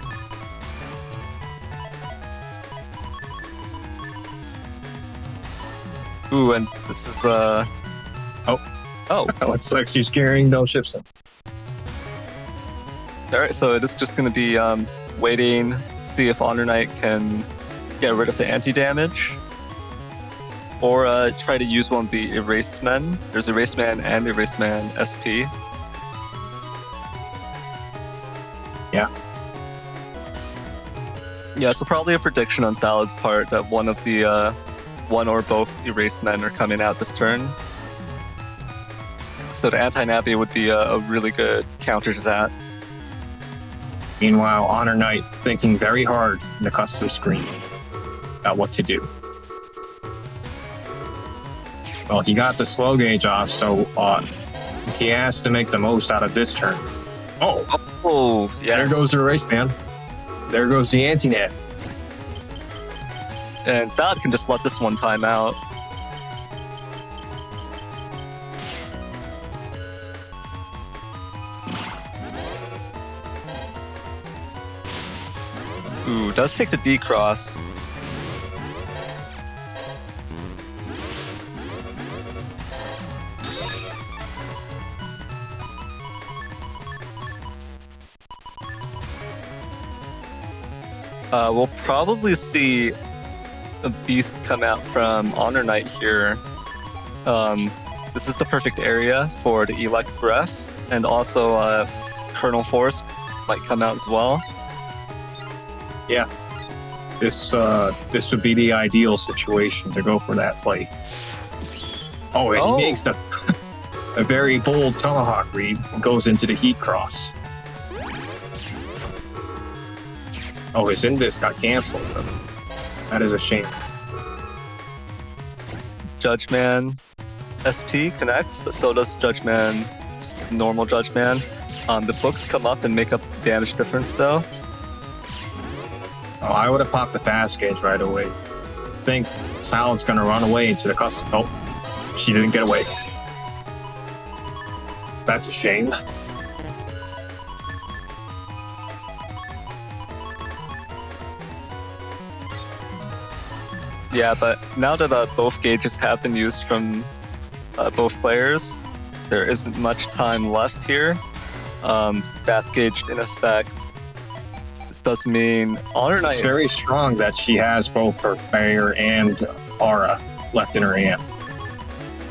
Ooh, and this is Oh. Looks like she's carrying no chips in. Alright, so it is just going to be waiting, see if HonorNite can get rid of the anti-damage. Or try to use one of the Erase Men. There's Erase Man and Erase Man SP. Yeah. Yeah, so probably a prediction on Salad's part that one of the one or both Erase Men are coming out this turn. So the anti-navi would be a really good counter to that. Meanwhile, HonorNite thinking very hard in the custom screen about what to do. Well, he got the slow gauge off, so he has to make the most out of this turn. Oh, yeah. There goes the Erase Man. There goes the anti-net. And Salad can just let this one time out. Ooh, does take the D-cross. We'll probably see a beast come out from HonorNite here. This is the perfect area for the Elect Breath, and also Kernel Force might come out as well. Yeah. This would be the ideal situation to go for that play. Oh, and he makes a very bold Tomahawk read and goes into the Heat Cross. Oh, his Invis got canceled. That is a shame. Judgeman SP connects, but so does Judgeman, just normal Judgeman. The books come up and make up damage difference though. Oh, I would have popped the fast gauge right away. I think Salad's gonna run away into the custom. Oh, she didn't get away. That's a shame. Yeah, but now that both gauges have been used from both players, there isn't much time left here. Fast gauge in effect. This does mean HonorNite. It's very strong that she has both her Barrier and Aura left in her hand.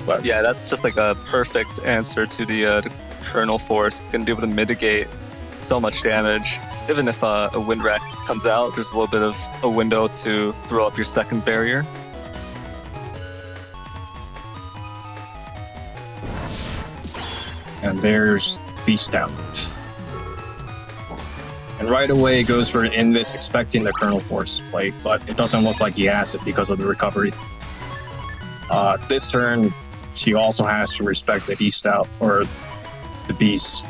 But yeah, that's just like a perfect answer to the Kernel Force. Gonna be able to mitigate so much damage. Even if a Wind Rack comes out, there's a little bit of a window to throw up your second barrier. And there's Beast Down. And right away goes for an Invis, expecting the Kernel Force play, but it doesn't look like he has it because of the recovery. This turn, she also has to respect the Beast Out, or the Beast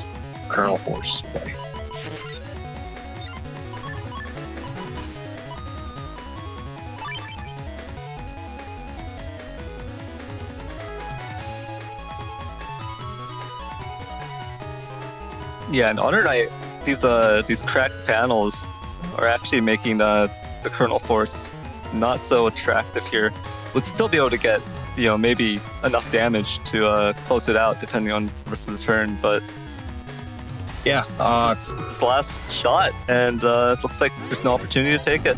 Kernel Force play. Yeah, and HonorNite, these cracked panels are actually making the Kernel Force not so attractive here. Would still be able to get, maybe enough damage to close it out depending on the rest of the turn, but yeah, this last shot, and it looks like there's no opportunity to take it.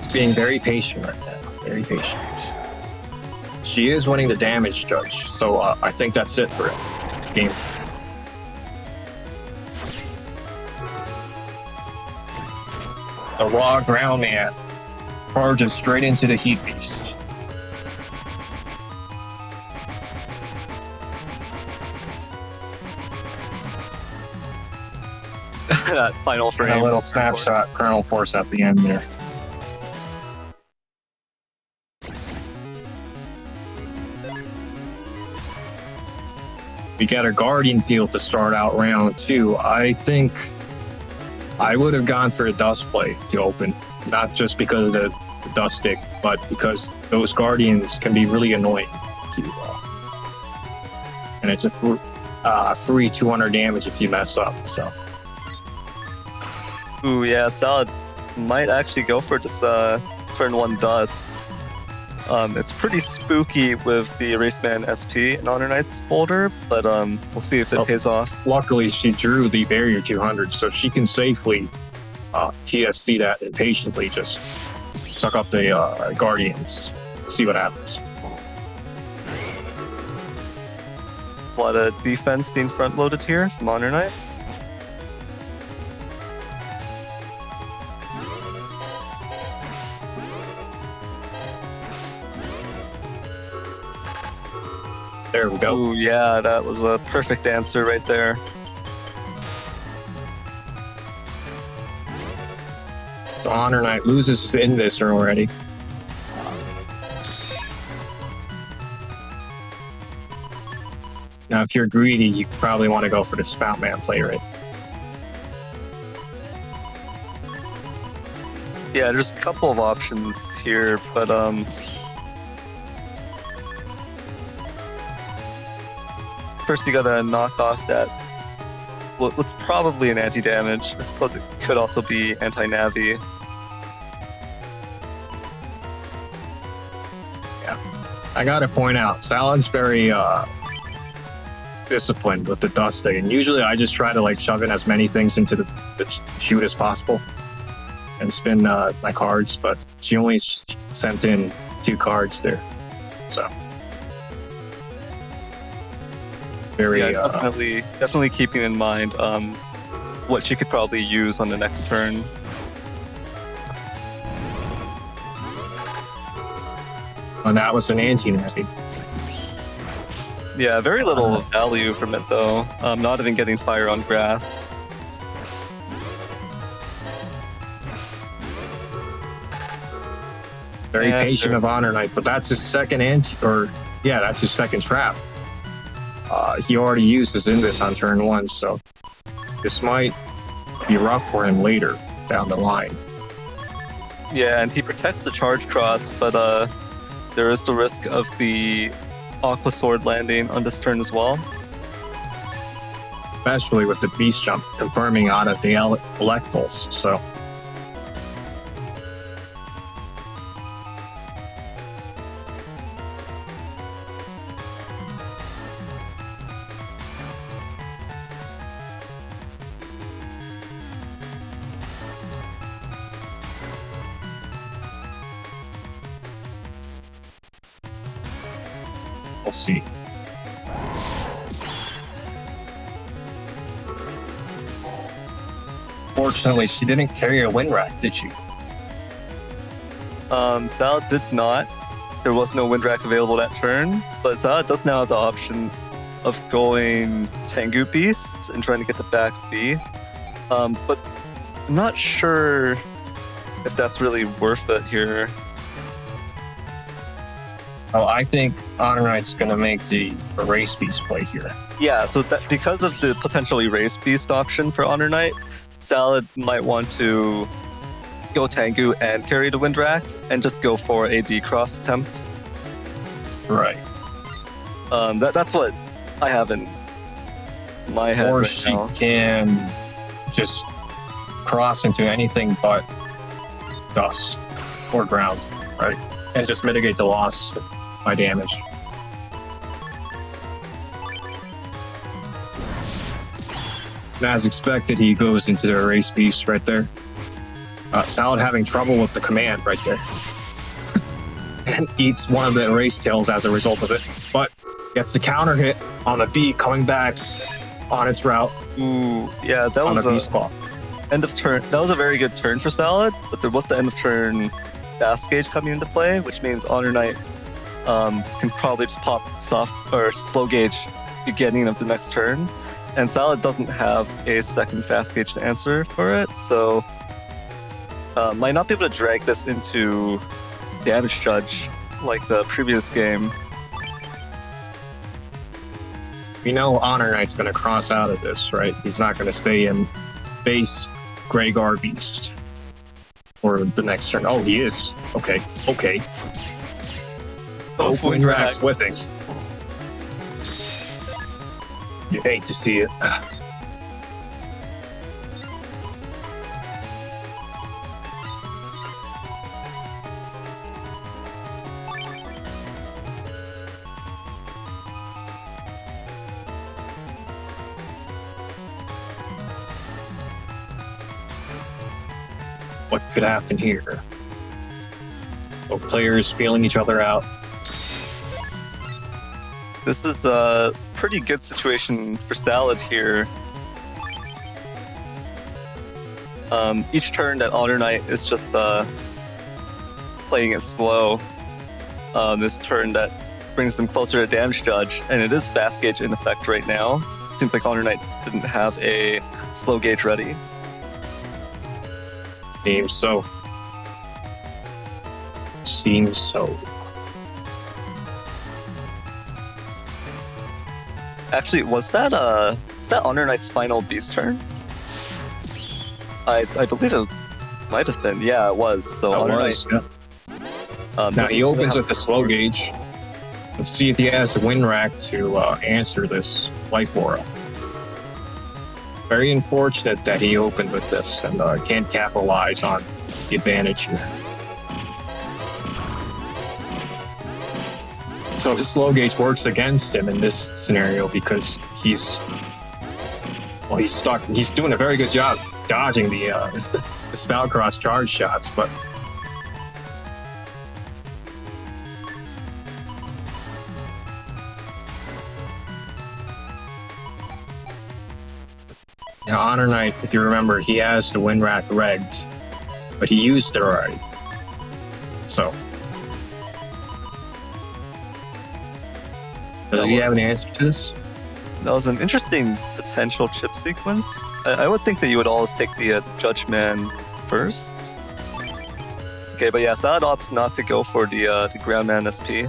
It's being very patient right now, very patient. She is winning the damage judge, so I think that's it for it. Game. The raw ground man charges straight into the Heat Beast. That final frame. And a little snapshot Kernel Force at the end there. We got a Guardian field to start out round 2. I think I would have gone for a Dust play to open, not just because of the Dust stick, but because those Guardians can be really annoying to and it's a free 200 damage if you mess up. So, ooh, yeah, Salad might actually go for this turn 1 Dust. It's pretty spooky with the Eraseman SP in HonorNite's folder, but we'll see if it pays off. Luckily, she drew the Barrier 200, so she can safely TFC that and patiently just suck up the Guardians, see what happens. A lot of defense being front-loaded here from HonorNite. There we go. Ooh, yeah, that was a perfect answer right there. So HonorNite loses in this already. Now, if you're greedy, you probably want to go for the Spoutman play, right? Yeah, there's a couple of options here, but first you gotta knock off that what's probably an anti-damage. I suppose it could also be anti-navi. Yeah. I gotta point out, Salad's very disciplined with the dust thing, and usually I just try to shove in as many things into the to shoot as possible and spin my cards, but she only sent in 2 cards there. So very definitely keeping in mind what she could probably use on the next turn. And that was an anti-nasty. Yeah, very little value from it though. Not even getting fire on grass. Very patient of HonorNite, but that's his second that's his second trap. He already used his Invis on turn 1, so this might be rough for him later down the line. Yeah, and he protects the charge cross, but there is the risk of the Aqua Sword landing on this turn as well. Especially with the Beast Jump confirming out of the Electals, so. We'll see. Fortunately, she didn't carry a wind rack, did she? Salad did not. There was no wind rack available that turn, but Salad does now have the option of going Tengu Beast and trying to get the back B. But I'm not sure if that's really worth it here. Oh, I think HonorNite's going to make the Erase Beast play here. Yeah, so that because of the potential Erase Beast option for HonorNite, Salad might want to go Tengu and carry the Wind Rack and just go for a D-Cross attempt. Right. That's what I have in my head or right she now. can just cross into anything but dust or ground, right? And just mitigate the loss by damage. And as expected, he goes into the Erase Beast right there. Salad having trouble with the command right there. And eats one of the Erase Tails as a result of it. But gets the counter hit on the B coming back on its route. Ooh, yeah, that was a Beast Claw. End of turn. That was a very good turn for Salad, but there was the end of turn Fast Gauge coming into play, which means HonorNite can probably just pop soft or slow gauge beginning of the next turn. And Salad doesn't have a second Fast Gauge to answer for it, so might not be able to drag this into Damage Judge like the previous game. We know HonorNite's going to cross out of this, right? He's not going to stay in base Greygar Beast for the next turn. Oh, he is. Okay. Both Wind Racks with things. You hate to see it. What could happen here? Both players feeling each other out. This is a pretty good situation for Salad here. Each turn that HonorNite is just playing it slow. This turn that brings them closer to Damage Judge, and it is Fast Gauge in effect right now. Seems like HonorNite didn't have a slow gauge ready. Seems so. Actually, was that HonorNite's final Beast turn? I believe it might have been. Yeah, it was. So HonorNite. Yeah. Now he opens with the slow gauge. Let's see if he has the Wind Rack to answer this Life Aura. Very unfortunate that he opened with this and can't capitalize on the advantage here. So his slow gauge works against him in this scenario because he's stuck. He's doing a very good job dodging the the spout cross charge shots, but now HonorNite, if you remember, he has the Wind Rat regs, but he used it already. So does he have an answer to this? That was an interesting potential chip sequence. I would think that you would always take the Judge Man first. Okay, but yeah, Salad opts not to go for the Groundman SP.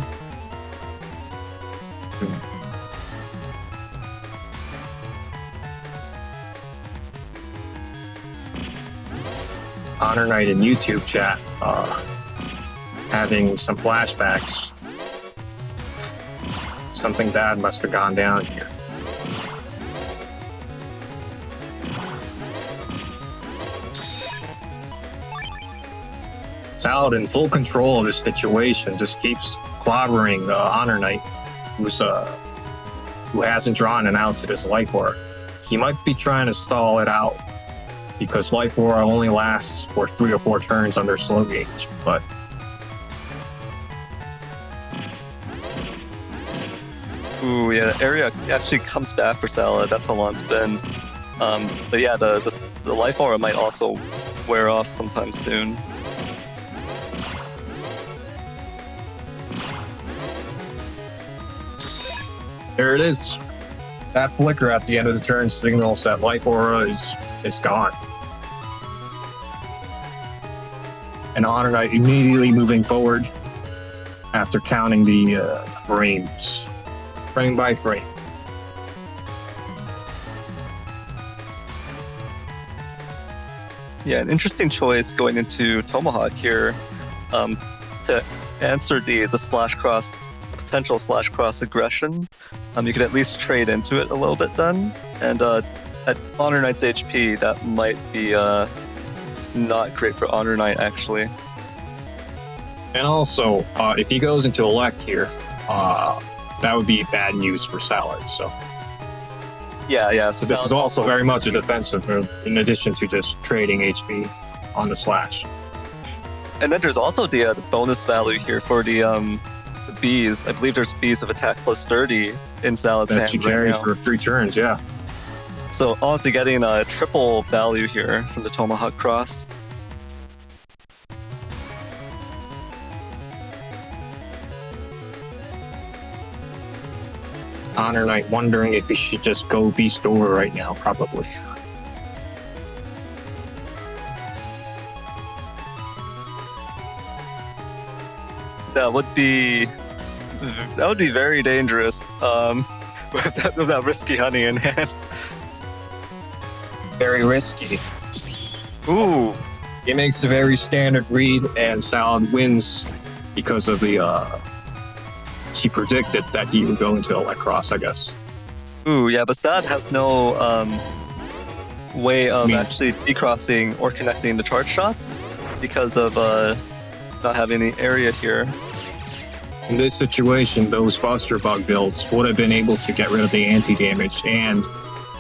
HonorNite in YouTube chat having some flashbacks. Something bad must have gone down here. Salad in full control of his situation just keeps clobbering HonorNite, who hasn't drawn an out to this Life Aura. He might be trying to stall it out because Life Aura only lasts for 3 or 4 turns under slow gauge, but ooh, yeah, area actually comes back for Salad. That's how long it's been. But yeah, the Life Aura might also wear off sometime soon. there it is. That flicker at the end of the turn signals that Life Aura is gone. And HonorNite immediately moving forward after counting the frames, frame by frame. Yeah, an interesting choice going into Tomahawk here to answer the slash cross, potential slash cross aggression. You could at least trade into it a little bit then, and at HonorNite's HP, that might be not great for HonorNite actually. And also, if he goes into Elect here, that would be bad news for Salad. So Yeah. So this is also very much a defensive move, in addition to just trading HP on the slash. And then there's also the bonus value here for the bees. I believe there's bees of attack plus 30 in Salad's hand That you right carry now. for 3 turns, yeah. So honestly, getting a triple value here from the Tomahawk Cross. HonorNite wondering if he should just go Beast Door right now, probably. That would be very dangerous with that risky honey in hand. Very risky. Ooh, He makes a very standard read, and Salad wins because of the, she predicted that he would go into Elect Cross, I guess. ooh, yeah, but Sad has no way of actually decrossing or connecting the charge shots because of not having any area here. In this situation, those Buster Bug builds would have been able to get rid of the anti-damage and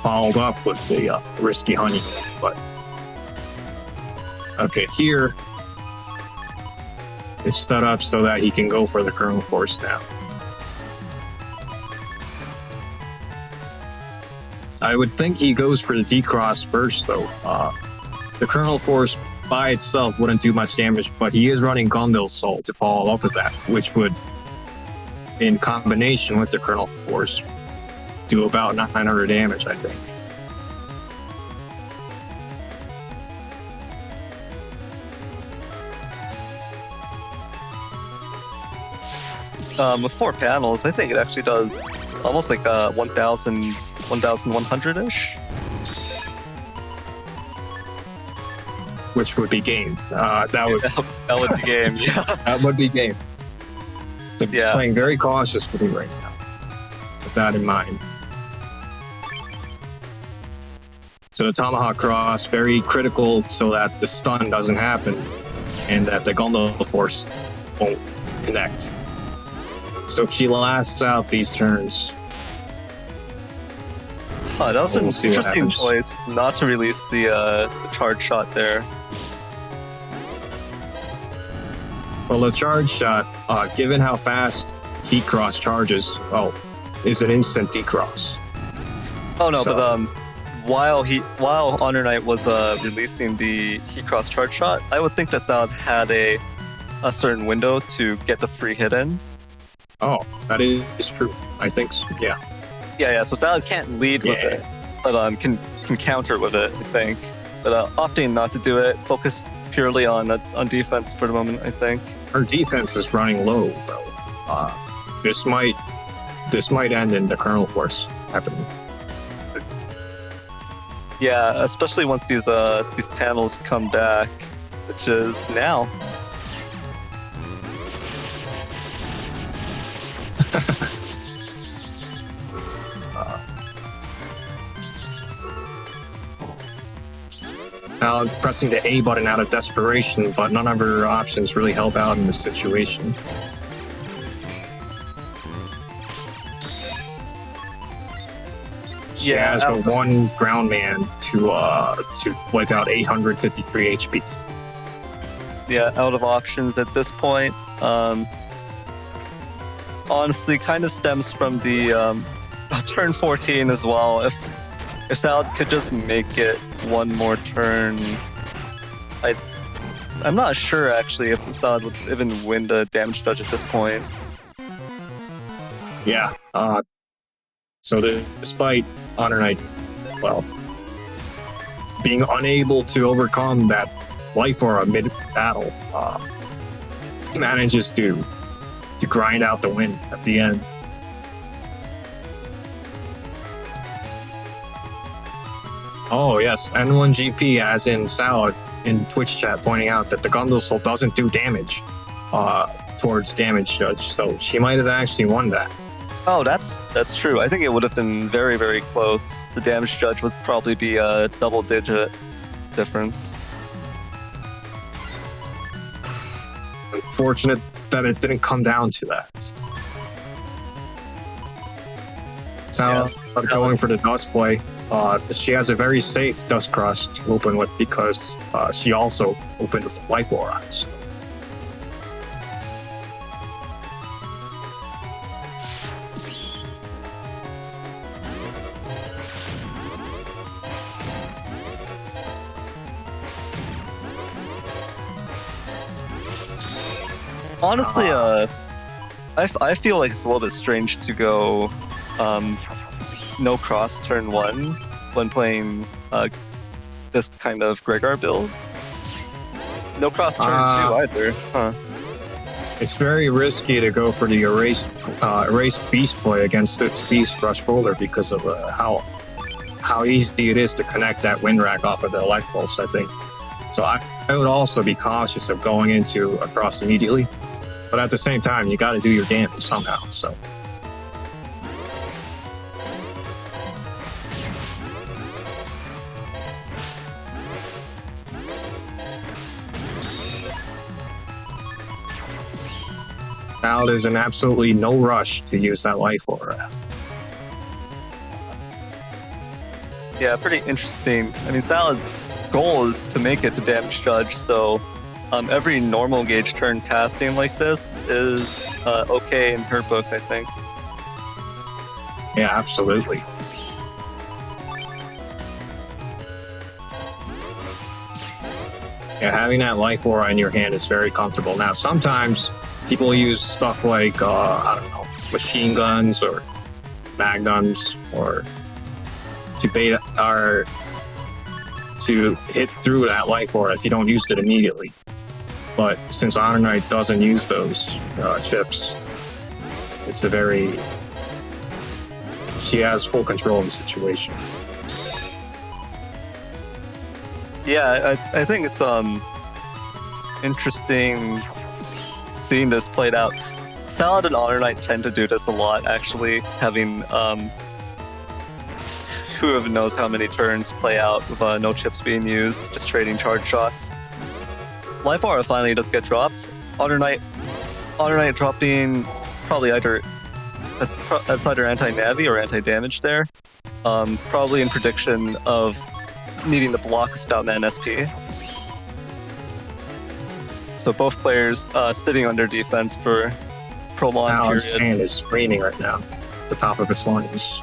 followed up with the risky honey, but okay, here it's set up so that he can go for the Kernel Force now. I would think he goes for the decross first, though. The Kernel Force by itself wouldn't do much damage, but he is running Gondel Soul to follow up with that, which would, in combination with the Kernel Force, do about 900 damage, I think. With 4 panels, I think it actually does almost like 1,100-ish. Which would be game. That That would be game, yeah. that would be game. So Yeah. playing very cautiously right now, with that in mind. So the Tomahawk Cross, very critical so that the stun doesn't happen and that the Gondel Force won't connect. So if she lasts out these turns, That was an We'll see what interesting happens. choice not to release the charge shot there. Well, the charge shot, given how fast heat cross charges, is an instant decross. Oh no, So- but while HonorNite was releasing the heat cross charge shot, I would think that Salad had a certain window to get the free hit in. Oh, that is true. I think so. Yeah. Yeah. So Salad can't lead with Yeah. it, but can counter with it, I think. But opting not to do it, focus purely on defense for the moment, I think. Her defense is running low, though. This might end in the kernel force happening. Yeah, especially once these panels come back, which is now. Now pressing the A button out of desperation, but none of her options really help out in this situation. She Yeah, has but one ground man to wipe out 853 HP. Yeah, out of options at this point. Honestly, kind of stems from the turn 14 as well. If Salad could just make it one more turn, I'm not sure actually if Salad would even win the damage judge at this point. Yeah. So despite HonorNite, being unable to overcome that life aura mid-battle, manages to grind out the win at the end. Oh yes, N1GP as in Salad in Twitch chat pointing out that the Gundle Soul doesn't do damage towards damage judge, so she might have actually won that. Oh, that's true. I think it would have been very, very close. The damage judge would probably be a double-digit difference. Unfortunate that it didn't come down to that. Salad going for the dust play. She has a very safe dust cross to open with because she also opened with life aura. So. Honestly, I feel like it's a little bit strange to go no cross turn 1 when playing this kind of Gregar build. No cross turn 2 either. Huh. It's very risky to go for the erase beast play against its beast rush folder because of how easy it is to connect that wind rack off of the elect pulse, I think. So I would also be cautious of going into a cross immediately. But at the same time, you got to do your damage somehow. So now there's an absolutely no rush to use that life aura. Yeah, pretty interesting. I mean, Salad's goal is to make it to damage judge, so every normal gauge turn passing like this is okay in her book, I think. Yeah, absolutely. Yeah, having that life aura in your hand is very comfortable. Now, sometimes people use stuff like, I don't know, machine guns or magnums or to hit through that life aura if you don't use it immediately. But since HonorNite doesn't use those chips, it's she has full control of the situation. Yeah, I think it's interesting seeing this played out. Salad and HonorNite tend to do this a lot, actually, having who knows how many turns play out with no chips being used, just trading charge shots. Life Aura finally does get dropped. HonorNite dropping probably either that's either anti-navi or anti-damage there. probably in prediction of needing to block Spoutman SP. So both players sitting under defense for prolonged Alex period. Sand is screaming right now. The top of his lungs.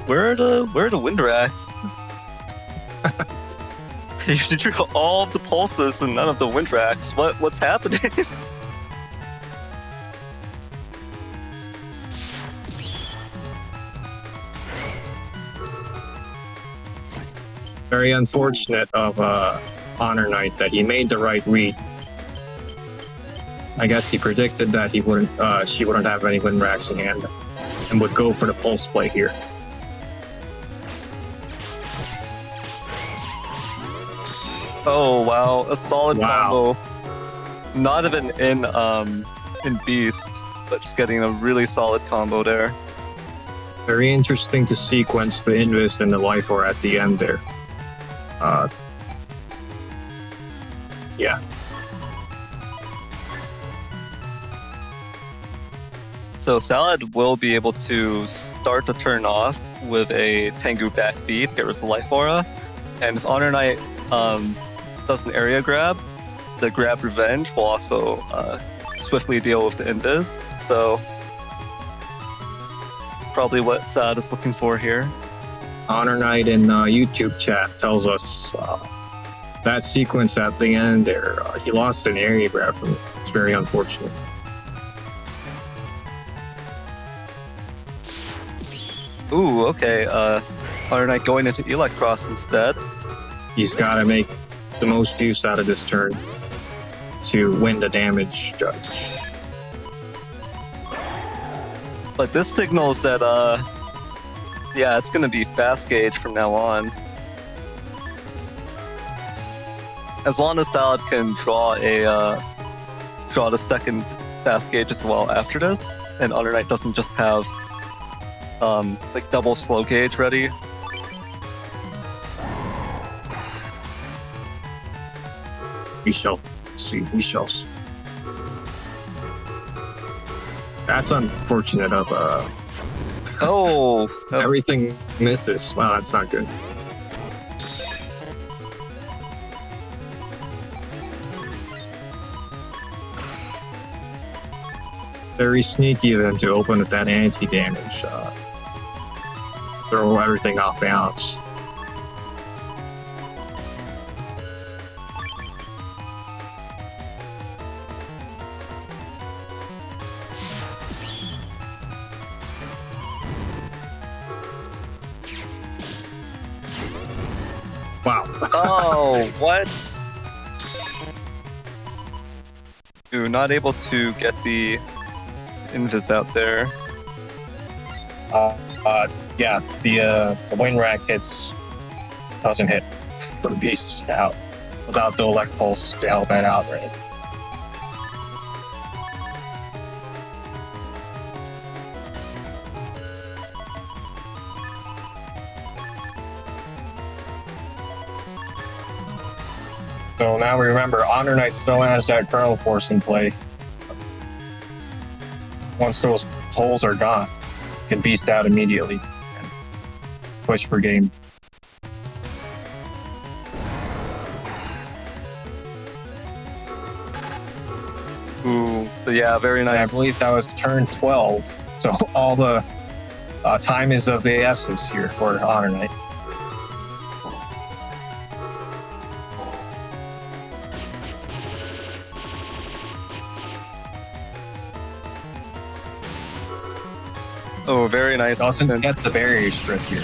Where are the wind racks? You drew all of the pulses and none of the wind racks. What's happening? Very unfortunate of HonorNite that he made the right read. I guess he predicted that she wouldn't have any wind racks in hand and would go for the pulse play here. Oh wow, a solid Wow. combo. Not even in Beast, but just getting a really solid combo there. Very interesting to sequence the Invis and the Life Orb at the end there. Yeah. So Salad will be able to start the turn off with a Tengu backbeat, get rid of the Life Aura. And if HonorNite does an area grab, the grab revenge will also swiftly deal with the Invis. So probably what Salad is looking for here. HonorNite in YouTube chat tells us that sequence at the end there, he lost an area grab from it. It's very unfortunate. Ooh, okay. HonorNite going into SoulXCross instead. He's got to make the most use out of this turn to win the damage judge. But this signals that, yeah, it's going to be fast gauge from now on. As long as Salad can draw the second fast gauge as well after this, and HonorNite doesn't just have like double slow gauge ready. We shall see. We shall see. That's unfortunate of Oh, everything misses. Wow, that's not good. Very sneaky of them to open with that anti-damage. Throw everything off balance. Wow. oh, what? Ooh, not able to get the Invis out there. Yeah, the wind rack doesn't hit for the beast out without the elect pulse to help that out, right? So now we remember HonorNite still has that Kernel Force in play. Once those holes are gone, you can beast out immediately and push for game. Ooh, but yeah, very And nice. I believe that was turn 12. So all the time is of the essence here for HonorNite. Oh, very nice. Doesn't get the barrier strip here.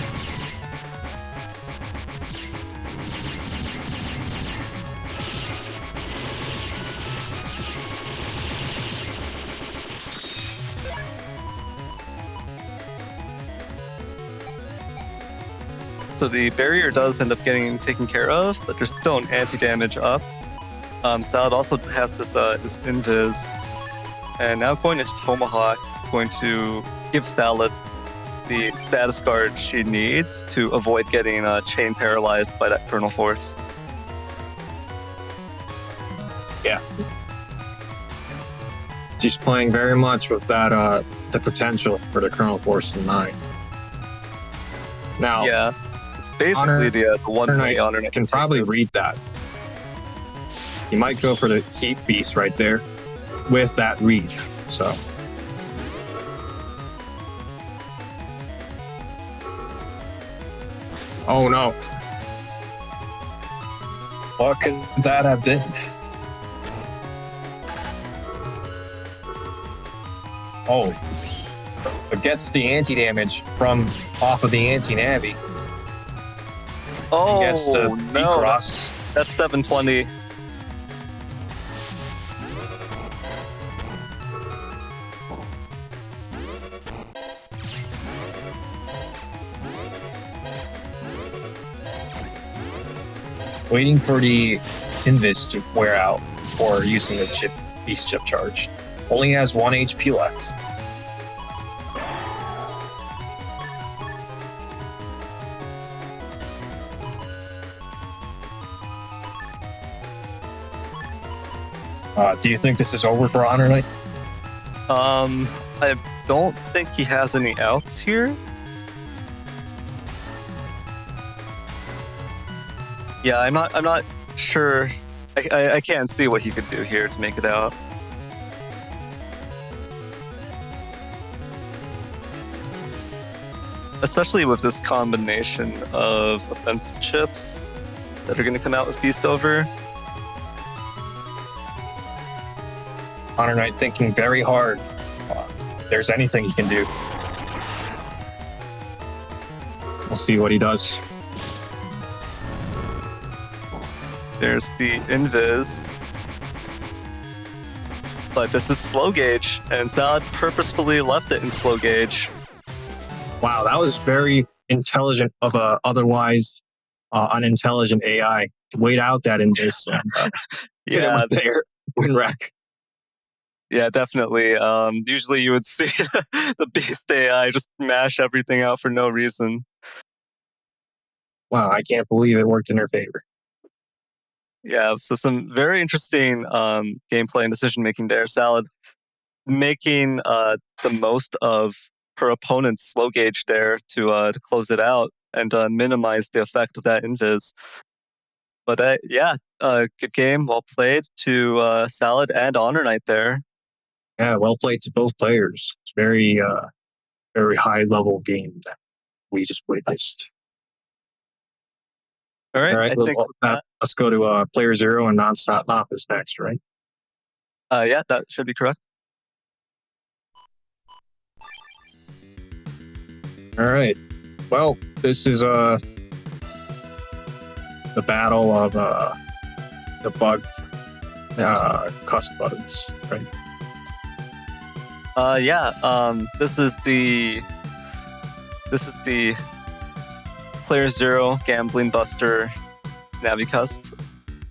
So the barrier does end up getting taken care of, but there's still an anti-damage up. Salad also has this invis, and now going into Tomahawk, going to give Salad the status guard she needs to avoid getting chain paralyzed by that Kernel Force. Yeah. She's playing very much with that the potential for the Colonel Force in mind. Now, Yeah, it's basically the one-way HonorNite can probably read that. You might go for the Heat Beast right there with that read. So. Oh no. What could that have been? Oh. It gets the anti-damage from off of the anti-navi. Oh, gets the no. cross. That's 720. Waiting for the invis to wear out or using the beast chip charge. Only has 1 HP left. Do you think this is over for HonorNite? I don't think he has any outs here. Yeah, I'm not sure. I can't see what he could do here to make it out. Especially with this combination of offensive chips that are going to come out with Beast over. HonorNite thinking very hard. If there's anything he can do. We'll see what he does. There's the invis. But this is slow gauge, and Salad purposefully left it in slow gauge. Wow, that was very intelligent of a otherwise unintelligent AI to wait out that invis and Yeah, there win wreck. Yeah, definitely. Usually you would see the Beast AI just mash everything out for no reason. Wow, I can't believe it worked in her favor. Yeah, so some very interesting gameplay and decision making there. Salad making the most of her opponent's slow gauge there to close it out and minimize the effect of that invis. But yeah, good game, well played to Salad and HonorNite there. Yeah, well played to both players. It's very, very high level game that we just witnessed. All right, I think let's go to playerzero and Nonstopmop is next, right? Yeah, that should be correct. All right. Well, this is the battle of the bug cusp buttons, right? This is the playerzero Gambling Buster Navicust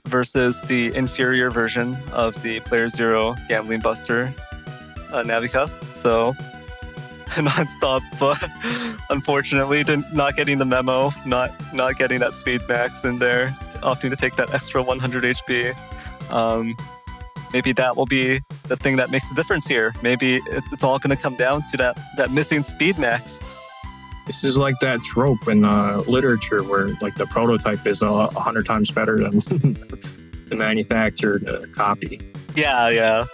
versus the inferior version of the playerzero Gambling Buster Navicust. So Nonstop, unfortunately, not getting the memo, not getting that speed max in there, opting to take that extra 100 HP. Maybe that will be the thing that makes the difference here. Maybe it's all going to come down to that missing speed max. This is like that trope in literature where like the prototype is 100 times better than the manufactured copy. Yeah.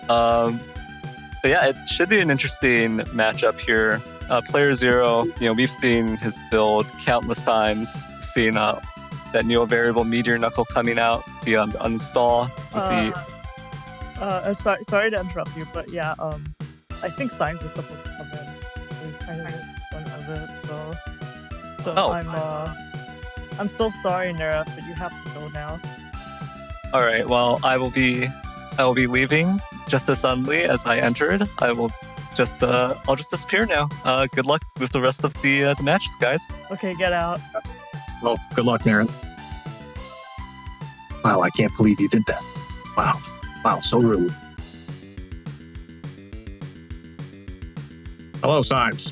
But yeah, it should be an interesting matchup here. playerzero, we've seen his build countless times. We've seen that Neo variable Meteor Knuckle coming out, the uninstall. Sorry to interrupt you, but yeah, I think Symes is supposed to come in. We kind of just went over it, so I'm so sorry, Neryth, but you have to go now. All right. Well, I will be leaving just as suddenly as I entered. I'll just disappear now. Good luck with the rest of the matches, guys. Okay, get out. Well, good luck, Neryth. Wow, I can't believe you did that. Wow, so rude. Hello, Symes.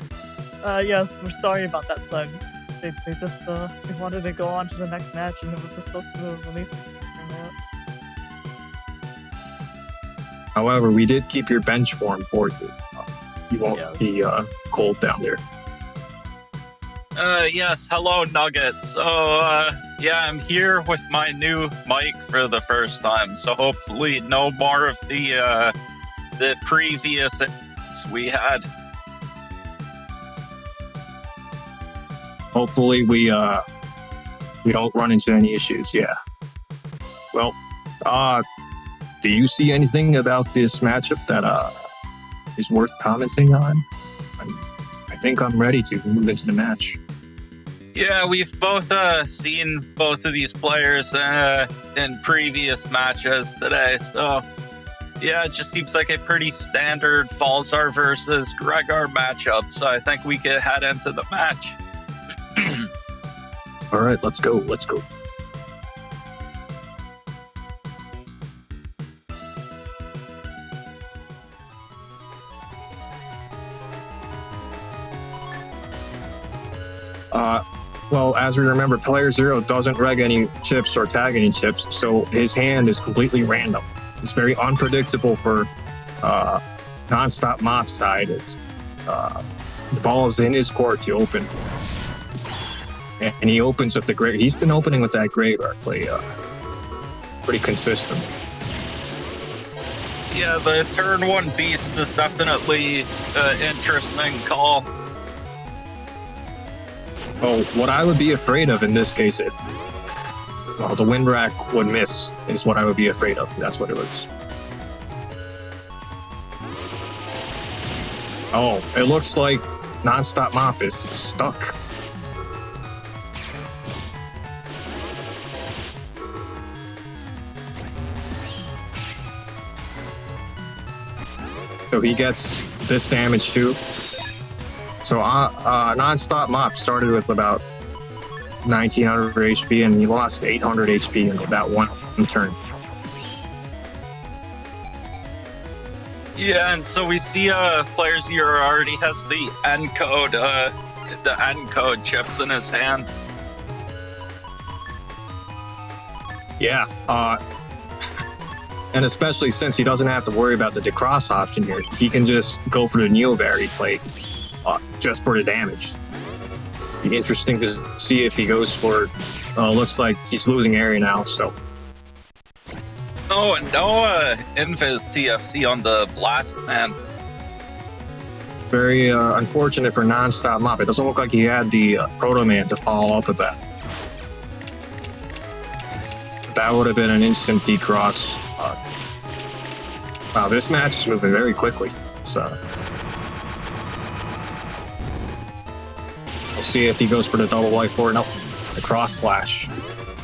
Yes, we're sorry about that, Symes. They just they wanted to go on to the next match, and it was just so smooth when they However, we did keep your bench warm for you. You won't be cold down there. Yes, hello, Nugget. So, yeah, I'm here with my new mic for the first time, so hopefully no more of the previous we had. Hopefully we don't run into any issues, yeah. Well, do you see anything about this matchup that is worth commenting on? I think I'm ready to move into the match. Yeah, we've both seen both of these players in previous matches today, so yeah, it just seems like a pretty standard Falzar versus Gregor matchup, so I think we could head into the match. All right, let's go. Well, as we remember, playerzero doesn't reg any chips or tag any chips, so his hand is completely random. It's very unpredictable for Nonstopmop's side. It's the ball is in his court to open, and he opens with the grave. He's been opening with that graveyard play pretty consistent. Yeah, the turn 1 beast is definitely an interesting call. Oh, what I would be afraid of in this case, the Windwrack would miss is what I would be afraid of. That's what it was. Oh, it looks like Nonstopmop is stuck. So he gets this damage too. So Nonstopmop started with about 1900 HP and he lost 800 HP in that one turn. Yeah, and so we see playerzero already has the encode chips in his hand. Yeah, and especially since he doesn't have to worry about the decross option here, he can just go for the Neovari play just for the damage. Be interesting to see if he goes for. Looks like he's losing area now, so. Oh, and no Invis TFC on the Blast Man. Very unfortunate for Nonstopmop. It doesn't look like he had the Proto Man to follow up with that. That would have been an instant decross. Wow, this match is moving very quickly. So we'll see if he goes for the double life for nope, the cross slash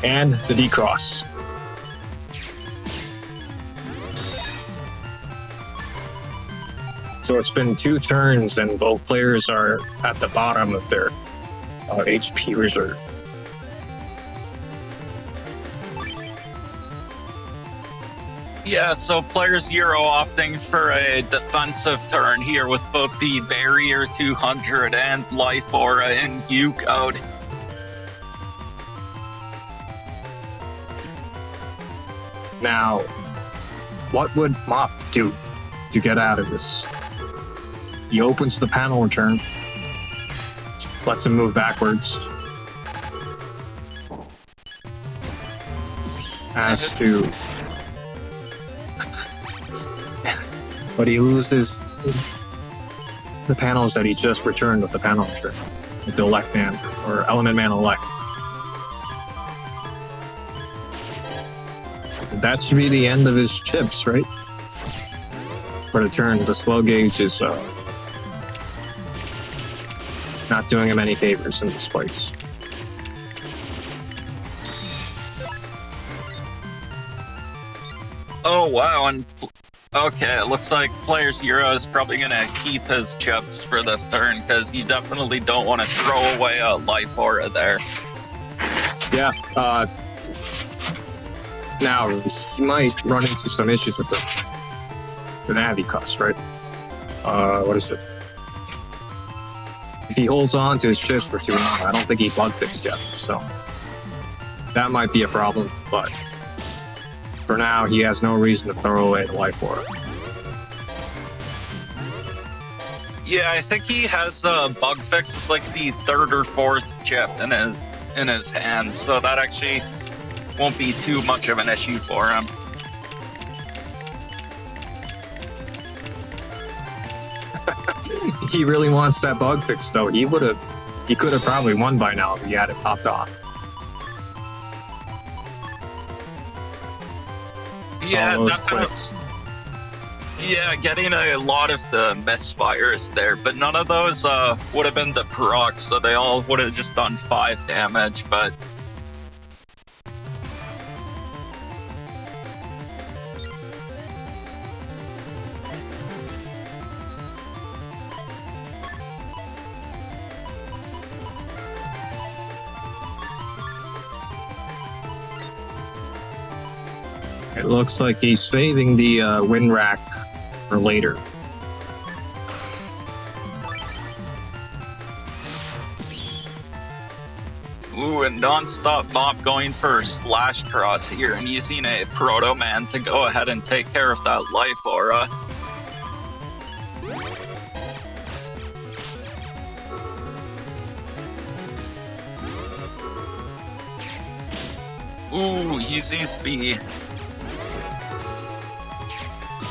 and the decross. So it's been 2 turns and both players are at the bottom of their HP reserve. Yeah, so playerzero opting for a defensive turn here with both the Barrier 200 and Life Aura in U code. Now, what would Mop do to get out of this? He opens the panel return, lets him move backwards. As to... but he loses the panels that he just returned with the panel return. With the Elect Man, or Element Man Elect. That should be the end of his chips, right? For the turn, the slow gauge is not doing him any favors in this place. Oh wow, and okay, it looks like playerzero is probably gonna keep his chips for this turn because you definitely don't want to throw away a Life Aura there. Yeah, now he might run into some issues with the Navi cost, right? What is it? If he holds on to his chips for too long, I don't think he bug fixed yet, so that might be a problem, but for now, he has no reason to throw away the Life Aura. Yeah, I think he has a bug fix. It's like the 3rd or 4th chip in his hands, so that actually won't be too much of an issue for him. He really wants that bug fix, though. He could have probably won by now if he had it popped off. Yeah, All those definitely. clicks. Yeah, getting a lot of the misfires there, but none of those would have been the proc, so they all would have just done 5 damage, but... It looks like he's saving the win rack for later. Ooh, and Nonstopmop going for SoulXCross here and using a Proto Man to go ahead and take care of that life aura. Ooh, he sees the...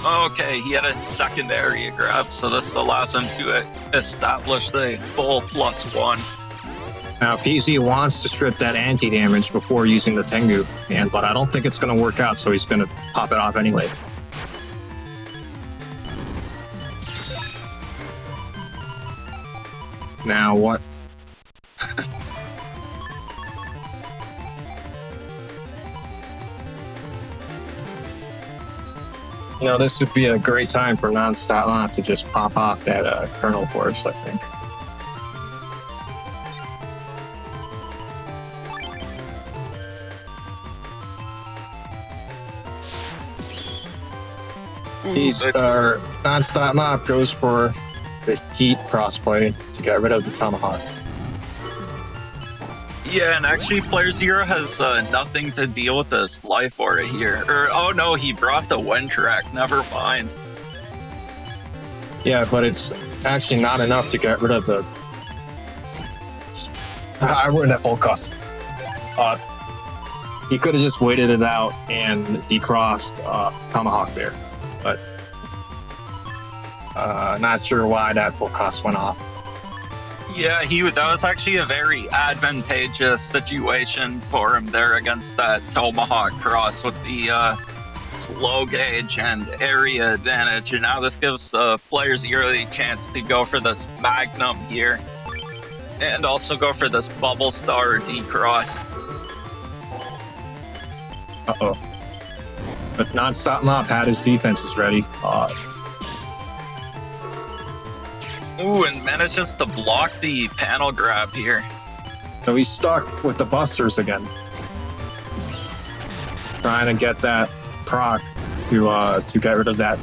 Okay, he had a secondary grab, so this allows him to establish the full +1. Now, PZ wants to strip that anti-damage before using the Tengu, but I don't think it's going to work out, so he's going to pop it off anyway. Now, what? You know, this would be a great time for Nonstopmop to just pop off that Kernel Force, I think. Nonstopmop goes for the Heat crossplay to get rid of the Tomahawk. Yeah, and actually playerzero has nothing to deal with this life aura here. Or, oh no, he brought the wind track, never mind. Yeah, but it's actually not enough to get rid of the... I wouldn't have full cost. He could have just waited it out and decrossed Tomahawk there. But not sure why that full cost went off. Yeah, that was actually a very advantageous situation for him there against that Tomahawk cross with the slow gauge and area advantage. And now this gives playerzero the chance to go for this Magnum here. And also go for this Bubble Star decross. Uh-oh. But Nonstopmop had his defenses ready. Ooh, and manages to block the panel grab here. So he's stuck with the busters again. Trying to get that proc to get rid of that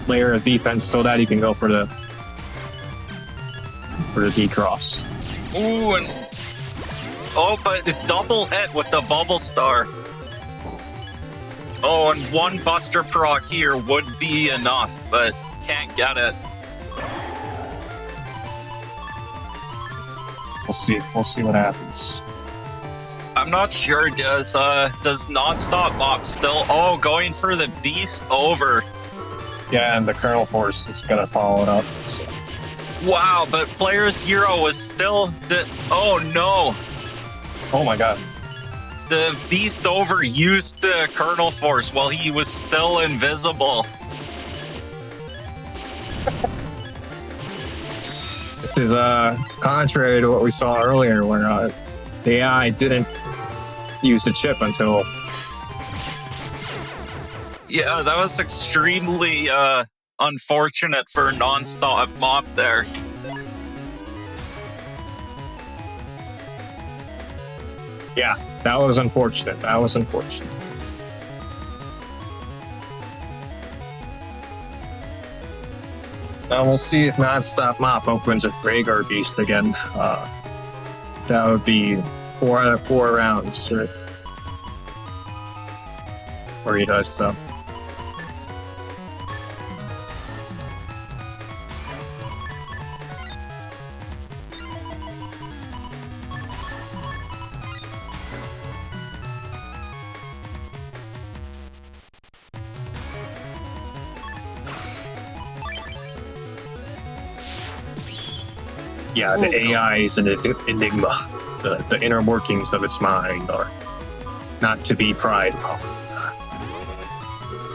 layer of defense so that he can go for the decross. Ooh, and but it's double hit with the Bubble Star. Oh, and one Buster proc here would be enough, but can't get it. We'll see what happens. I'm not sure. Does Nonstopmop still going for the Beast over? Yeah, and the Kernel Force is gonna follow it up. So. Wow, but playerzero was still oh no. Oh my god. The Beast over used the Kernel Force while he was still invisible. This is contrary to what we saw earlier, where the AI didn't use the chip until... Yeah, that was extremely unfortunate for Nonstopmop there. Yeah, that was unfortunate. Now we'll see if Nonstopmop opens a Graveyard Beast again. That would be 4 out of 4 rounds, right? Where he does so. Yeah, the AI is an enigma. The inner workings of its mind are not to be pried upon.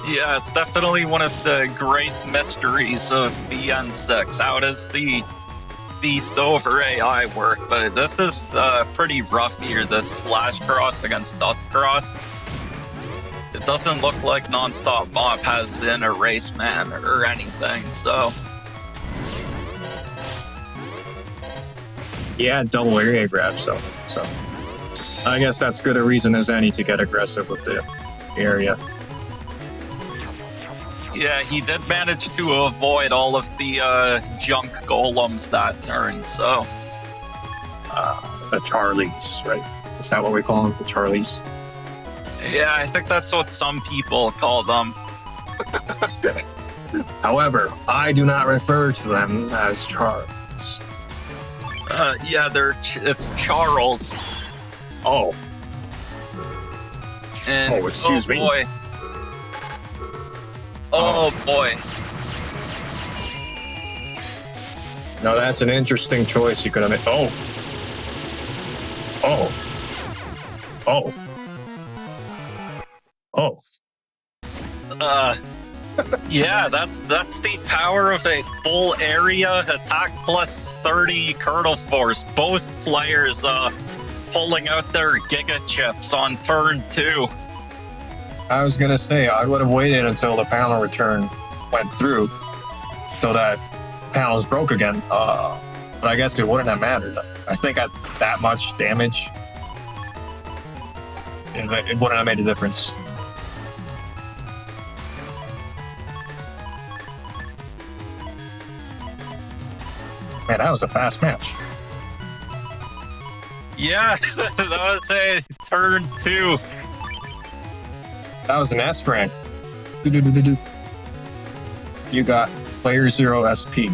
Yeah, it's definitely one of the great mysteries of BN6. How does the beast over AI work? But this is pretty rough here, this SoulXCross against Dustcross. It doesn't look like Nonstopmop has an erase man or anything, so... Yeah, double area grab, so I guess that's good a reason as any to get aggressive with the area. Yeah, he did manage to avoid all of the junk golems that turn, so... The Charlies, right? Is that what we call them, the Charlies? Yeah, I think that's what some people call them. However, I do not refer to them as Charles. Yeah, it's Charles. Oh. And, oh, excuse me. Boy. Oh boy. No, that's an interesting choice you could have made. Oh. Yeah, that's the power of a full area attack plus 30 kernel force. Both players pulling out their giga chips on turn 2. I was gonna say I would have waited until the panel return went through, so that panels broke again. But I guess it wouldn't have mattered. I think at that much damage, it wouldn't have made a difference. Man, that was a fast match. Yeah, that was a turn 2. That was an S rank. You got playerzero SP.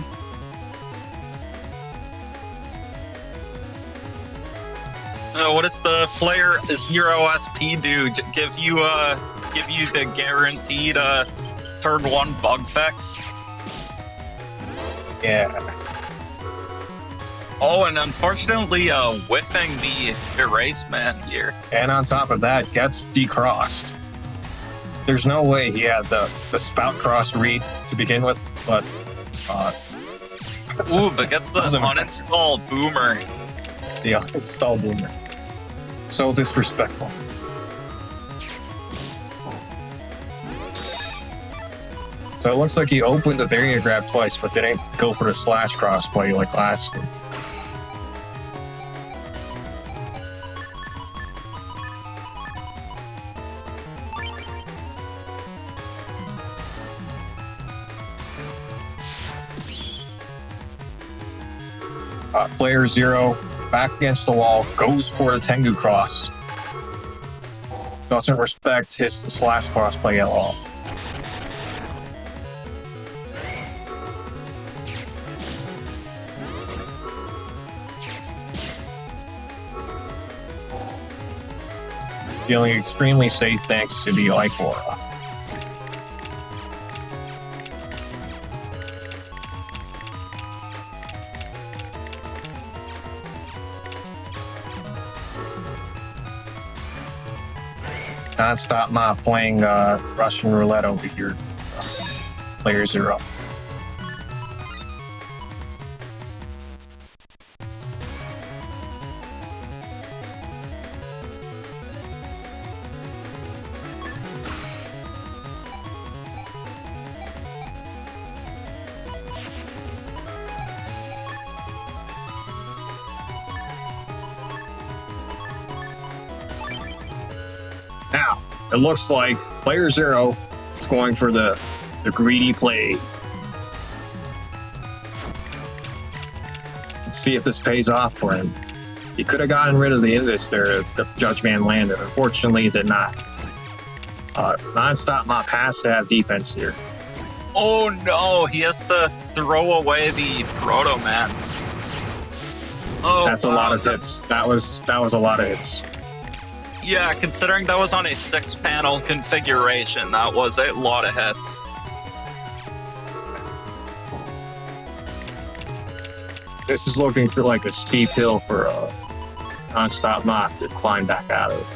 What does the player 0 SP do? Give you the guaranteed turn 1 bug fix? Yeah. Oh, and unfortunately, whiffing the erase man here. And on top of that, gets decrossed. There's no way he had the spout cross read to begin with, but ooh, but gets the uninstall boomer. The uninstall boomer. So disrespectful. So it looks like he opened the area grab twice, but didn't go for the SoulXCross play like last time. Player 0 back against the wall, goes for the Tengu cross. Doesn't respect his SoulXCross play at all. Feeling extremely safe thanks to the Life Aura. Nonstopmop playing Russian roulette over here. Player 0. Now, it looks like player 0 is going for the greedy play. Let's see if this pays off for him. He could have gotten rid of the Invis there if the Judge Man landed. Unfortunately, it did not. Nonstopmop has to have defense here. Oh no, he has to throw away the Proto Man. Oh, that's a lot of hits. That was a lot of hits. Yeah, considering that was on a 6-panel configuration, that was a lot of hits. This is looking for like a steep hill for Nonstopmop to climb back out of.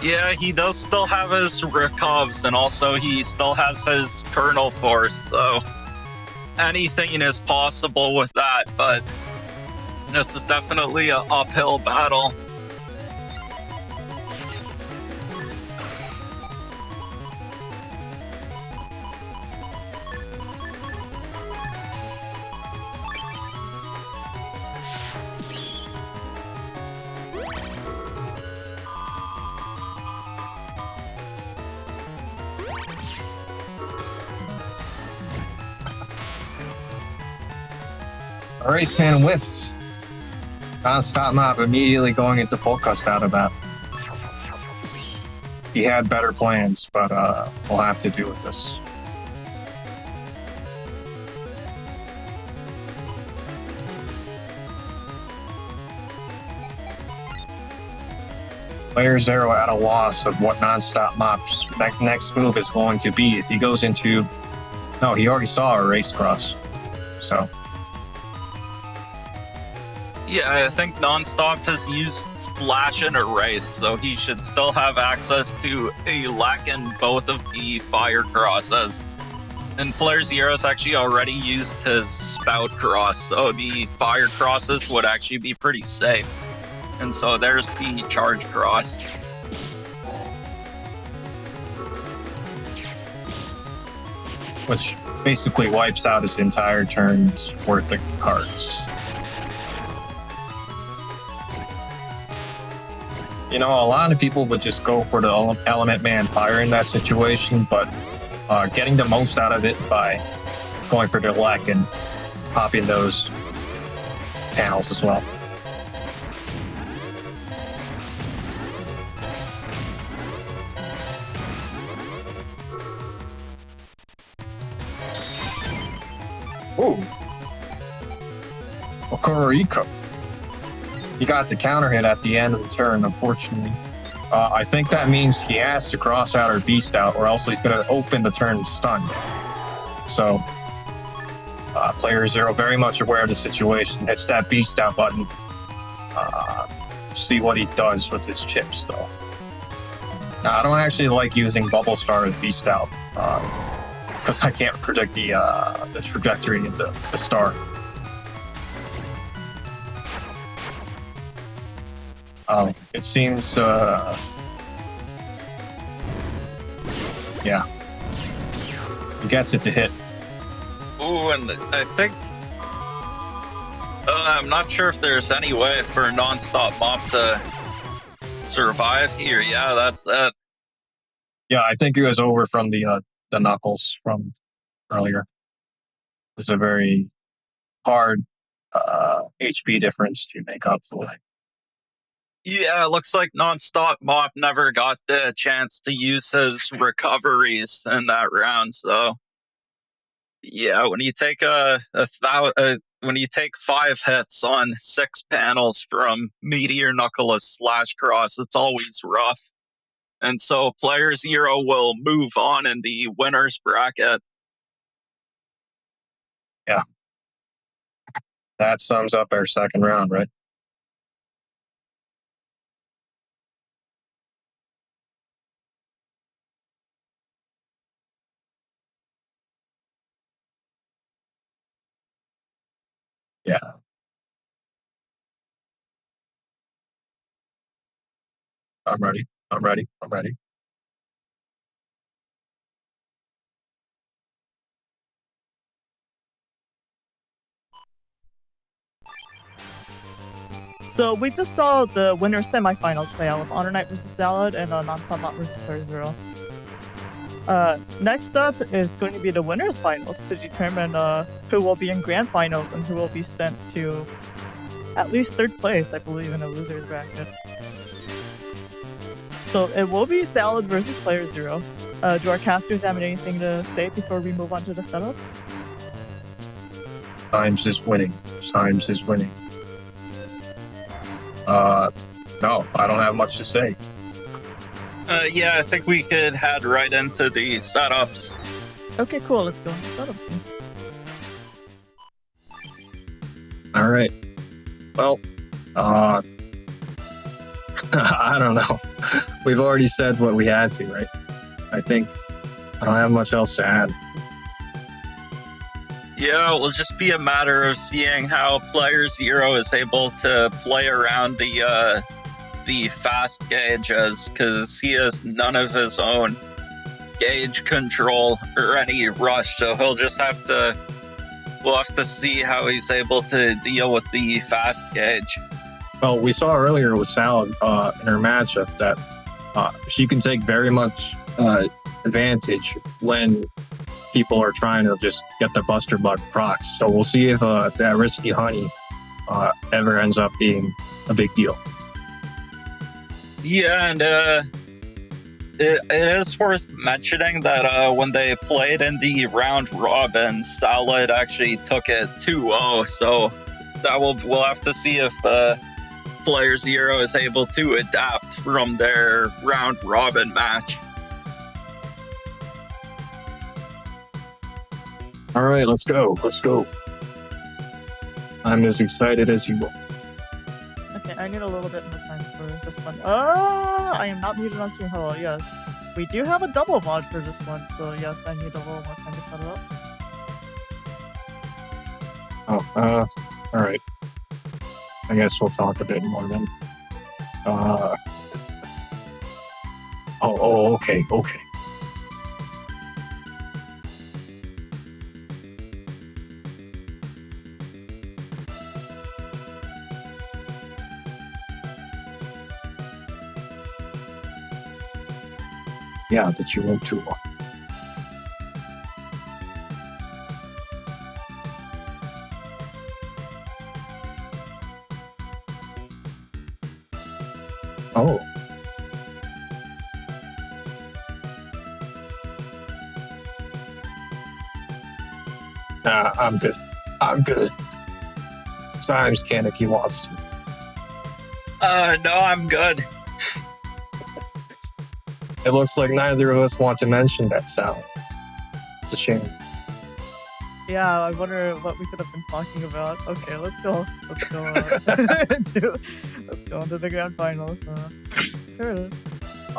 Yeah, he does still have his recovs, and also he still has his kernel force, so anything is possible with that, but this is definitely an uphill battle. Race man whiffs. Nonstopmop immediately going into full cust out of that. He had better plans, but we'll have to do with this. playerzero at a loss of what Nonstopmop's next move is going to be. If he goes into... No, he already saw a race cross. So... Yeah, I think Nonstop has used Splash and Erase, so he should still have access to a lack in both of the fire crosses. And playerzero's actually already used his Spout cross, so the fire crosses would actually be pretty safe. And so there's the charge cross. Which basically wipes out his entire turn's worth of cards. You know, a lot of people would just go for the Element Man fire in that situation, but getting the most out of it by going for the Lek and popping those panels as well. Ooh. Okoriko. He got the counter hit at the end of the turn, unfortunately. I think that means he has to cross out or beast out, or else he's going to open the turn stunned. So, playerzero very much aware of the situation. Hits that beast out button. See what he does with his chips, though. Now, I don't actually like using Bubble Star with beast out, because I can't predict the trajectory of the star. It seems, yeah. He gets it to hit. Ooh, and I think... I'm not sure if there's any way for Nonstopmop to survive here. Yeah, that's that. Yeah, I think it was over from the knuckles from earlier. It's a very hard HP difference to make up for. Yeah, it looks like Nonstopmop never got the chance to use his recoveries in that round. So, yeah, when you take when you take 5 hits on 6 panels from Meteor Knuckles Slash Cross, it's always rough. And so playerzero will move on in the winners bracket. Yeah. That sums up our second round, right? Yeah. I'm ready. I'm ready. I'm ready. So we just saw the winner semifinals play out with HonorNite versus Salad and Nonstopmop versus playerzero. Next up is going to be the winners finals to determine who will be in grand finals and who will be sent to at least 3rd place, I believe, in the losers bracket. So it will be Salad versus playerzero. Do our casters have anything to say before we move on to the setup? Symes is winning. Symes is winning. No, I don't have much to say. Yeah, I think we could head right into the setups. Okay, cool. Let's go into setup scene. All right. Well, I don't know. We've already said what we had to, right? I think I don't have much else to add. Yeah, it will just be a matter of seeing how playerzero is able to play around the fast gauges, because he has none of his own gauge control or any rush, so we'll have to see how he's able to deal with the fast gauge. Well, we saw earlier with Salad in her matchup that she can take very much advantage when people are trying to just get the Buster Bug procs. So we'll see if that risky honey ever ends up being a big deal. Yeah, and it is worth mentioning that when they played in the round robin, Salad actually took it 2-0. So we'll have to see if playerzero is able to adapt from their round robin match. All right, let's go. I'm as excited as you are. Okay, I need a little bit more time for this one. Oh, I am not muted on stream. Hello, yes. We do have a double VOD for this one, so yes, I need a little more time to set it up. All right. I guess we'll talk a bit more then. Okay. Yeah, that you went too long. Oh. Nah, I'm good. Symes can if he wants to. No, I'm good. It looks like neither of us want to mention that sound. It's a shame. Yeah, I wonder what we could have been talking about. Okay, let's go into the grand finals. Here it is.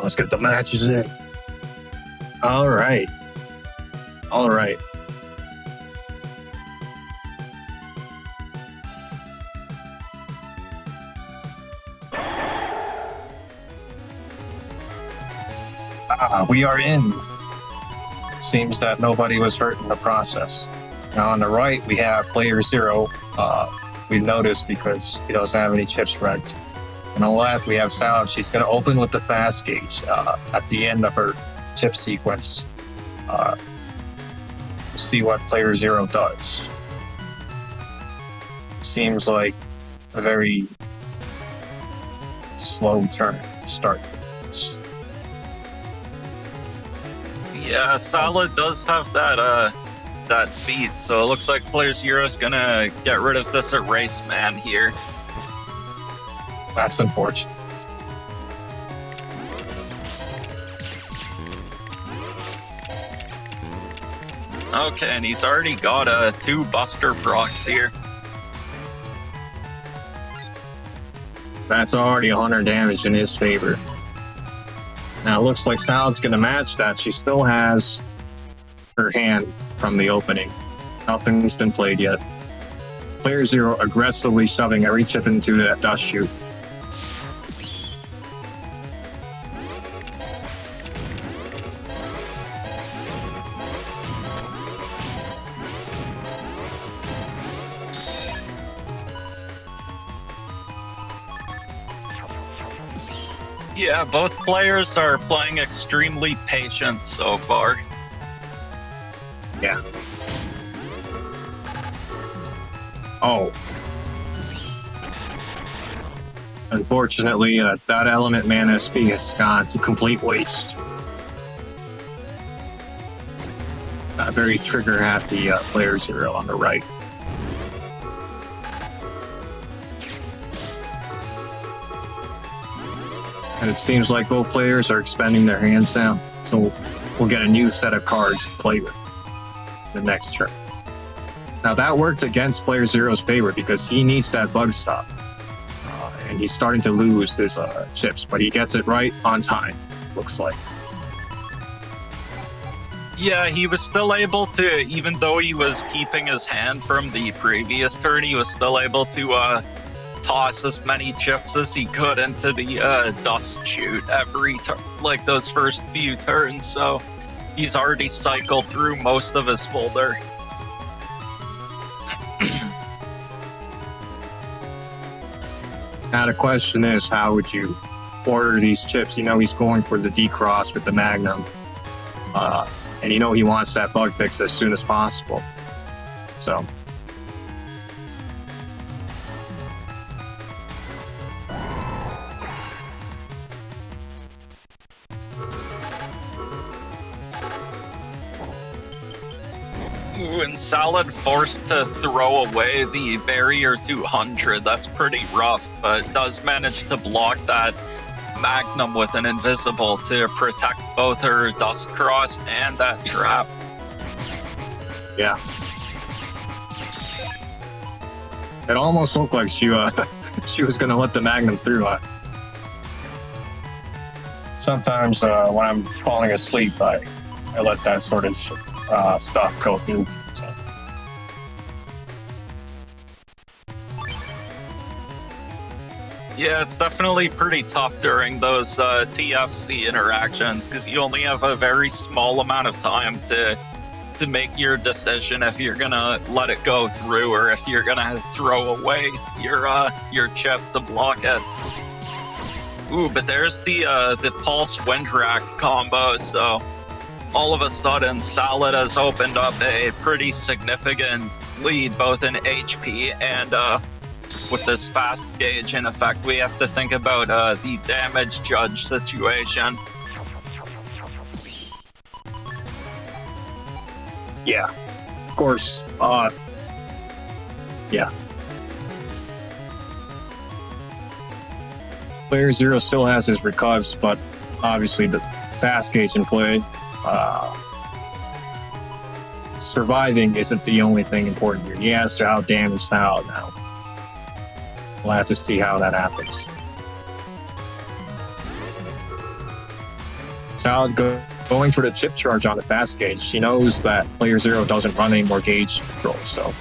Let's get the matches in. All right. We are in. Seems that nobody was hurt in the process. Now on the right, we have playerzero. We've noticed because he doesn't have any chips wrecked. On the left, we have Salad. She's going to open with the fast gauge at the end of her chip sequence. See what playerzero does. Seems like a very slow turn to start. Yeah, Salad does have that feat, so it looks like playerzero is gonna get rid of this erase man here. That's unfortunate. Okay, and he's already got 2 Buster procs here. That's already 100 damage in his favor. Now it looks like Salad's going to match that. She still has her hand from the opening. Nothing's been played yet. playerzero aggressively shoving every chip into that dust chute. Yeah, both players are playing extremely patient so far. Yeah. Oh. Unfortunately, that element man SP has gone to complete waste. Very trigger happy playerzero on the right. And it seems like both players are expending their hands now, so we'll get a new set of cards to play with. the next turn. Now that worked against player zero's favor because he needs that bug stop. And he's starting to lose his chips, but he gets it right on time, looks like. Yeah, he was still able to, even though he was keeping his hand from the previous turn, he was still able to toss as many chips as he could into the dust chute every like those first few turns. So he's already cycled through most of his folder. Now the question is, how would you order these chips? You know he's going for the D-Cross with the Magnum. And you know he wants that bug fix as soon as possible. So. Ooh, and Salad forced to throw away the barrier 200. That's pretty rough, but does manage to block that Magnum with an invisible to protect both her Dust Cross and that trap. Yeah. It almost looked like she she was going to let the Magnum through. Sometimes when I'm falling asleep, I let that sort of stuff go through. So. Yeah, it's definitely pretty tough during those TFC interactions because you only have a very small amount of time to make your decision if you're gonna let it go through or if you're gonna throw away your chip to block it. Ooh, but there's the Pulse Wind Rack combo, so all of a sudden Salad has opened up a pretty significant lead both in HP and with this fast gauge in effect. We have to think about the damage judge situation. Yeah, of course. Yeah. Player zero still has his recovs, but obviously the fast gauge in play. Surviving isn't the only thing important here. He has to out-damage Salad now. We'll have to see how that happens. Salad going for the chip charge on the fast gauge. She knows that player zero doesn't run any more gauge control, so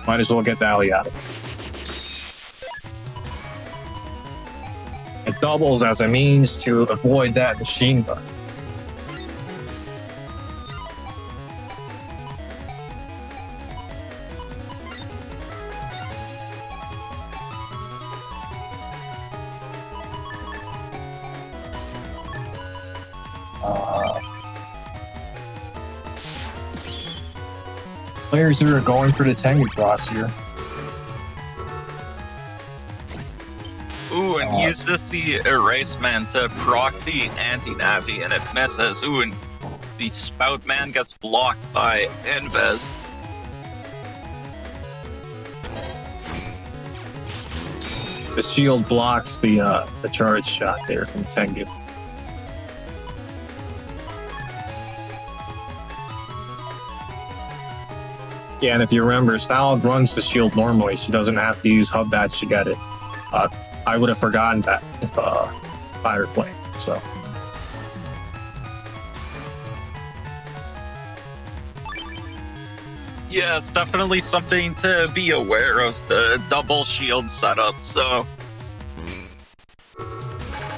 might as well get the alley out of it. It doubles as a means to avoid that machine gun. Players who are going for the Tengu Cross here. Ooh, and uses the Erase Man to proc the anti-navi, and it misses. Ooh, and the Spout Man gets blocked by Invis. The shield blocks the charge shot there from Tengu. Yeah, and if you remember, Salad runs the shield normally. She doesn't have to use Hub Badge to get it. I would have forgotten that if I were playing, so. Yeah, it's definitely something to be aware of, the double shield setup, so.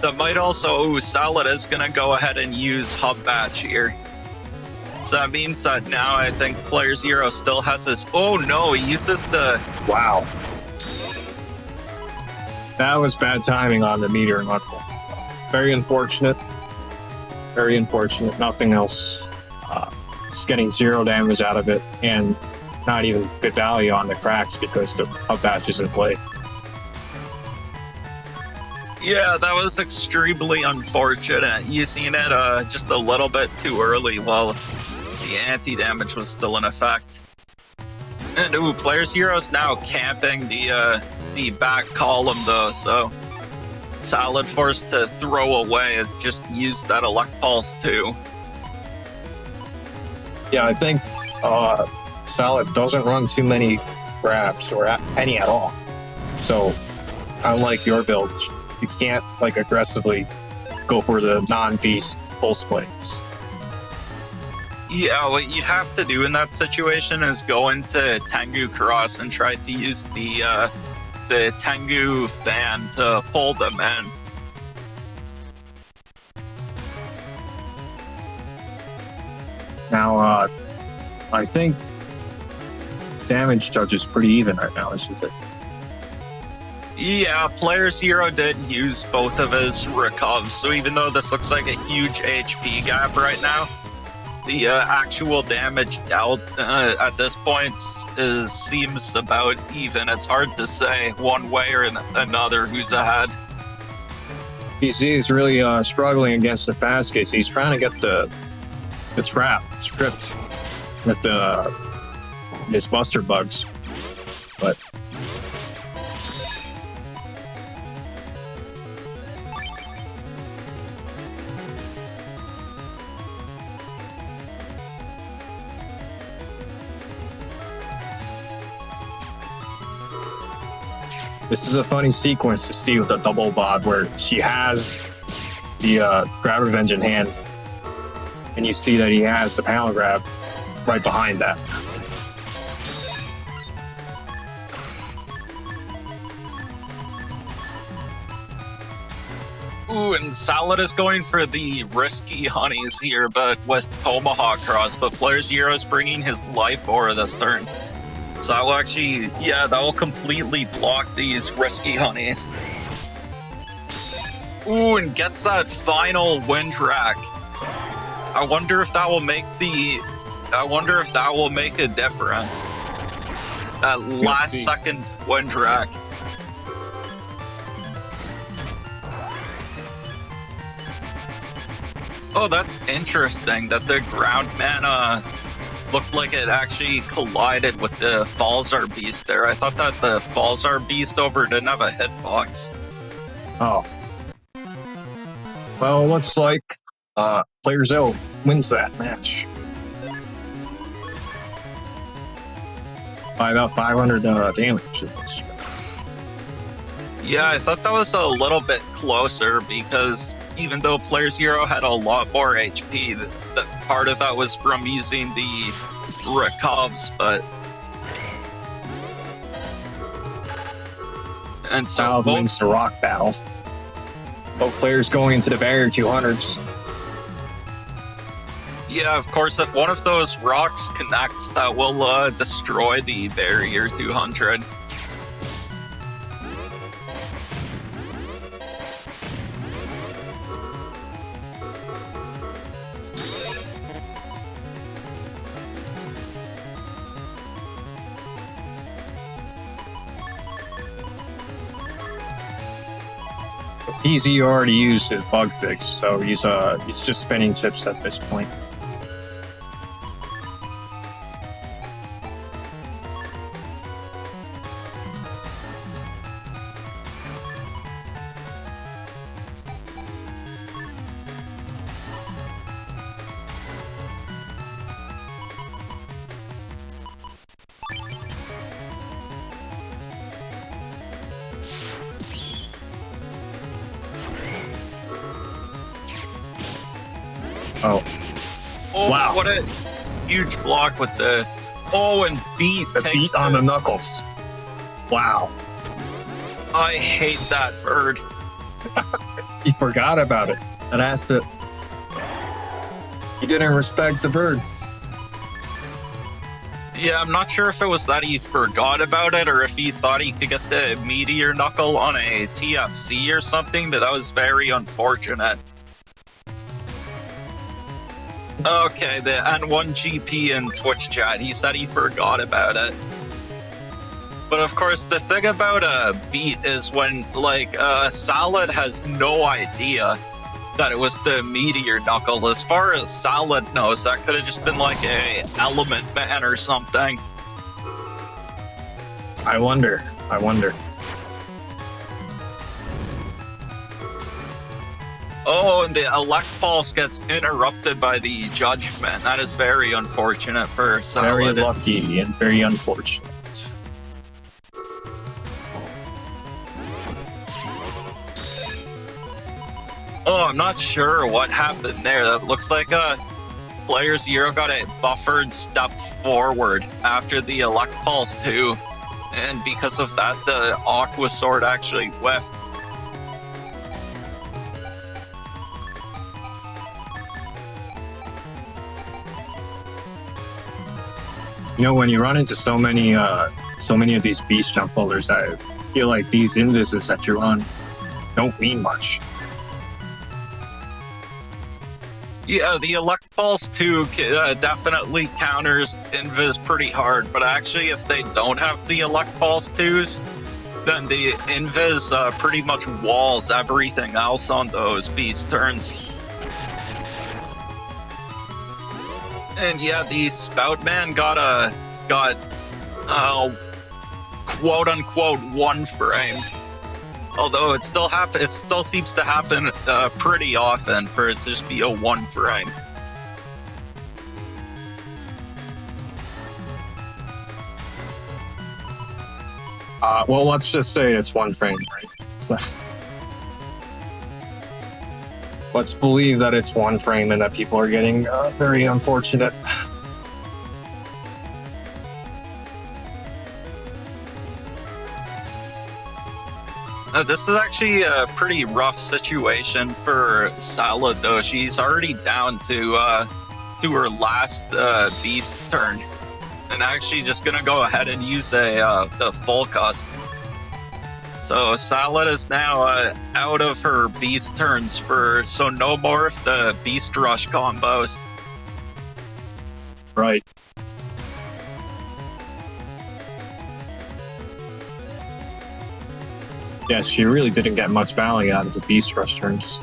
That might also, ooh, Salad is going to go ahead and use Hub Badge here. So that means that now I think player zero still has this. Oh no, he uses the. Wow. That was bad timing on the meteor and Uncle. Very unfortunate. Very unfortunate. Nothing else. Just getting 0 damage out of it and not even good value on the cracks because the Hub Badge is in play. Yeah, that was extremely unfortunate. Using it just a little bit too early while the anti-damage was still in effect. And ooh, player zero's now camping the back column though, so Salad forced to throw away has just used that Elect Pulse too. Yeah, I think Salad doesn't run too many grabs or any at all. So, unlike your builds, you can't like aggressively go for the non-beast pulse plays. Yeah, what you'd have to do in that situation is go into Tengu Cross and try to use the Tengu fan to pull them in. Now, I think damage judge is pretty even right now, isn't it? Yeah, playerzero did use both of his recovs, so even though this looks like a huge HP gap right now, the actual damage dealt at this point seems about even. It's hard to say one way or another who's ahead. PC is really struggling against the fast case. He's trying to get the trap script with his buster bugs, but this is a funny sequence to see with the double VOD where she has the grab revenge in hand, and you see that he has the panel grab right behind that. Ooh, and Salad is going for the risky honeys here, but with Tomahawk Cross, but playerzero is bringing his life aura this turn. So that will actually, yeah, that will completely block these risky honeys. Ooh, and gets that final wind rack. I wonder if that will make a difference. That last second wind rack. Oh, that's interesting that the ground mana looked like it actually collided with the Falzar Beast there. I thought that the Falzar Beast over didn't have a hitbox. Oh. Well, looks like playerzero wins that match by about 500 damage. Yeah, I thought that was a little bit closer because even though playerzero had a lot more HP, that part of that was from using the recovs, but and so Salad wins the rock battle. Both players going into the barrier 200s. Yeah, of course, if one of those rocks connects, that will destroy the barrier 200. Easy already used his bug fix, so he's just spinning chips at this point. Oh, wow. What a huge block with the... Oh, and beat. The beat on the knuckles. Wow. I hate that bird. He forgot about it. And asked it. He didn't respect the bird. Yeah, I'm not sure if it was that he forgot about it or if he thought he could get the meteor knuckle on a TFC or something, but that was very unfortunate. Okay, the N1GP in Twitch chat, he said he forgot about it. But of course, the thing about a beat is when, like, Salad has no idea that it was the meteor knuckle. As far as Salad knows, that could have just been like a element man or something. I wonder. Oh, and the elect pulse gets interrupted by the judgment. That is very unfortunate for Salad. Very lucky and very unfortunate. Oh, I'm not sure what happened there. That looks like playerzero got a buffered step forward after the elect pulse too. And because of that, the Aqua Sword actually whiffed. You know, when you run into so many of these beast jump folders, I feel like these invises that you run don't mean much. Yeah, the elect pulse too definitely counters invis pretty hard, but actually if they don't have the elect pulse twos, then the invis pretty much walls everything else on those beast turns. And yeah, the Spoutman got quote unquote one frame. Although it still seems to happen pretty often for it to just be a one frame. Well, let's just say it's one frame, right? Let's believe that it's one frame and that people are getting very unfortunate. This is actually a pretty rough situation for Salad, though. She's already down to her last beast turn, and actually just gonna go ahead and use the full cuss. So Salad is now out of her beast turns so no more of the beast rush combos. Right. Yes, she really didn't get much value out of the beast rush turns.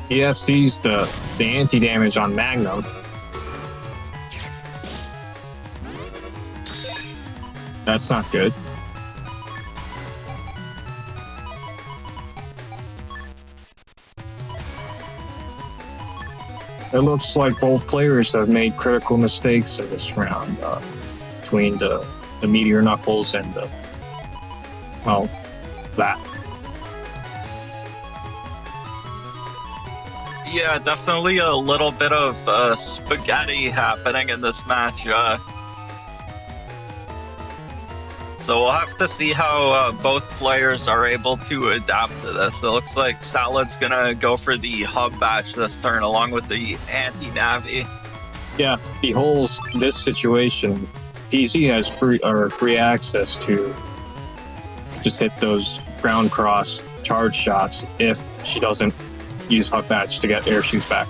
EFC's the anti-damage on Magnum. That's not good. It looks like both players have made critical mistakes in this round between the Meteor Knuckles and that. Yeah, definitely a little bit of spaghetti happening in this match. So we'll have to see how both players are able to adapt to this. It looks like Salad's gonna go for the hub batch this turn along with the anti-Navi. Yeah, he holds this situation. PZ has free access to just hit those ground cross charge shots if she doesn't use hub batch to get air shoots back.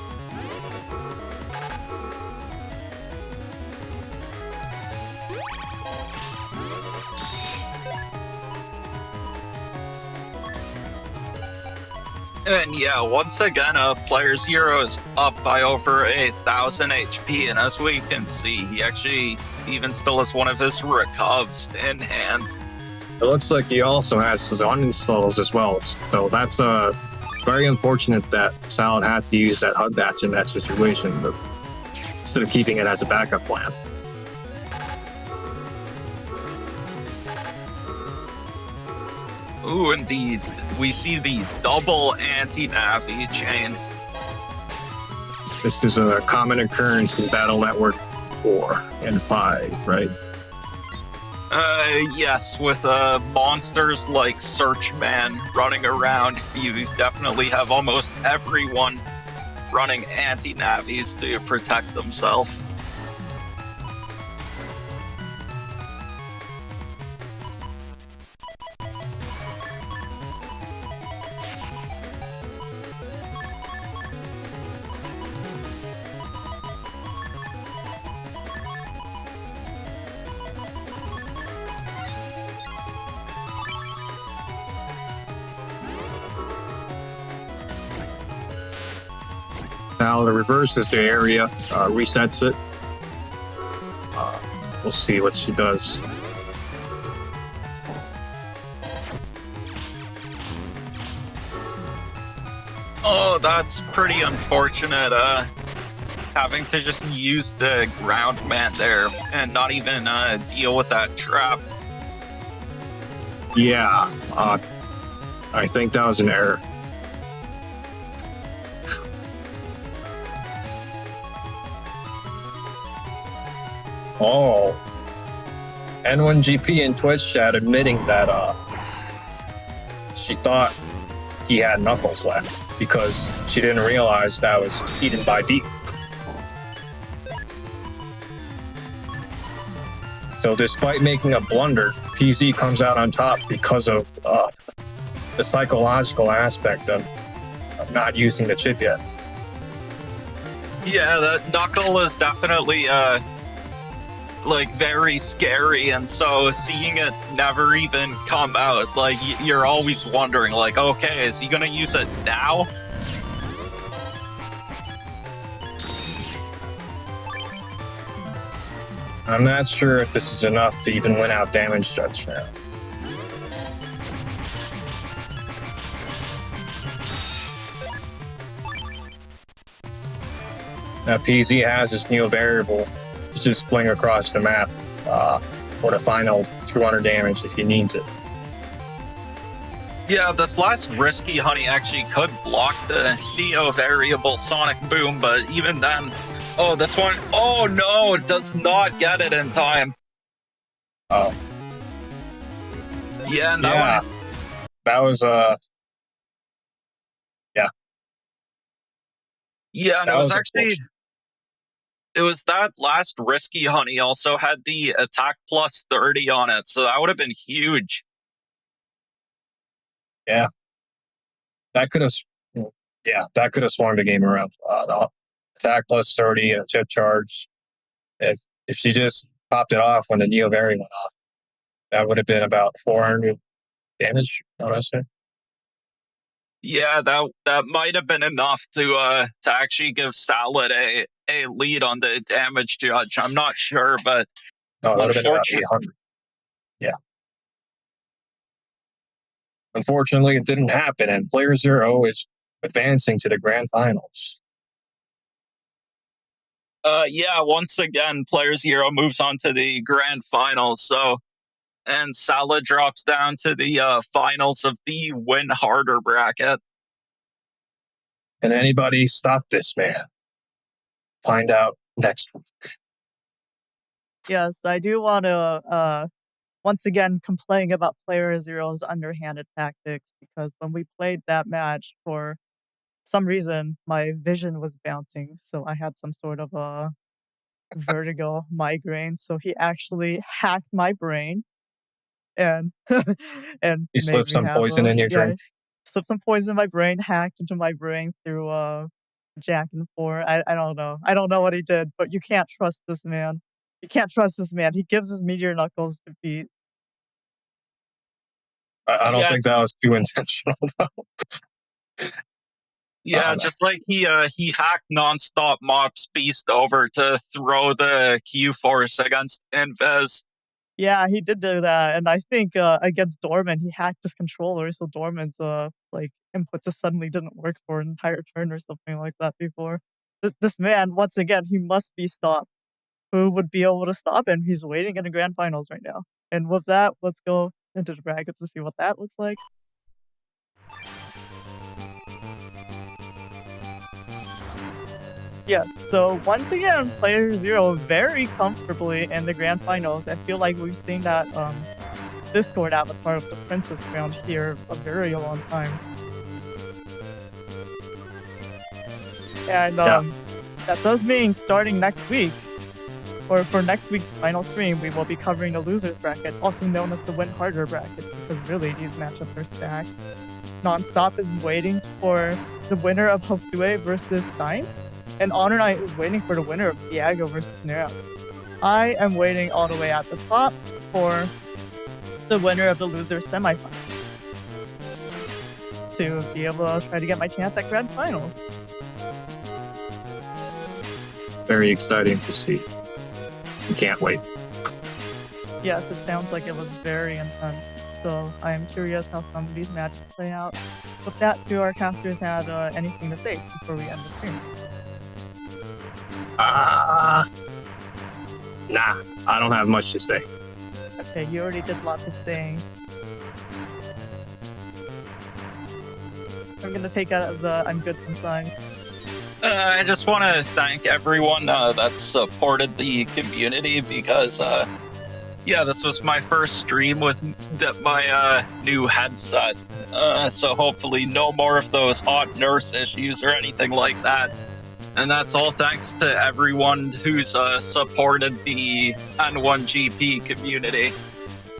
And yeah, once again, playerzero is up by over 1,000 HP, and as we can see, he actually even still has one of his recovs in hand. It looks like he also has his uninstalls as well, so that's very unfortunate that Salad had to use that hug batch in that situation, but instead of keeping it as a backup plan. Ooh, indeed. We see the double anti-Navi chain. This is a common occurrence in Battle Network 4 and 5, right? Yes, with monsters like Searchman running around, you definitely have almost everyone running anti-Navis to protect themselves. Now it reverses the area, resets it. We'll see what she does. Oh, that's pretty unfortunate. Having to just use the ground man there and not even deal with that trap. Yeah, I think that was an error. Oh, N1GP in Twitch chat admitting that she thought he had knuckles left because she didn't realize that was eaten by deep. So despite making a blunder, PZ comes out on top because of the psychological aspect of not using the chip yet. Yeah, that knuckle is definitely like very scary, and so seeing it never even come out, like you're always wondering, like, okay, is he gonna use it now? I'm not sure if this is enough to even win out damage judge now. Now PZ has this new variable to just fling across the map for the final 200 damage if he needs it. Yeah, this last risky honey actually could block the Neo variable Sonic Boom, but even then, oh, this one, oh no, it does not get it in time. Oh. Yeah, and that one, that was yeah, and that it was was actually, unfortunate. it was that last risky honey also had the attack plus 30 on it, so that would have been huge. Yeah, that could have. Yeah, that could have swung the game around. The attack plus 30 and chip charge. If she just popped it off when the Neo Berry went off, that would have been about 400 damage. I want to say. Yeah, that might have been enough to actually give Salad a lead on the damage judge. I'm not sure, but No, that would have been about unfortunately, 800. Yeah. Unfortunately, it didn't happen, and playerzero is advancing to the grand finals. yeah, once again, playerzero moves on to the grand finals. So, and Salad drops down to the finals of the win harder bracket. Can anybody stop this man? Find out next week. Yes, I do want to once again complain about playerzer's underhanded tactics, because when we played that match, for some reason my vision was bouncing, so I had some sort of a vertigo migraine. So he actually hacked my brain and and You made slipped me some have poison in your drink. slipped some poison in my brain, hacked into my brain through Jack and 4. I don't know. I don't know what he did, but you can't trust this man. You can't trust this man. He gives his meteor knuckles to beat. I don't Yeah. think that was too intentional, though. Yeah, just like he hacked Nonstopmop's beast over to throw the Q force against Invis. Yeah, he did do that, and I think against Dorman, he hacked his controller, so Dorman's like input just suddenly didn't work for an entire turn or something like that before. This man, once again, he must be stopped. Who would be able to stop him? He's waiting in the grand finals right now. And with that, let's go into the brackets to see what that looks like. Yes, so once again, playerzero very comfortably in the grand finals. I feel like we've seen that Discord avatar of the Princess Crown here a very long time. And that does mean starting next week, or for next week's final stream, we will be covering the losers bracket, also known as the win harder bracket, because really these matchups are stacked. Nonstop is waiting for the winner of Josue versus Symes, and HonorNite is waiting for the winner of Thiago versus Neryth. I am waiting all the way at the top for the winner of the loser semifinal to be able to try to get my chance at grand finals. very exciting to see. We can't wait. Yes, it sounds like it was very intense. So I am curious how some of these matches play out. With that, do our casters have anything to say before we end the stream? Nah, I don't have much to say. Okay, you already did lots of saying. I'm gonna take that as I'm good from Symes. I just want to thank everyone that supported the community because, this was my first stream with my new headset. So hopefully no more of those hot nurse issues or anything like that. And that's all thanks to everyone who's supported the N1GP community.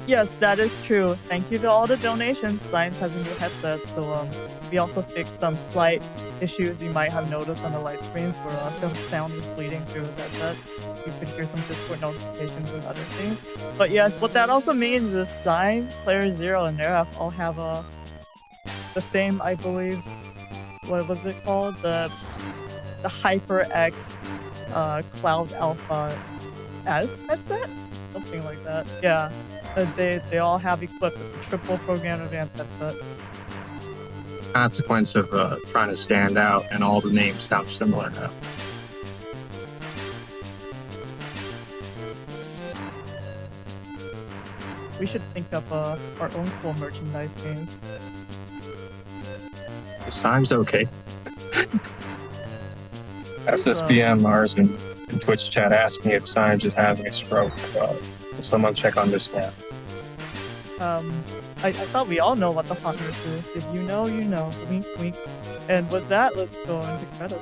Yes, that is true. Thank you to all the donations. Symes has a new headset, so we also fixed some slight issues you might have noticed on the live streams where some sound is bleeding through his headset. You could hear some Discord notifications and other things. But yes, what that also means is Symes, playerzero, and Neryth all have the same, I believe, what was it called? The HyperX Cloud Alpha S headset? Something like that. Yeah. They all have equipped with the triple program advanced headset. Consequence of trying to stand out, and all the names sound similar now. We should think up our own cool merchandise names. Is Symes okay? SSBM Mars in Twitch chat asked me if Symes is having a stroke. Will someone check on this man? I thought we all know what the hot nurse is. If you know, you know. Wink, wink. And with that, let's go into credits.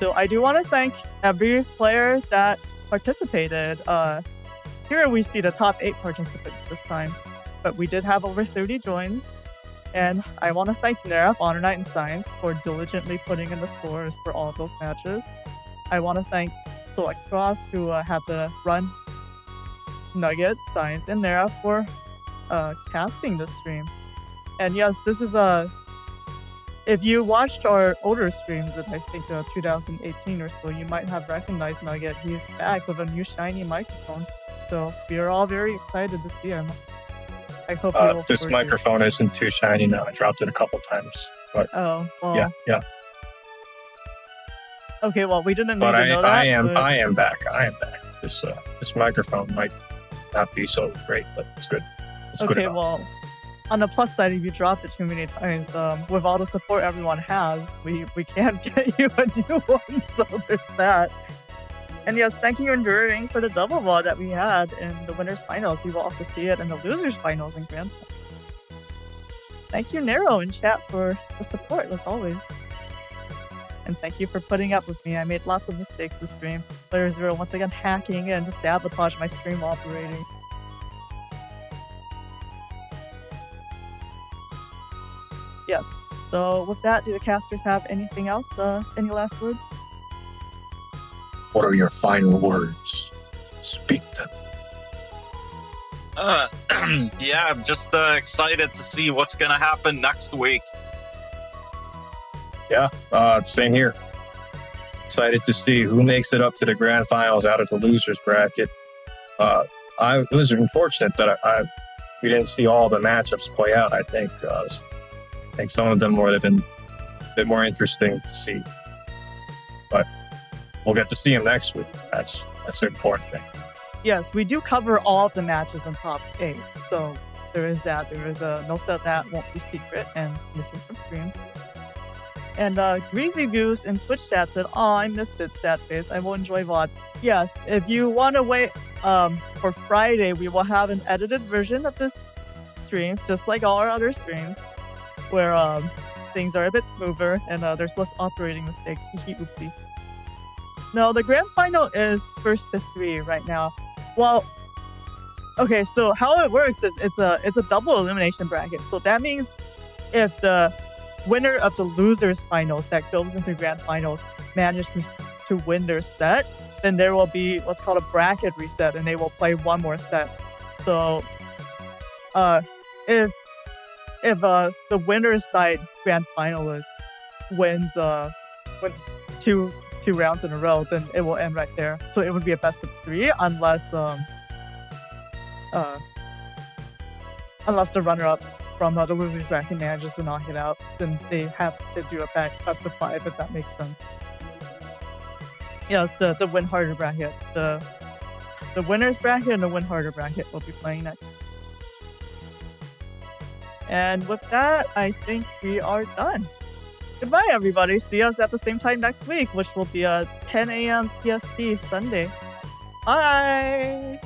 So I do want to thank every player that participated. Here we see the top 8 participants this time, but we did have over 30 joins. And I want to thank Neryth, HonorNite, and Symes for diligently putting in the scores for all of those matches. I want to thank SoulXCross, who had to run Nugget, Symes, and Neryth for casting this stream. And yes, this is if you watched our older streams in I think 2018 or so, you might have recognized Nugget. He's back with a new shiny microphone. So we are all very excited to see him. I hope this microphone isn't too shiny now. I dropped it a couple times. But oh, well. Yeah. Okay, well, we didn't but even know that. I am back. This microphone might not be so great, but it's good. It's good enough. Well, on the plus side, if you drop it too many times, with all the support everyone has, we can't get you a new one, so there's that. And yes, thank you, Enduring, for the double wall that we had in the winners' finals. You will also see it in the losers' finals and grand finals. Thank you, Nero, in chat for the support, as always. And thank you for putting up with me. I made lots of mistakes this stream. playerzero once again hacking in to sabotage my stream operating. Yes. So with that, do the casters have anything else? Any last words? What are your final words? Speak them. Yeah, I'm just excited to see what's gonna happen next week. Yeah, same here. Excited to see who makes it up to the grand finals out of the losers bracket. It was unfortunate that we didn't see all the matchups play out. I think some of them would have been a bit more interesting to see, but we'll get to see them next week. That's the important thing. Yes, we do cover all of the matches in top 8, so there is that. There is no set that won't be secret and missing from stream. And Greasy Goose in Twitch chat said, "Oh, I missed it, sad face. I will enjoy VODs." Yes, if you want to wait for Friday, we will have an edited version of this stream, just like all our other streams, where things are a bit smoother and there's less operating mistakes. Oopsie. No, the grand final is 1st to 3 right now. Well, okay, so how it works is it's a double elimination bracket. So that means if the winner of the losers finals that goes into grand finals manages to win their set, then there will be what's called a bracket reset, and they will play one more set. So, if the winner's side grand finalist wins two rounds in a row, then it will end right there. So it would be a best of 3 unless the runner-up from the losers bracket manages to knock it out, then they have to do a best of 5, if that makes sense. Yes, the win harder bracket, the winners bracket and the win harder bracket will be playing next. And with that, I think we are done. Goodbye, everybody. See us at the same time next week, which will be 10 a.m. PST Sunday. Bye!